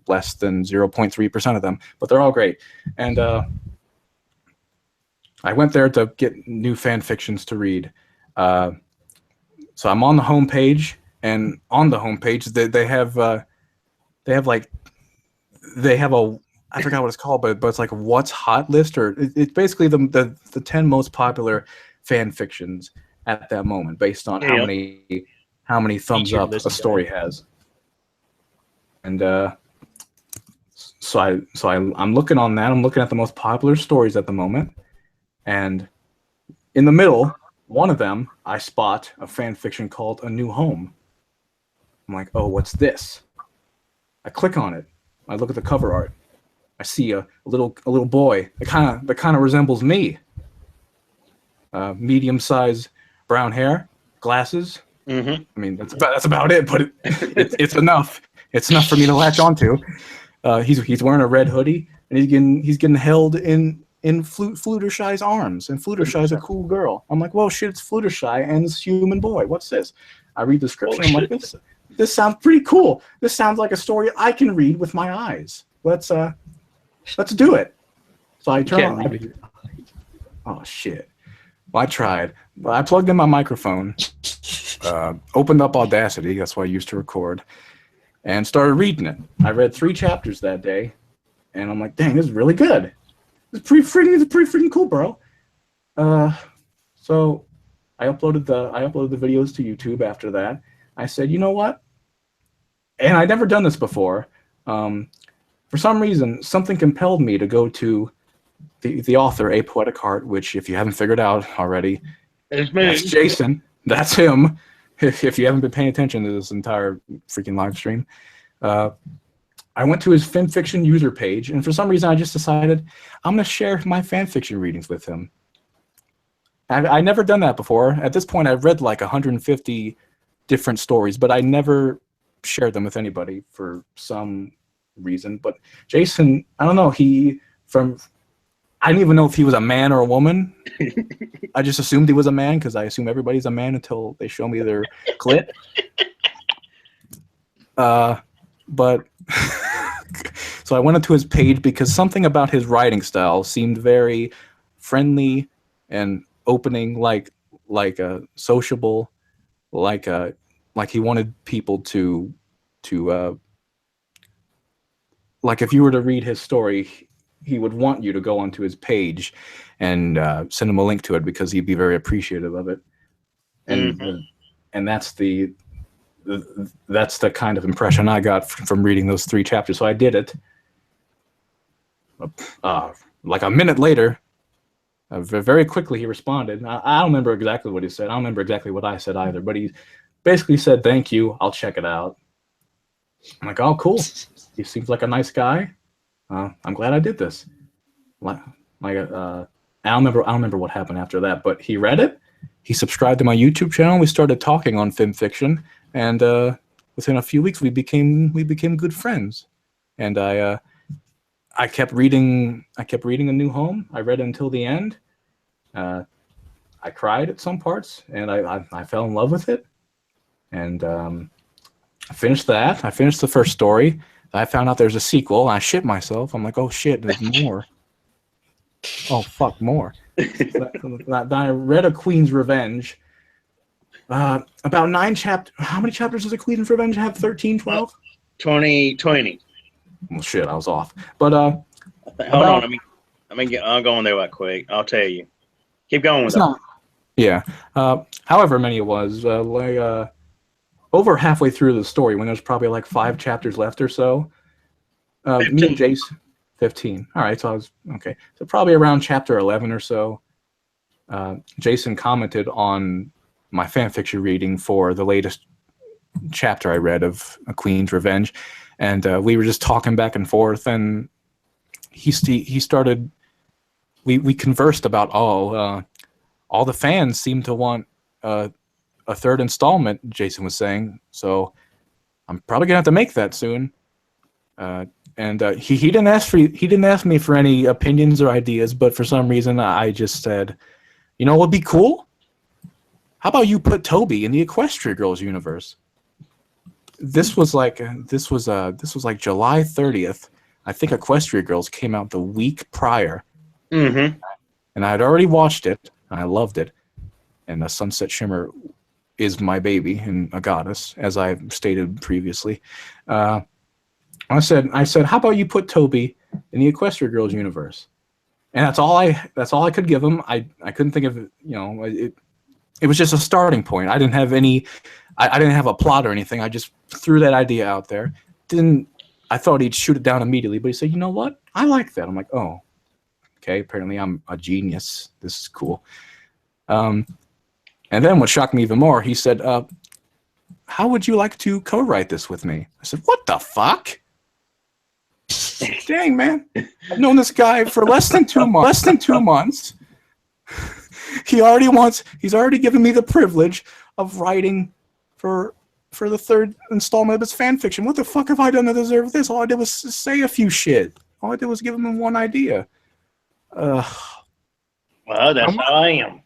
less than 0.3% of them, but they're all great. And I went there to get new fan fictions to read. So I'm on the homepage, and on the homepage they have a, I forgot what it's called, but it's like a what's hot list, or it's basically the 10 most popular fan fictions at that moment based on how many thumbs Featured up list a story has. And so I'm looking on that. I'm looking at the most popular stories at the moment, and in the middle, one of them, I spot a fan fiction called A New Home. I'm like, oh, what's this? I click on it. I look at the cover art. I see a little boy that kind of resembles me. Medium-sized brown hair, glasses. Mm-hmm. I mean, that's about it. But it's enough. It's enough for me to latch onto. He's wearing a red hoodie, and he's getting held in Fluttershy's arms, and Fluttershy's a cool girl. I'm like, well, shit, it's Fluttershy and this human boy. What's this? I read the description. I'm like, this sounds pretty cool. This sounds like a story I can read with my eyes. Let's do it. So I turn on. Oh shit! Well, I tried. I plugged in my microphone, opened up Audacity. That's what I used to record, and started reading it. I read 3 chapters that day, and I'm like, dang, this is really good. It's pretty freaking cool, bro. So I uploaded the videos to YouTube after that. I said, you know what? And I'd never done this before. For some reason, something compelled me to go to the author, A Poetic Heart, which, if you haven't figured out already, that's Jason. That's him. If you haven't been paying attention to this entire freaking live stream. I went to his fanfiction user page, and for some reason I just decided I'm going to share my fanfiction readings with him. I've never done that before. At this point, I've read like 150 different stories, but I never shared them with anybody for some reason. But Jason, I don't know, I didn't even know if he was a man or a woman. I just assumed he was a man because I assume everybody's a man until they show me their clit. But so I went into his page because something about his writing style seemed very friendly and opening, like a sociable, like he wanted people to like, if you were to read his story, he would want you to go onto his page and send him a link to it because he'd be very appreciative of it. And and that's the kind of impression I got from reading those 3 chapters. So I did it. Like a minute later, very quickly he responded. I don't remember exactly what he said. I don't remember exactly what I said either. But he basically said, "Thank you. I'll check it out." I'm like, "Oh, cool. He seems like a nice guy. I'm glad I did this." I don't remember what happened after that. But he read it. He subscribed to my YouTube channel. We started talking on FimFiction, and within a few weeks, we became good friends. And I kept reading A New Home. I read it until the end. I cried at some parts, and I fell in love with it. And I finished that. I finished the first story. I found out there's a sequel, and I shit myself. I'm like, oh shit, there's more. Oh fuck, more. Then I read A Queen's Revenge. About 9 chapters. How many chapters does A Queen's Revenge have? 13, 12? 20. Well, shit, I was off. But hold on, I'll go on there right quick. I'll tell you. Keep going with that. Yeah. However many it was, over halfway through the story, when there's probably like 5 chapters left or so. Me and Jason, 15. All right, so I was okay. So probably around chapter 11 or so. Jason commented on my fanfiction reading for the latest chapter I read of A Queen's Revenge, and we were just talking back and forth, and he started. We conversed about all the fans seem to want a 3rd installment. Jason was saying, so I'm probably gonna have to make that soon. And he didn't ask me for any opinions or ideas, but for some reason I just said, you know what would be cool? how about you put Toby in the Equestria Girls universe? This was like July 30th. I think Equestria Girls came out the week prior, Mm-hmm. and I had already watched it. And I loved it, and Sunset Shimmer is my baby and a goddess, as I stated previously. I said, how about you put Toby in the Equestria Girls universe? And that's all I could give him. I couldn't think of it was just a starting point. I didn't have I didn't have a plot or anything. I just threw that idea out there. I thought he'd shoot it down immediately, but he said, you know what? I like that. I'm like, oh, okay, apparently I'm a genius. This is cool. And then what shocked me even more, he said, how would you like to co-write this with me? I said, what the fuck? Dang, man. I've known this guy for less than 2 months. He's already given me the privilege of writing for the third installment of his fan fiction. What the fuck have I done to deserve this? All I did was say a few shit. All I did was give him one idea. Well, that's how I am.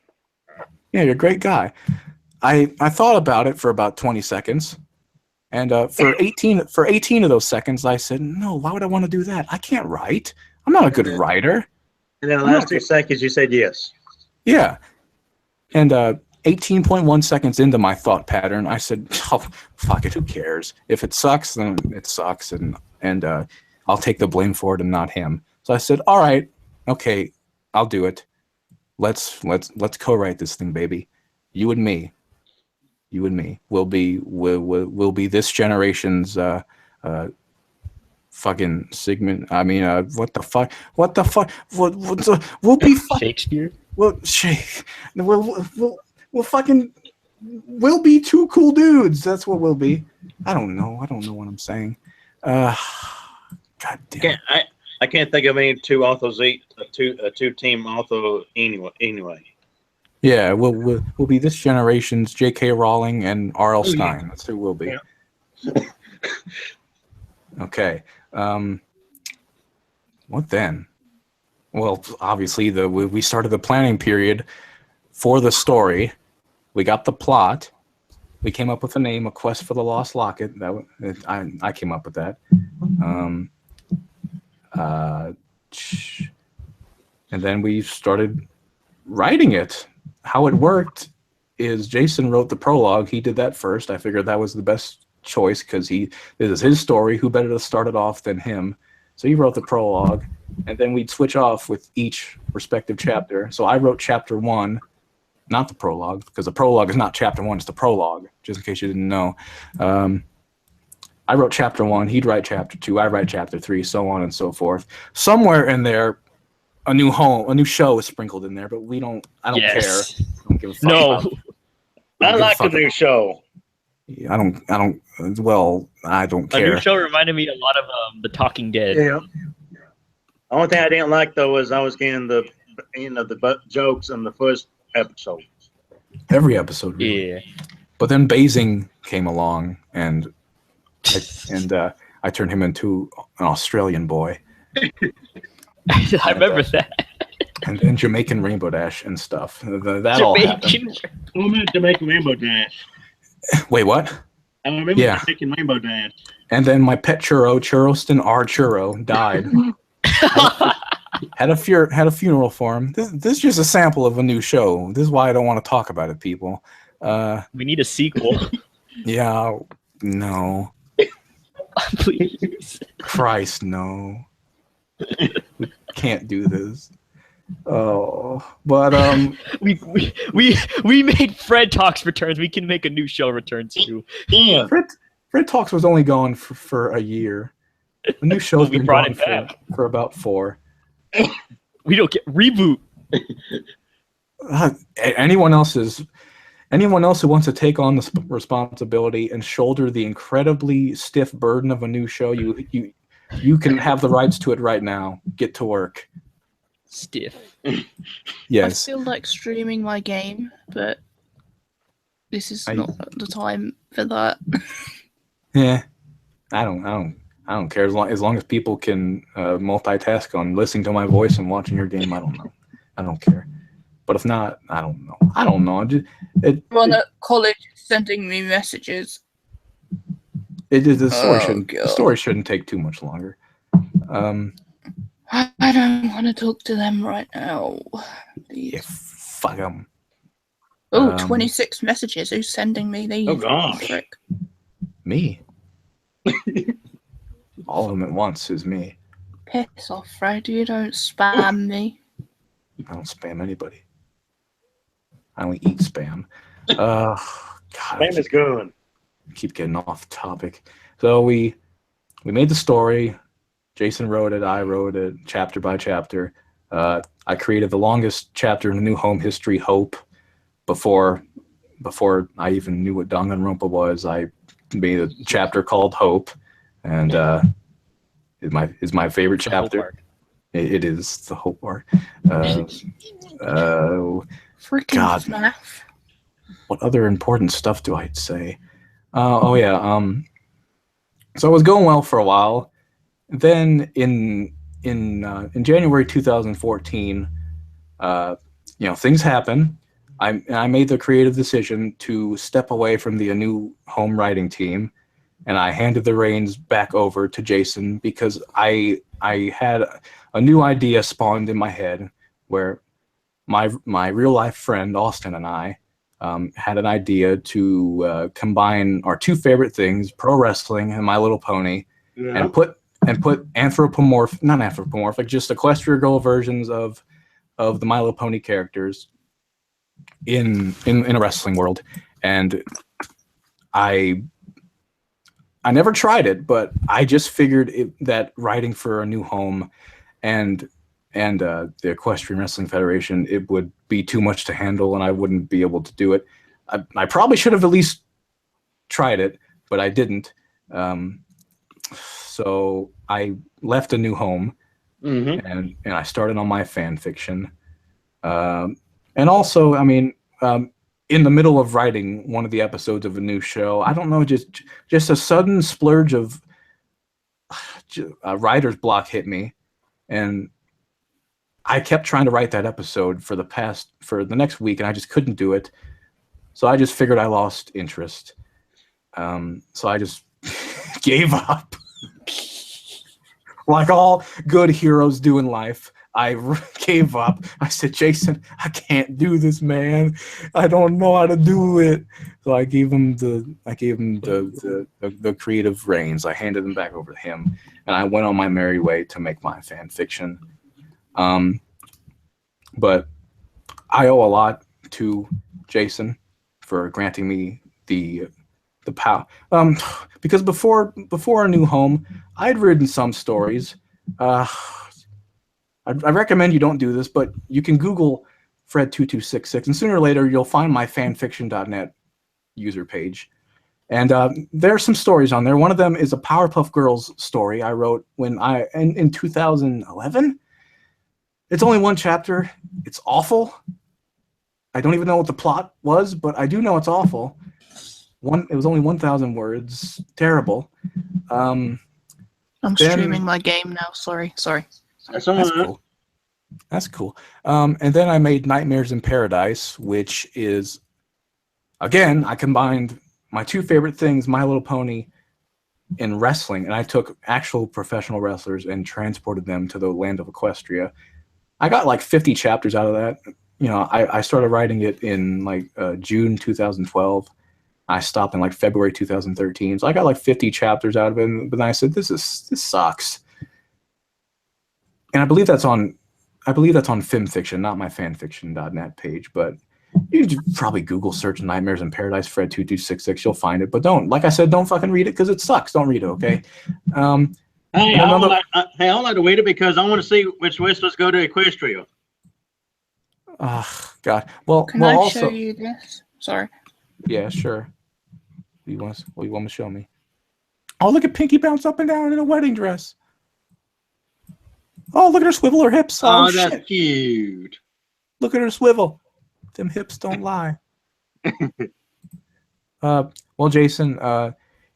Yeah, you're a great guy. I thought about it for about 20 seconds. And for 18 of those seconds, I said, no, why would I want to do that? I can't write. I'm not a good writer. And then the last 2 seconds, you said yes. Yeah. And 18.1 seconds into my thought pattern, I said, oh, fuck it, who cares? If it sucks, then it sucks, and I'll take the blame for it and not him. So I said, all right, okay, I'll do it. Let's co-write this thing, baby. You and me. We'll be this generation's fucking Sigmund. I mean, what the fuck? We'll be Shakespeare. We'll fucking we'll be two cool dudes. That's what we'll be. I don't know what I'm saying. God damn. I can't think of any two authors, two team author anyway. Yeah, we'll be this generation's J.K. Rowling and R.L. Stein. That's who we'll be. Yeah. Okay. What then? Well, obviously we started the planning period for the story. We got the plot. We came up with a name, A Quest for the Lost Locket. I came up with that. And then we started writing it. How it worked is Jason wrote the prologue. He did that first. I figured that was the best choice because this is his story. Who better to start it off than him? So he wrote the prologue, and then we'd switch off with each respective chapter. So I wrote chapter 1, not the prologue, because the prologue is not chapter 1, it's the prologue, just in case you didn't know. I wrote chapter 1, he'd write chapter 2, I write chapter 3, so on and so forth. Somewhere in there, a new show is sprinkled in there, but I don't care. I don't give a fuck. No. I like a new show. I don't care. A new show reminded me a lot of The Talking Dead. Yeah. The only thing I didn't like though was I was getting the jokes in the first episode. Every episode. Really. Yeah. But then Basing came along and I turned him into an Australian boy. I remember that. And Jamaican Rainbow Dash and stuff. That all happened. I remember Jamaican Rainbow Dash. Wait, what? I remember Jamaican Rainbow Dash. And then my pet churro, Churroston R. Churro, died. had a funeral for him. This is just a sample of a new show. This is why I don't want to talk about it, people. We need a sequel. Yeah, no. Please. Christ, no. We can't do this. Oh, but we made Fred Talks returns. We can make a new show returns too. Yeah. Fred Talks was only gone for a year. The new show's been gone for about 4. We don't get reboot. Anyone else who wants to take on the responsibility and shoulder the incredibly stiff burden of a new show, you can have the rights to it right now. Get to work. Stiff. Yes. I feel like streaming my game, but this is not the time for that. Yeah, I don't care as long as people can multitask on listening to my voice and watching your game. I don't know. I don't care. But if not, I don't know. I don't know. Everyone at college is sending me messages. The story shouldn't take too much longer. I don't want to talk to them right now. Yeah, fuck them. Oh, 26 messages. Who's sending me these? Oh, gosh. Frick. Me. All of them at once is me. Piss off, Fred. You don't spam me. I don't spam anybody. I only eat spam. God, Spam is good. keep getting off topic. So we made the story. Jason wrote it. I wrote it chapter by chapter. I created the longest chapter in the New Home history, Hope. Before I even knew what Danganronpa was, I made a chapter called Hope, and is my favorite chapter. It is the Hope arc. Freaking God. math. What other important stuff do I say? So it was going well for a while. Then in January 2014, things happen. I made the creative decision to step away from the New Home writing team, and I handed the reins back over to Jason because I had a new idea spawned in my head where my real life friend Austin and I had an idea to combine our two favorite things, pro wrestling and My Little Pony, and put not anthropomorphic, just Equestria Girl versions of the My Little Pony characters in a wrestling world. And I never tried it, but I just figured that writing for a New Home and the Equestrian Wrestling Federation, it would be too much to handle and I wouldn't be able to do it. I probably should have at least tried it, but I didn't. So I left a New Home, and I started on my fan fiction. And also, in the middle of writing one of the episodes of a new show, I don't know, just a sudden splurge of writer's block hit me, and I kept trying to write that episode for the next week, and I just couldn't do it. So I just figured I lost interest. So I just gave up. Like all good heroes do in life, I gave up. I said, Jason, I can't do this, man. I don't know how to do it. So I gave him the creative reins. I handed them back over to him, and I went on my merry way to make my fan fiction. But I owe a lot to Jason for granting me the power. Because before a New Home, I'd written some stories. I recommend you don't do this, but you can Google Fred2266, and sooner or later you'll find my fanfiction.net user page. And there are some stories on there. One of them is a Powerpuff Girls story I wrote in 2011. It's only one chapter. It's awful. I don't even know what the plot was, but I do know it's awful. It was only 1,000 words. Terrible. I'm streaming my game now. Sorry. That's cool. That's cool. And then I made Nightmares in Paradise, which is, again, I combined my two favorite things, My Little Pony and wrestling, and I took actual professional wrestlers and transported them to the land of Equestria. I got like 50 chapters out of that. I started writing it in June 2012. I stopped in February 2013. So I got 50 chapters out of it, but then I said, this sucks. And I believe that's on FimFiction, not my fanfiction.net page, but you can probably Google search Nightmares in Paradise Fred2266, you'll find it. But don't fucking read it because it sucks. Don't read it, okay? Hey, I like to read it because I want to see which wrestlers go to Equestria. God. Well, Can I show you this? Sorry. Yeah, sure. What do you want to show me? Oh, look at Pinky bounce up and down in a wedding dress. Oh, look at her swivel her hips. Oh, that's shit. cute. Look at her swivel. Them hips don't lie. Well, Jason,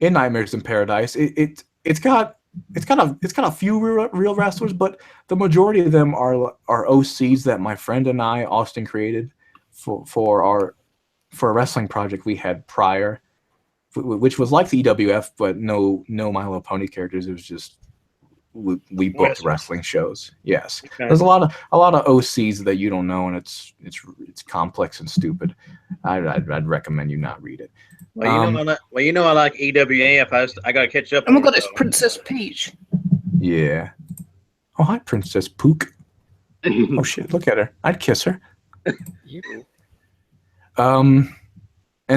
in Nightmares in Paradise, it's got it's got a few real wrestlers, but the majority of them are OCs that my friend and I, Austin, created for a wrestling project we had prior, which was like the EWF, but no My Little Pony characters. It was just we booked wrestling shows. Yes, Okay. there's a lot of OCs that you don't know, and it's complex and stupid. I'd recommend you not read it. Well, you know I like EWF. I gotta catch up. Oh my on god, it, it's though. Princess Peach. Yeah. Oh, hi, Princess Pook. Oh shit, look at her. I'd kiss her. You. And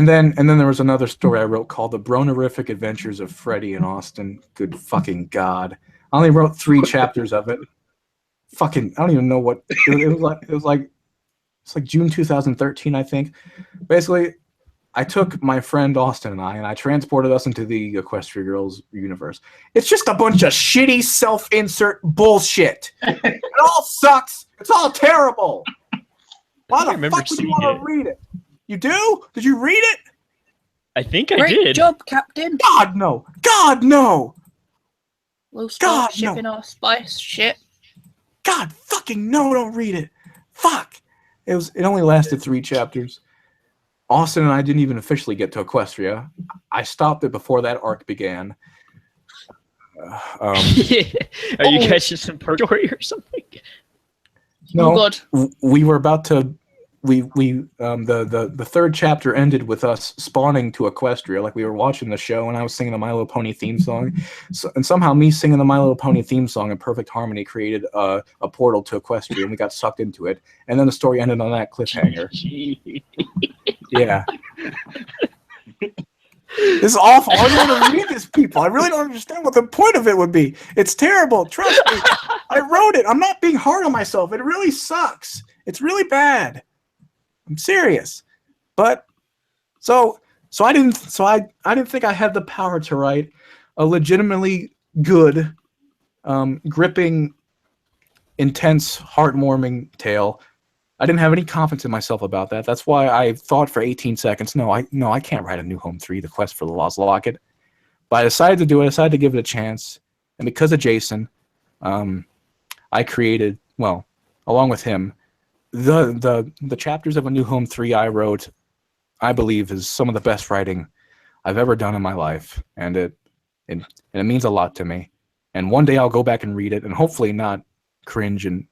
then there was another story I wrote called The Bronerific Adventures of Freddy and Austin. Good fucking god. I only wrote 3 chapters of it. Fucking, I don't even know what it was like. It's like June 2013, I think. Basically, I took my friend Austin and I transported us into the Equestria Girls universe. It's just a bunch of shitty self-insert bullshit. It all sucks. It's all terrible. Why the fuck would you want to read it? You do? Did you read it? I think I Great did. job, Captain. God no. God no. We'll start God, no. shipping our spice shit. God fucking no, don't read it. Fuck. It only lasted 3 chapters. Austin and I didn't even officially get to Equestria. I stopped it before that arc began. Are you guys just in purgatory or something? No, Oh god. we were about to. The 3rd chapter ended with us spawning to Equestria. Like, we were watching the show, and I was singing the My Little Pony theme song, and somehow me singing the My Little Pony theme song in perfect harmony created a portal to Equestria, and we got sucked into it. And then the story ended on that cliffhanger. Yeah. This is awful. I don't want to read this, people. I really don't understand what the point of it would be. It's terrible. Trust me. I wrote it. I'm not being hard on myself. It really sucks. It's really bad. I'm serious. But so I didn't think I had the power to write a legitimately good, gripping, intense, heartwarming tale. I didn't have any confidence in myself about that. That's why I thought for 18 seconds, no, I can't write a New Home 3, The Quest for the Lost Locket. But I decided to do it. I decided to give it a chance. And because of Jason, I created, well, along with him, the chapters of A New Home 3 I wrote, I believe, is some of the best writing I've ever done in my life. And it means a lot to me. And one day I'll go back and read it and hopefully not cringe and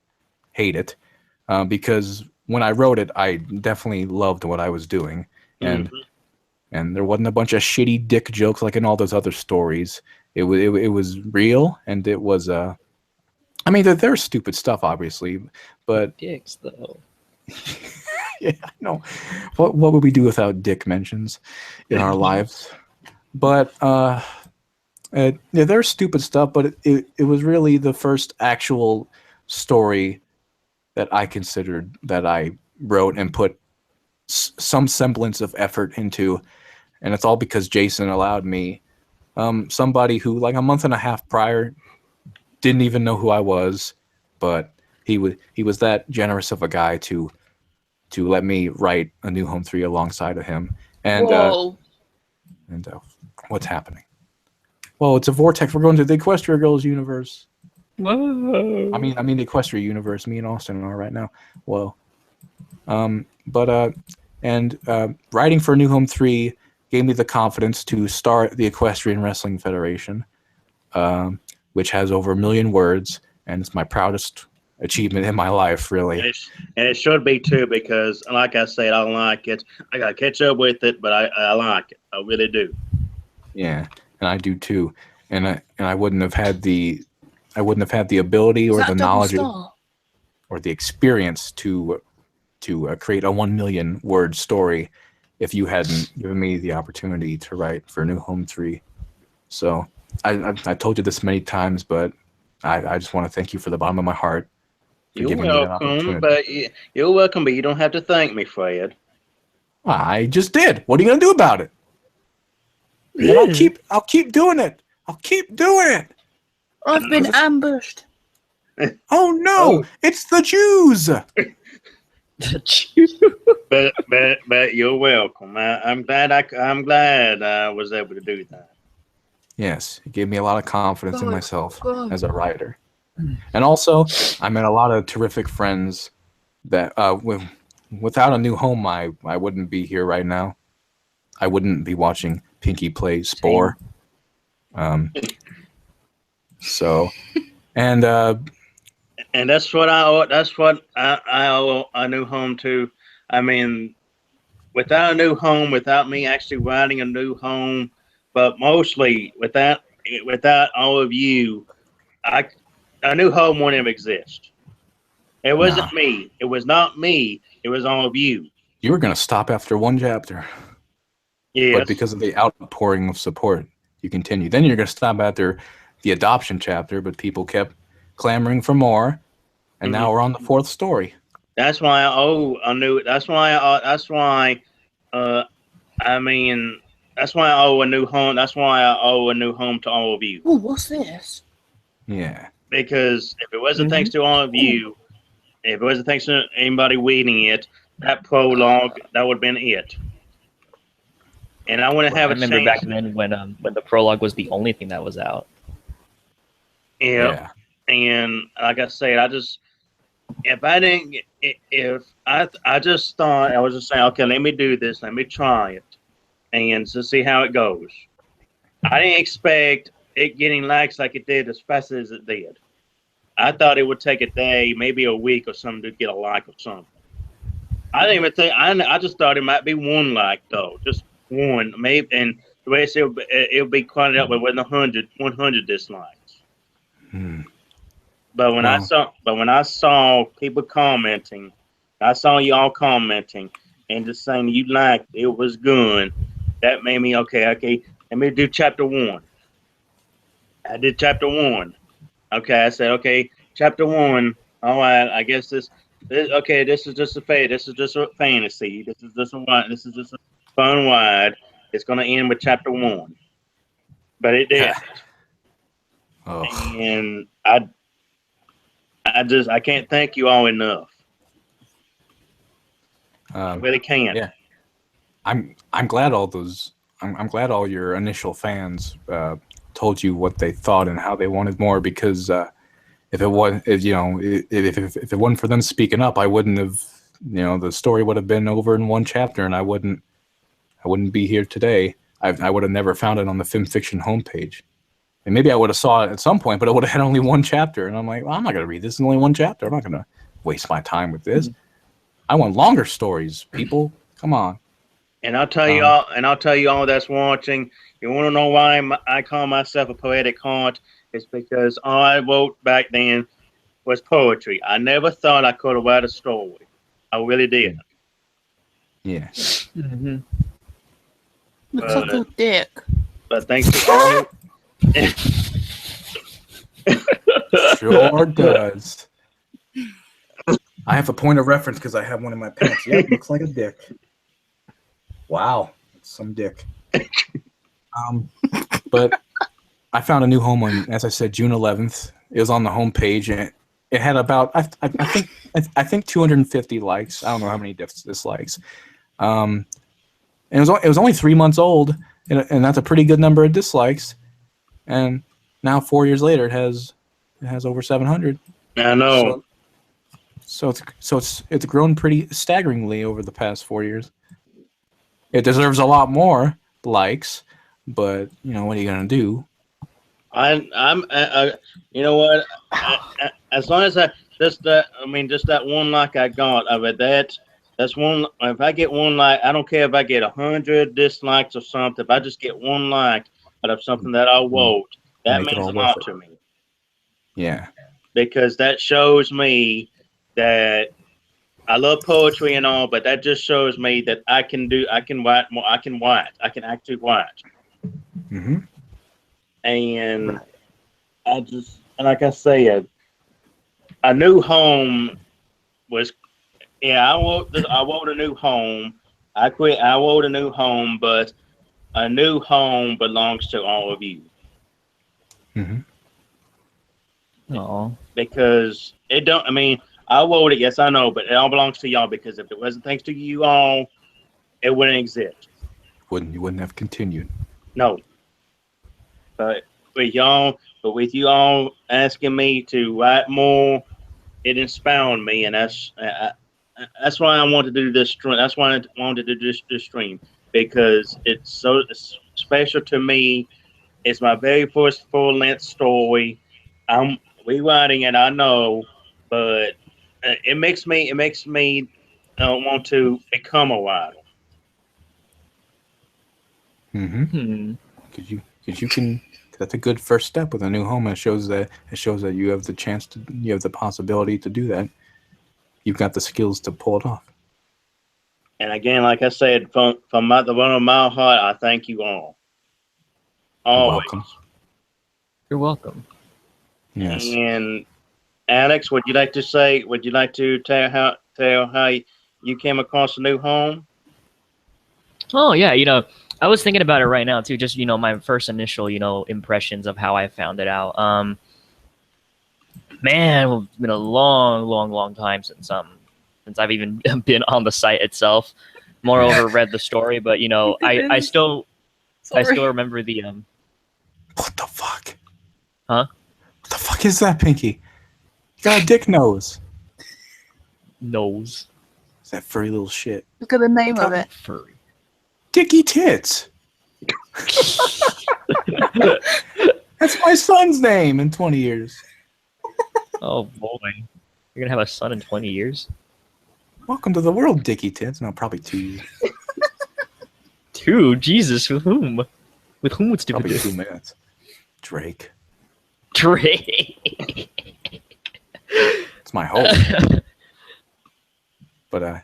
hate it. Because when I wrote it, I definitely loved what I was doing, and there wasn't a bunch of shitty dick jokes like in all those other stories. It was real, and it was I mean, there's stupid stuff, obviously, but Dicks though. yeah, I know. What would we do without dick mentions in our lives? But yeah, there's stupid stuff, but it was really the first actual story that I considered that I wrote and put some semblance of effort into, and it's all because Jason allowed me, somebody who like a month and a half prior didn't even know who I was, but he was that generous of a guy to let me write A New Home 3 alongside of him. And Whoa. What's happening? Well, it's a vortex. We're going to the Equestria Girls universe. Whoa. I mean the Equestria universe. Me and Austin are right now. Well, writing for New Home 3 gave me the confidence to start the Equestrian Wrestling Federation, which has over 1 million words, and it's my proudest achievement in my life, really. And it should be too, because like I said, I like it. I gotta catch up with it, but I like it. I really do. Yeah, and I do too. And I wouldn't have had the ability or the knowledge or the experience to create a 1 million word story if you hadn't given me the opportunity to write for New Home 3. So I told you this many times, but I just want to thank you for the bottom of my heart for You're giving me that welcome, opportunity. but you're welcome, but you don't have to thank me, Fred. I just did. What are you gonna do about it? And I'll keep doing it. I'll keep doing it. I've been ambushed. Oh no! It's the Jews. But you're welcome. I'm glad I was able to do that. Yes, it gave me a lot of confidence in God, myself God. as a writer. And also, I met a lot of terrific friends that without a new home, I wouldn't be here right now. I wouldn't be watching Pinky play Spore. So, and And that's what I owe. That's what I owe a new home to. I mean, without a new home, without me actually writing a new home, but mostly without all of you, I a new home wouldn't have exist. It wasn't nah, me. It was not me. It was all of you. you were gonna stop after one chapter, but Yes. because of the outpouring of support, you continue. Then you're gonna stop after the adoption chapter, but people kept clamoring for more, and now we're on the fourth story. That's why I owe a new. That's why. That's why. Uh, I mean, that's why I owe a new home. That's why I owe a new home to all of you. Oh, what's this? Yeah. Because if it wasn't thanks to all of you, if it wasn't thanks to anybody reading it, that prologue that would have been it. And I wouldn't have I a remember chance. back then when the prologue was the only thing that was out. Yeah. And like I said, I just if I didn't get- if I just thought I was just saying, okay, let me do this, let me try it, and to see how it goes. I didn't expect it getting likes like it did as fast as it did. I thought it would take a day, maybe a week or something to get a like or something. I didn't even think. I just thought it might be one like though, just one maybe. And the way it'll be quanted up with 100 dislikes. But when I saw people commenting, I saw y'all commenting and just saying you liked it was good. That made me okay. Let me do chapter 1. I did chapter 1. Okay, I said okay, chapter 1. All right, I guess this okay. This is just a fade. This is just a fantasy. This is just a fun ride. It's gonna end with chapter 1, but it did, Oh. and I can't thank you all enough. I really can't. Yeah. I'm glad all those. I'm glad all your initial fans told you what they thought and how they wanted more, because if it was, if it wasn't for them speaking up, I wouldn't have, the story would have been over in one chapter, and I wouldn't be here today. I would have never found it on the FimFiction homepage, and maybe I would have saw it at some point, but it would have had only one chapter, and I'm like, well, I'm not gonna read this in only one chapter. I'm not gonna waste my time with this. I want longer stories, people. Come on. And I'll tell you all that's watching. You want to know why I call myself a poetic heart? It's because all I wrote back then was poetry. I never thought I could write a story. I really did. Yeah. Looks like a dick. But thanks to all. Sure does. I have a point of reference because I have one in my pants. Yep, looks like a dick. Wow, some dick. But I found a new home on, as I said, June 11th. It was on the homepage, and it had about I think 250 likes. I don't know how many dislikes. And it was only 3 months old, and that's a pretty good number of dislikes. And now 4 years later, it has over 700. I know. So it's grown pretty staggeringly over the past 4 years. It deserves a lot more likes, but what are you gonna do? I'm you know what? As long as just that one like I got of it, that's one. If I get one like, I don't care if I get 100 dislikes or something. If I just get one like out of something that I wrote, that Make it means all a worth lot it. to me. Yeah. Because that shows me that I love poetry and all, but that just shows me that I can write more. I can actually write. Mm-hmm. And like I said, a new home was, I wrote a new home. I wrote a new home, but a new home belongs to all of you. Mm-hmm. Oh. Because I wrote it, yes, I know, but it all belongs to y'all, because if it wasn't thanks to you all, it wouldn't exist. You wouldn't have continued. No. But with you all asking me to write more, it inspired me, and that's why I wanted to do this stream. That's why I wanted to do this stream, because it's special to me. It's my very first full length story. I'm rewriting it, I know, but it makes me want to become a writer. Mm-hmm. Because you can. That's a good first step with a new home. It shows that you have the chance to, you have the possibility to do that. You've got the skills to pull it off. And again, like I said, from the bottom of my heart, I thank you all. You're Always. welcome. You're welcome. Yes. And Alex, would you like to say? Would you like to tell how you came across a new home? Oh yeah, I was thinking about it right now too. Just my first initial impressions of how I found it out. Man, it's been a long time since I've even been on the site itself. Moreover, read the story, but I still remember the What the fuck? Huh? What the fuck is that, Pinky? You got a dick nose. nose. It's that furry little shit. Look at the name of it. Furry. Dicky Tits. That's my son's name in 20 years. Oh boy, you're gonna have a son in 20 years. Welcome to the world, Dicky Tits. No, probably 2 years. 2? Jesus, with whom? With whom would stupid Probably do? 2 minutes. Drake. Drake. It's my hope. But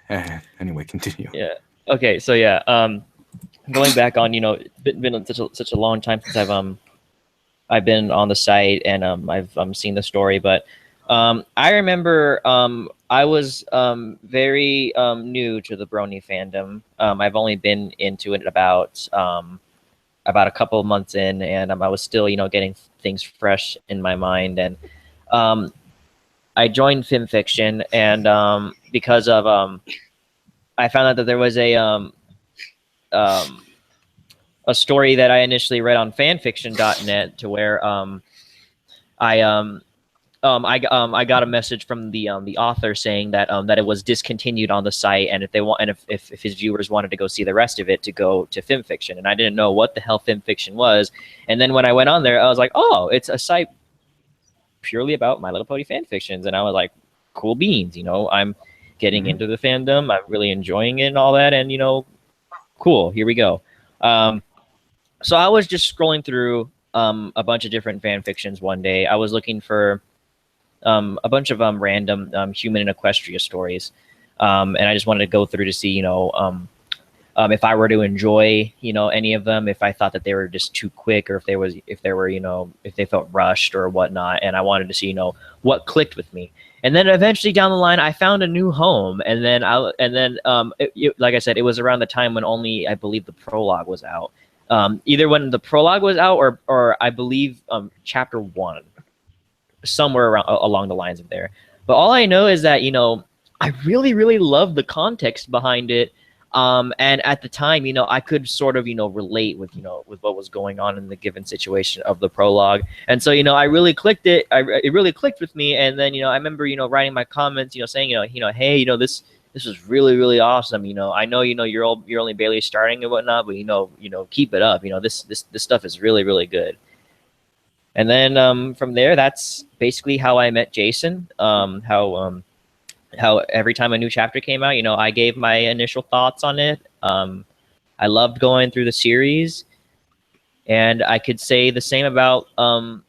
anyway, continue. Yeah. Okay. So yeah. Going back on, it's been such a long time since I've been on the site and I've seen the story, but I remember I was very new to the Brony fandom. I've only been into it about a couple of months in, and I was still getting things fresh in my mind, and I joined fanfiction, and because of I found out that there was a story that I initially read on fanfiction.net, to where I got a message from the author saying that it was discontinued on the site, and if his viewers wanted to go see the rest of it, to go to fanfiction. And I didn't know what the hell fanfiction was. And then when I went on there, I was like, oh, it's a site purely about My Little Pony fanfictions. And I was like, cool beans, I'm getting into the fandom, I'm really enjoying it and all that, and cool, here we go. So I was just scrolling through a bunch of different fan fictions one day. I was looking for a bunch of random human and equestria stories, and I just wanted to go through to see, if I were to enjoy, any of them, if I thought that they were just too quick, or if they felt rushed or whatnot. And I wanted to see, what clicked with me. And then eventually down the line, I found a new home. And then like I said, it was around the time when only, I believe, the prologue was out. Either when the prologue was out, or I believe chapter 1, somewhere along the lines of there. But all I know is that I really, really loved the context behind it. And at the time, I could sort of relate with with what was going on in the given situation of the prologue. And so I really clicked it. It really clicked with me. And then I remember writing my comments, saying hey, this is really, really awesome. I know you're only barely starting and whatnot, but keep it up. This stuff is really, really good. And then from there, that's basically how I met Jason. How every time a new chapter came out, I gave my initial thoughts on it. I loved going through the series, and I could say the same about A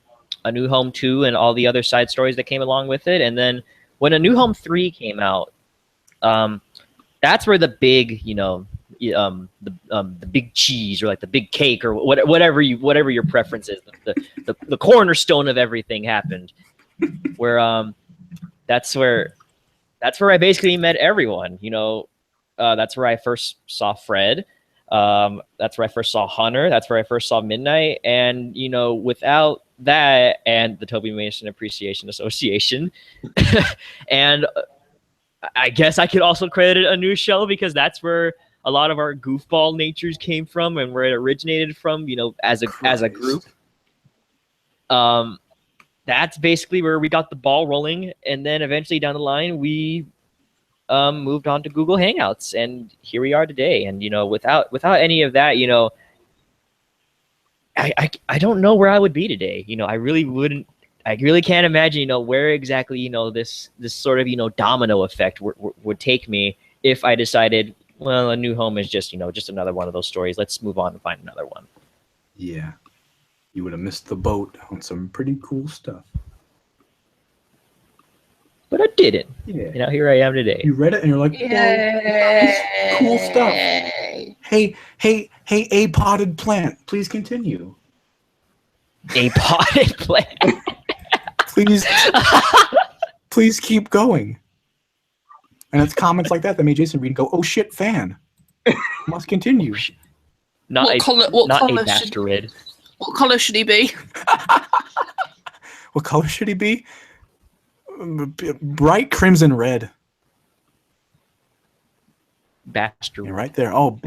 New Home 2 and all the other side stories that came along with it. And then when A New Home 3 came out, that's where the big, the big cheese, or like the big cake, or whatever your preference is, the cornerstone of everything happened. Where that's where I basically met everyone. That's where I first saw Fred. That's where I first saw Hunter. That's where I first saw Midnight. And without that, and the Toby Mason Appreciation Association, and I guess I could also credit A New Shell, because that's where a lot of our goofball natures came from, and where it originated from. As a group. that's basically where we got the ball rolling, and then eventually down the line we moved on to Google Hangouts, and here we are today. And without any of that, I don't know where I would be today. I really wouldn't. I really can't imagine, where exactly, this sort of, domino effect would take me if I decided, well, a new home is just, just another one of those stories. Let's move on and find another one. Yeah. You would have missed the boat on some pretty cool stuff. But I didn't. Yeah. Here I am today. You read it and you're like, this is cool stuff. Hey, a potted plant, please continue. A potted plant. Please keep going. And it's comments like that made Jason read and go, "Oh shit, fan. Must continue." Not What a colour bastard. What colour should he be? What color should he be? Bright crimson red. Bastard. Yeah, right there. Oh,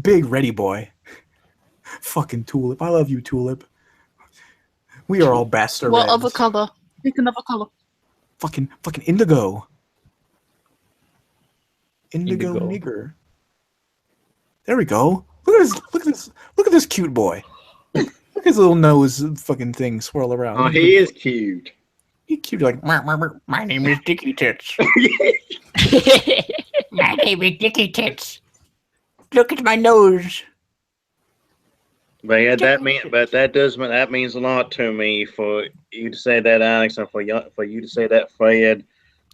big ready boy. Fucking Tulip. I love you, Tulip. We are all bastard. What other colour? Pick another colour. Fucking indigo. Indigo nigger. There we go. Look at this cute boy. Look at his little nose fucking thing swirl around. Oh, he is cute. He's cute. Like, my name is Dicky Tits. My name is Dicky Tits. Look at my nose. But yeah, that means a lot to me for you to say that, Alex, and for you to say that, Fred,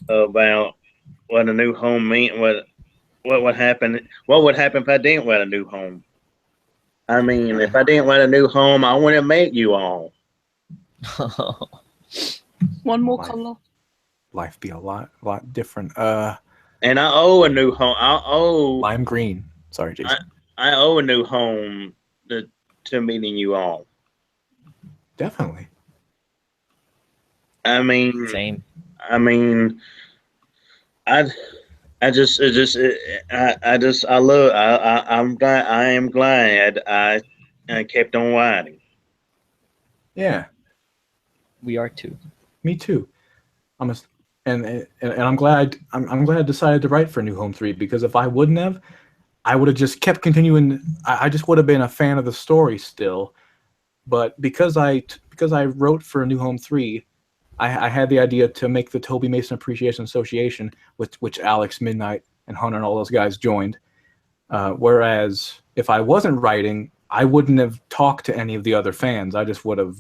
about what a new home mean. What would happen? What would happen if I didn't want a new home? I mean, if I didn't want a new home, I wouldn't make you all. One more colour. Life be a lot different. And I owe a new home. Lime green. Sorry, Jason. I owe a new home to meeting you all. Definitely. I mean, Same. I mean, I am glad I kept on writing. Yeah. We are too. Me too. And I'm glad I decided to write for New Home 3, because if I wouldn't have, I would have just kept continuing. I just would have been a fan of the story still. But because I wrote for New Home 3, I had the idea to make the Toby Mason Appreciation Association, which Alex, Midnight, and Hunter and all those guys joined. Whereas if I wasn't writing, I wouldn't have talked to any of the other fans. I just would have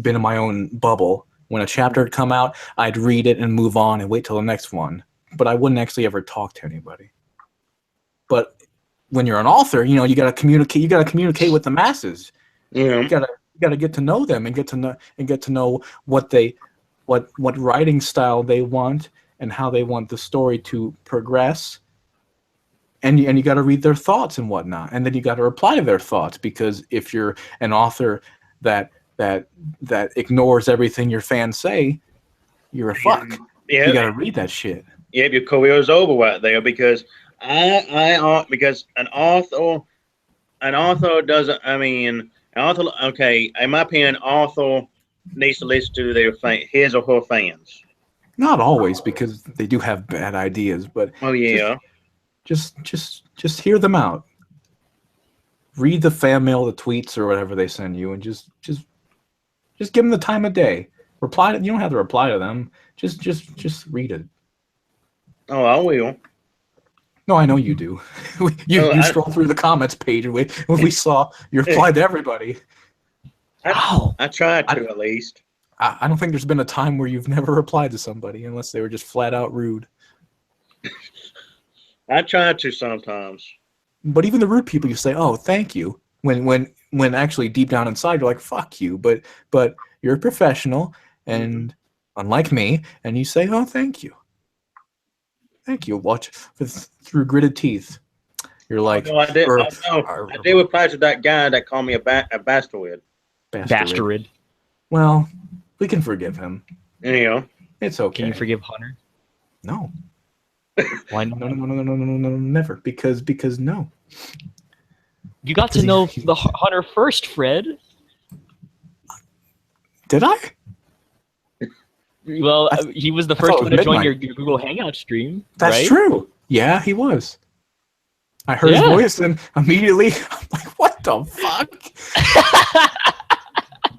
been in my own bubble. When a chapter had come out, I'd read it and move on and wait till the next one. But I wouldn't actually ever talk to anybody. But when you're an author, you got to communicate. You got to communicate with the masses. Yeah. You got to get to know them and get to know what writing style they want and how they want the story to progress. And you got to read their thoughts and whatnot, and then you got to reply to their thoughts, because if you're an author that ignores everything your fans say, you're a fuck. Yeah. You got to read that shit. Yeah, your career's over right there, because because an author doesn't. I mean, an author. Okay, in my opinion, an author needs to listen to his or her fans. Not always, because they do have bad ideas, but Oh yeah. Just hear them out. Read the fan mail, the tweets, or whatever they send you, and just give them the time of day. Reply to. You don't have to reply to them. Just read it. Oh, I will. No, I know you do. You scroll through the comments page, and we saw you replied to everybody. I tried to, at least. I don't think there's been a time where you've never replied to somebody unless they were just flat out rude. I try to sometimes. But even the rude people, you say, "Oh, thank you," when actually deep down inside you're like, "Fuck you," but you're a professional, and unlike me, and you say, "Oh, thank you." Thank you. Watch through gritted teeth. You're like, I did reply to that guy that called me a bastard. Bastard. Well, we can forgive him. Yeah. It's okay. Can you forgive Hunter? No. Why not? No, never. Because no. You got to know the Hunter first, Fred. Did I? Well, he was the first thought it one was to join midnight. your Google Hangout stream. That's right? true. Yeah, he was. I heard his Yeah. voice and immediately I'm like, what the fuck?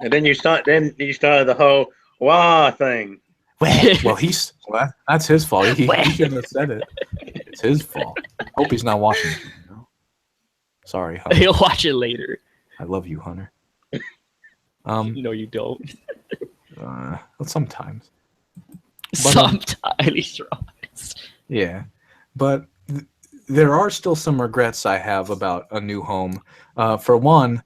And then you started the whole wah thing. Well, that's his fault. He shouldn't have said it. It's his fault. Hope he's not watching it. Sorry, Hunter. He'll watch it later. I love you, Hunter. No, you don't. Sometimes. Sometimes, at least once. Yeah, but there are still some regrets I have about A New Home. For one,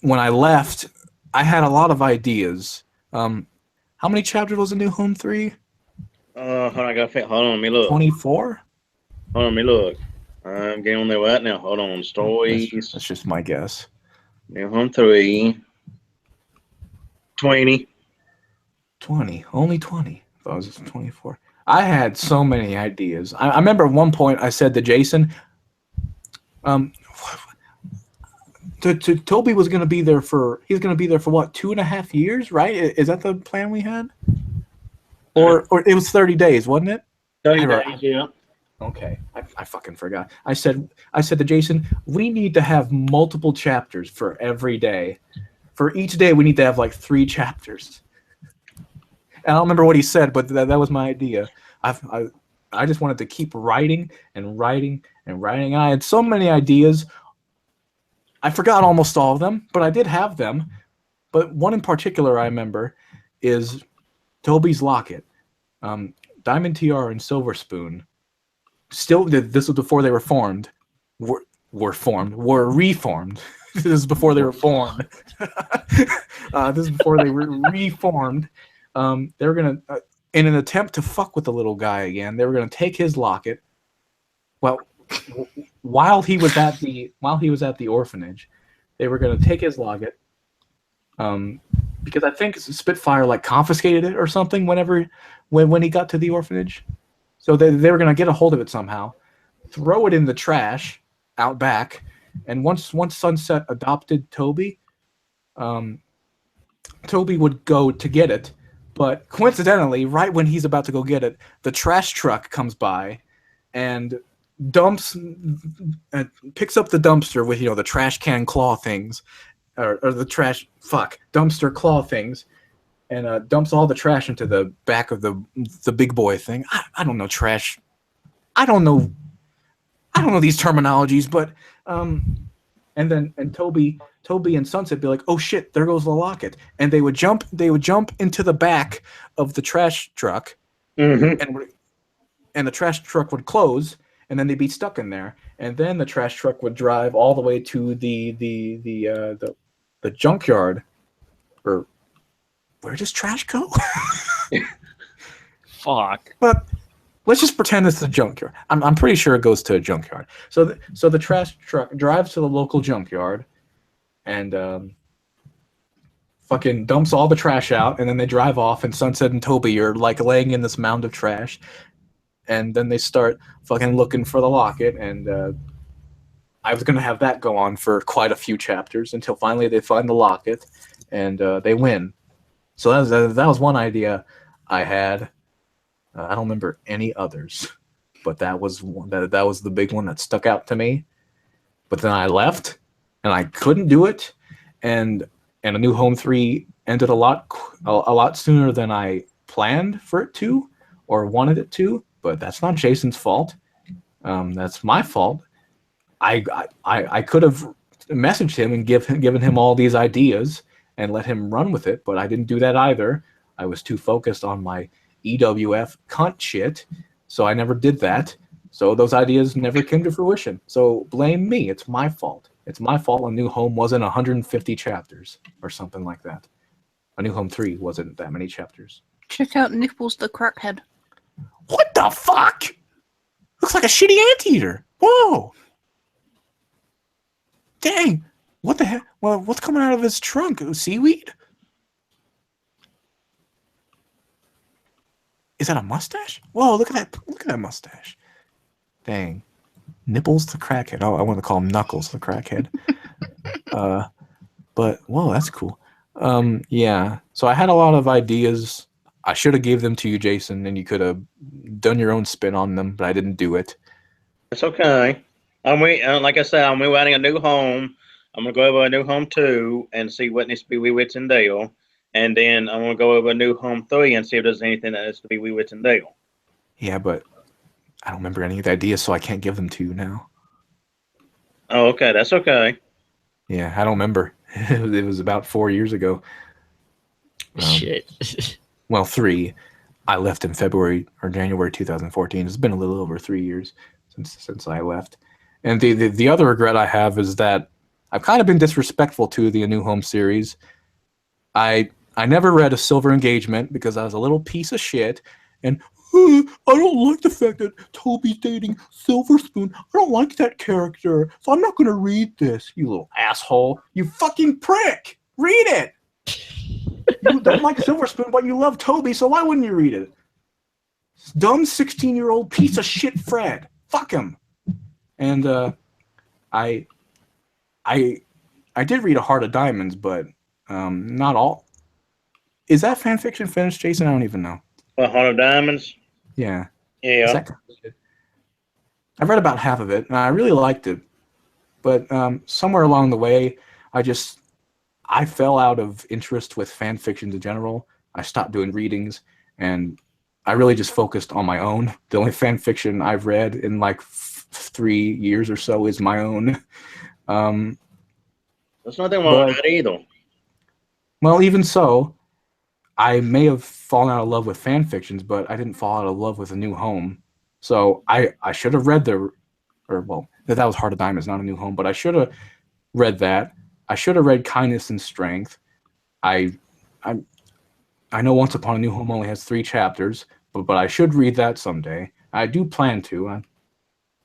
when I left, I had a lot of ideas. How many chapters was A New Home 3? Hold on, hold on, let me look. 24? Hold on, let me look. I'm getting on there right now. Hold on, stories. That's just my guess. New Home 3. 20. 20. Only 20. I thought it was 24. I had so many ideas. I remember at one point I said to Jason, Toby was going to be there for, he's going to be there for what, 2.5 years, right? Is that the plan we had? Or it was 30 days, wasn't it? 30 days, yeah. Okay, I fucking forgot. I said to Jason, we need to have multiple chapters for every day. For each day, we need to have like 3 chapters. And I don't remember what he said, but that was my idea. I just wanted to keep writing and writing and writing. I had so many ideas. I forgot almost all of them, but I did have them. But one in particular I remember is Toby's locket. Diamond TR and Silver Spoon. Still, this was before they were formed. Were reformed. This is before they were formed. This is before they were reformed. They were gonna, in an attempt to fuck with the little guy again, they were gonna take his locket. Well, while he was at the orphanage, they were gonna take his locket. Because I think Spitfire like confiscated it or something when he got to the orphanage. So they were gonna get a hold of it somehow, throw it in the trash out back, and once Sunset adopted Toby, Toby would go to get it, but coincidentally, right when he's about to go get it, the trash truck comes by and picks up the dumpster with the trash can claw things, or the dumpster claw things. And dumps all the trash into the back of the big boy thing. I don't know trash. I don't know these terminologies, but and Toby and Sunset be like, oh shit, there goes the locket, and they would jump into the back of the trash truck, and the trash truck would close, and then they'd be stuck in there, and then the trash truck would drive all the way to the junkyard, or where does trash go? Fuck. But let's just pretend it's a junkyard. I'm pretty sure it goes to a junkyard. So the trash truck drives to the local junkyard and fucking dumps all the trash out, and then they drive off, and Sunset and Toby are like laying in this mound of trash, and then they start fucking looking for the locket, and I was gonna have that go on for quite a few chapters until finally they find the locket, and they win. So that was one idea I had. I don't remember any others, but that was the big one that stuck out to me. But then I left, and I couldn't do it, and A New Home 3 ended a lot sooner than I planned for it to or wanted it to. But that's not Jason's fault. That's my fault. I could have messaged him and given him all these ideas and let him run with it, but I didn't do that either. I was too focused on my EWF cunt shit, so I never did that. So those ideas never came to fruition. So blame me. It's my fault. It's my fault A New Home wasn't 150 chapters or something like that. A New Home 3 wasn't that many chapters. Check out Nipples the Crackhead. What the fuck? Looks like a shitty anteater. Whoa. Dang. What the heck? Well, what's coming out of his trunk? Seaweed? Is that a mustache? Whoa, look at that. Look at that mustache. Dang. Nipples the Crackhead. Oh, I want to call him Knuckles the Crackhead. But, whoa, that's cool. Yeah. So I had a lot of ideas. I should have gave them to you, Jason, and you could have done your own spin on them, but I didn't do it. It's okay. Like I said, I'm rewriting a new home. I'm gonna go over a new home 2 and see what needs to be rewritten in Dale, and then I'm gonna go over a new home 3 and see if there's anything that needs to be rewritten in Dale. Yeah, but I don't remember any of the ideas, so I can't give them to you now. Oh, okay, that's okay. Yeah, I don't remember. It was about 4 years ago. Shit. Well, 3. I left in February or January 2014. It's been a little over 3 years since I left. And the other regret I have is that I've kind of been disrespectful to the A New Home series. I never read A Silver Engagement because I was a little piece of shit, and I don't like the fact that Toby's dating Silver Spoon. I don't like that character, so I'm not going to read this. You little asshole! You fucking prick! Read it. You don't like Silver Spoon, but you love Toby, so why wouldn't you read it? Dumb 16-year-old piece of shit Fred. Fuck him. And I did read A Heart of Diamonds, but not all. Is that fan fiction finished, Jason? I don't even know. Heart of Diamonds. Yeah. Yeah. I read about half of it, and I really liked it. But somewhere along the way, I fell out of interest with fan fictions in general. I stopped doing readings, and I really just focused on my own. The only fan fiction I've read in like 3 years or so is my own. There's nothing wrong with that either. Well, even so, I may have fallen out of love with fan fictions, but I didn't fall out of love with A New Home. So I should have read that was Heart of Diamonds, not A New Home, but I should have read that. I should have read Kindness and Strength. I know Once Upon a New Home only has 3 chapters, but I should read that someday. I do plan to.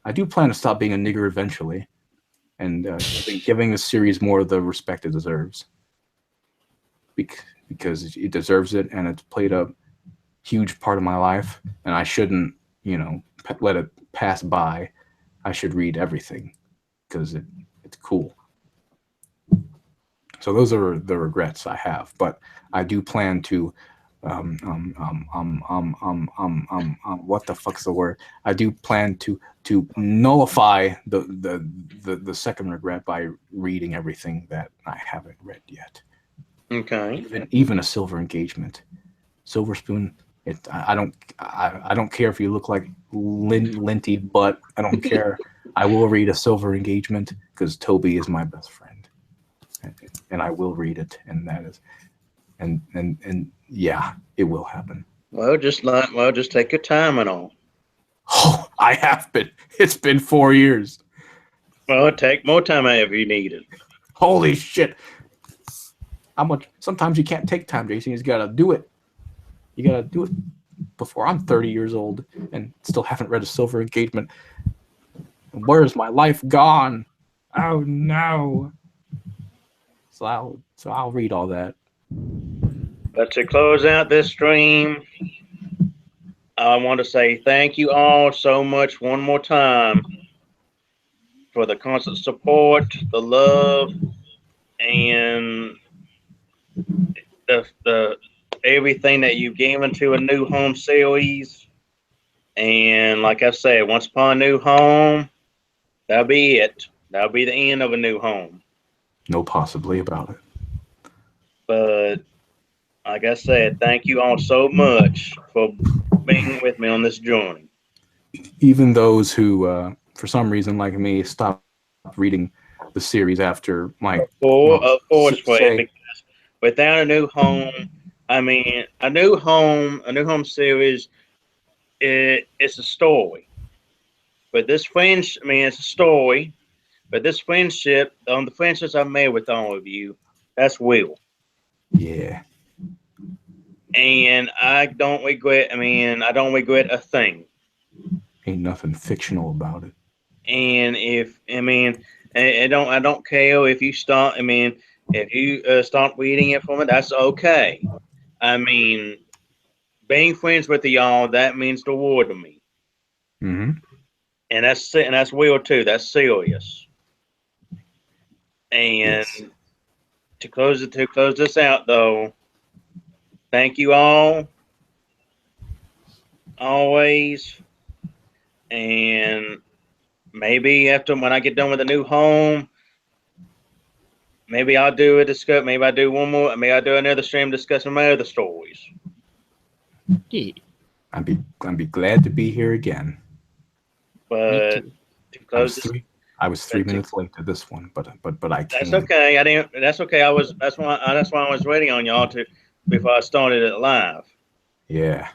I do plan to stop being a nigger eventually, and giving the series more of the respect it deserves. Because it deserves it, and it's played a huge part of my life, and I shouldn't, let it pass by. I should read everything because it's cool. So those are the regrets I have, but I do plan to what the fuck's the word? I do plan to nullify the second regret by reading everything that I haven't read yet. Okay. Even A Silver Engagement. Silver Spoon, I don't care if you look like linty butt. I don't care. I will read A Silver Engagement because Toby is my best friend, and I will read it. And that is, and yeah, it will happen. Well, just take your time and all. Oh, I have been. It's been 4 years. Well, take more time if you need it. Holy shit! Sometimes you can't take time, Jason. You just gotta do it. You gotta do it before I'm 30 years old and still haven't read A Silver Engagement. Where's my life gone? Oh no! So I'll read all that. But to close out this stream, I want to say thank you all so much one more time for the constant support, the love, and the everything that you've given to A New Home series. And like I said, Once Upon a New Home, that'll be it. That'll be the end of A New Home. No possibly about it. But like I said, thank you all so much for being with me on this journey. Even those who, for some reason, like me, stopped reading the series after of course, because without A New Home, I mean, A New Home series, it's a story. But this friendship, I mean, it's a story. But this friendship, the friendships I've made with all of you, that's real. Yeah. And I don't regret a thing. Ain't nothing fictional about it. And I don't care if you start. If you start reading it for me, that's okay. I mean, being friends with y'all, that means the world to me. Mm-hmm. And that's real too. That's serious. And yes. to close this out though, thank you all always, and maybe after when I get done with the new home, maybe I'll do a discuss. Maybe I do one more. Maybe I'll do another stream discussing my other stories. Yeah, I'd be glad to be here again. But too. to close this, I was 3 minutes late to this one, but I that's came. okay. I didn't. That's okay. That's why I was waiting on y'all to before I started it live. Yeah,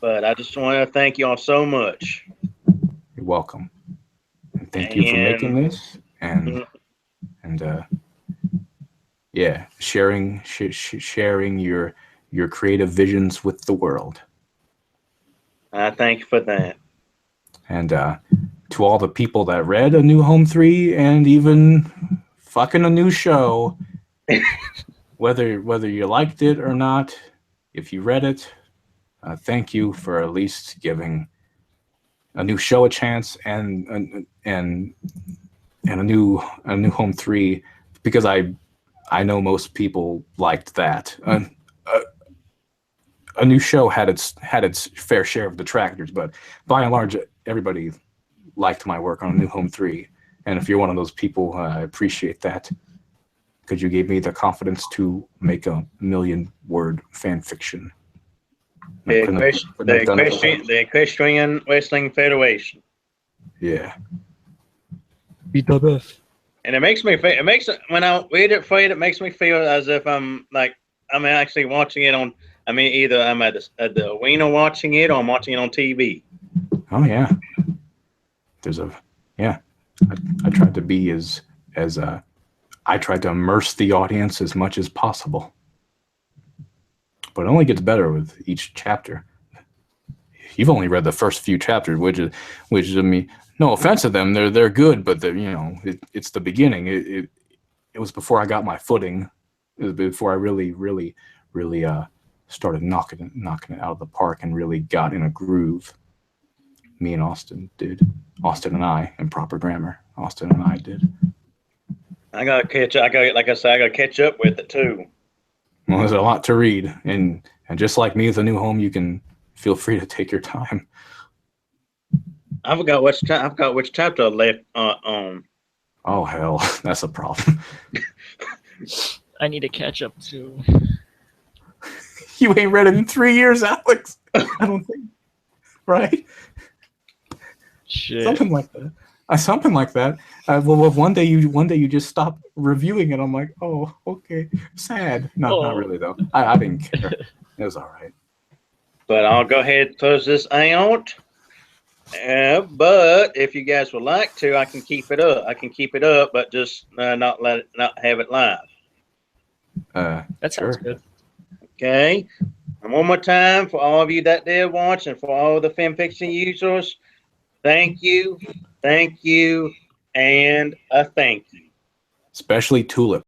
But I just want to thank y'all so much. you're welcome. And thank you for making this and yeah, sharing your creative visions with the world. I thank you for that. And to all the people that read A New Home 3 and even fucking a new show, whether you liked it or not, if you read it, thank you for at least giving a new show a chance and a new Home 3, because I know most people liked that. A new show had its fair share of detractors, but by and large, everybody liked my work on A New Home 3. And if you're one of those people, I appreciate that, because you gave me the confidence to make a 1,000,000-word fan fiction. The Equestrian Wrestling Federation. Yeah. Be the best. And it makes me feel. When I read it, Fred, it makes me feel as if I'm actually watching it on. I mean, either I'm at the arena watching it, or I'm watching it on TV. Oh yeah. I tried to be as I tried to immerse the audience as much as possible. But it only gets better with each chapter. You've only read the first few chapters, which is I mean, no offense to them, they're good, but it's the beginning. It was before I got my footing. It was before I really started knocking it out of the park and really got in a groove. Me and Austin did. Austin and I, in proper grammar. Austin and I did. I gotta catch up. Like I said, I gotta catch up with it too. Well, there's a lot to read, and just like me with A New Home, you can feel free to take your time. I forgot which chapter I left on. Oh hell, that's a problem. I need to catch up too. You ain't read it in 3 years, Alex. I don't think. Right? Shit. Something like that. Something like that. Well, one day you just stop reviewing it. I'm like, oh, okay, sad. No, not really though. I didn't care. It was all right. But I'll go ahead and close this out. But if you guys would like to, I can keep it up. But just not have it live. That sounds good. Okay. And one more time for all of you that did watch, and for all the fanfiction users, thank you, and a thank you. Especially Tulip.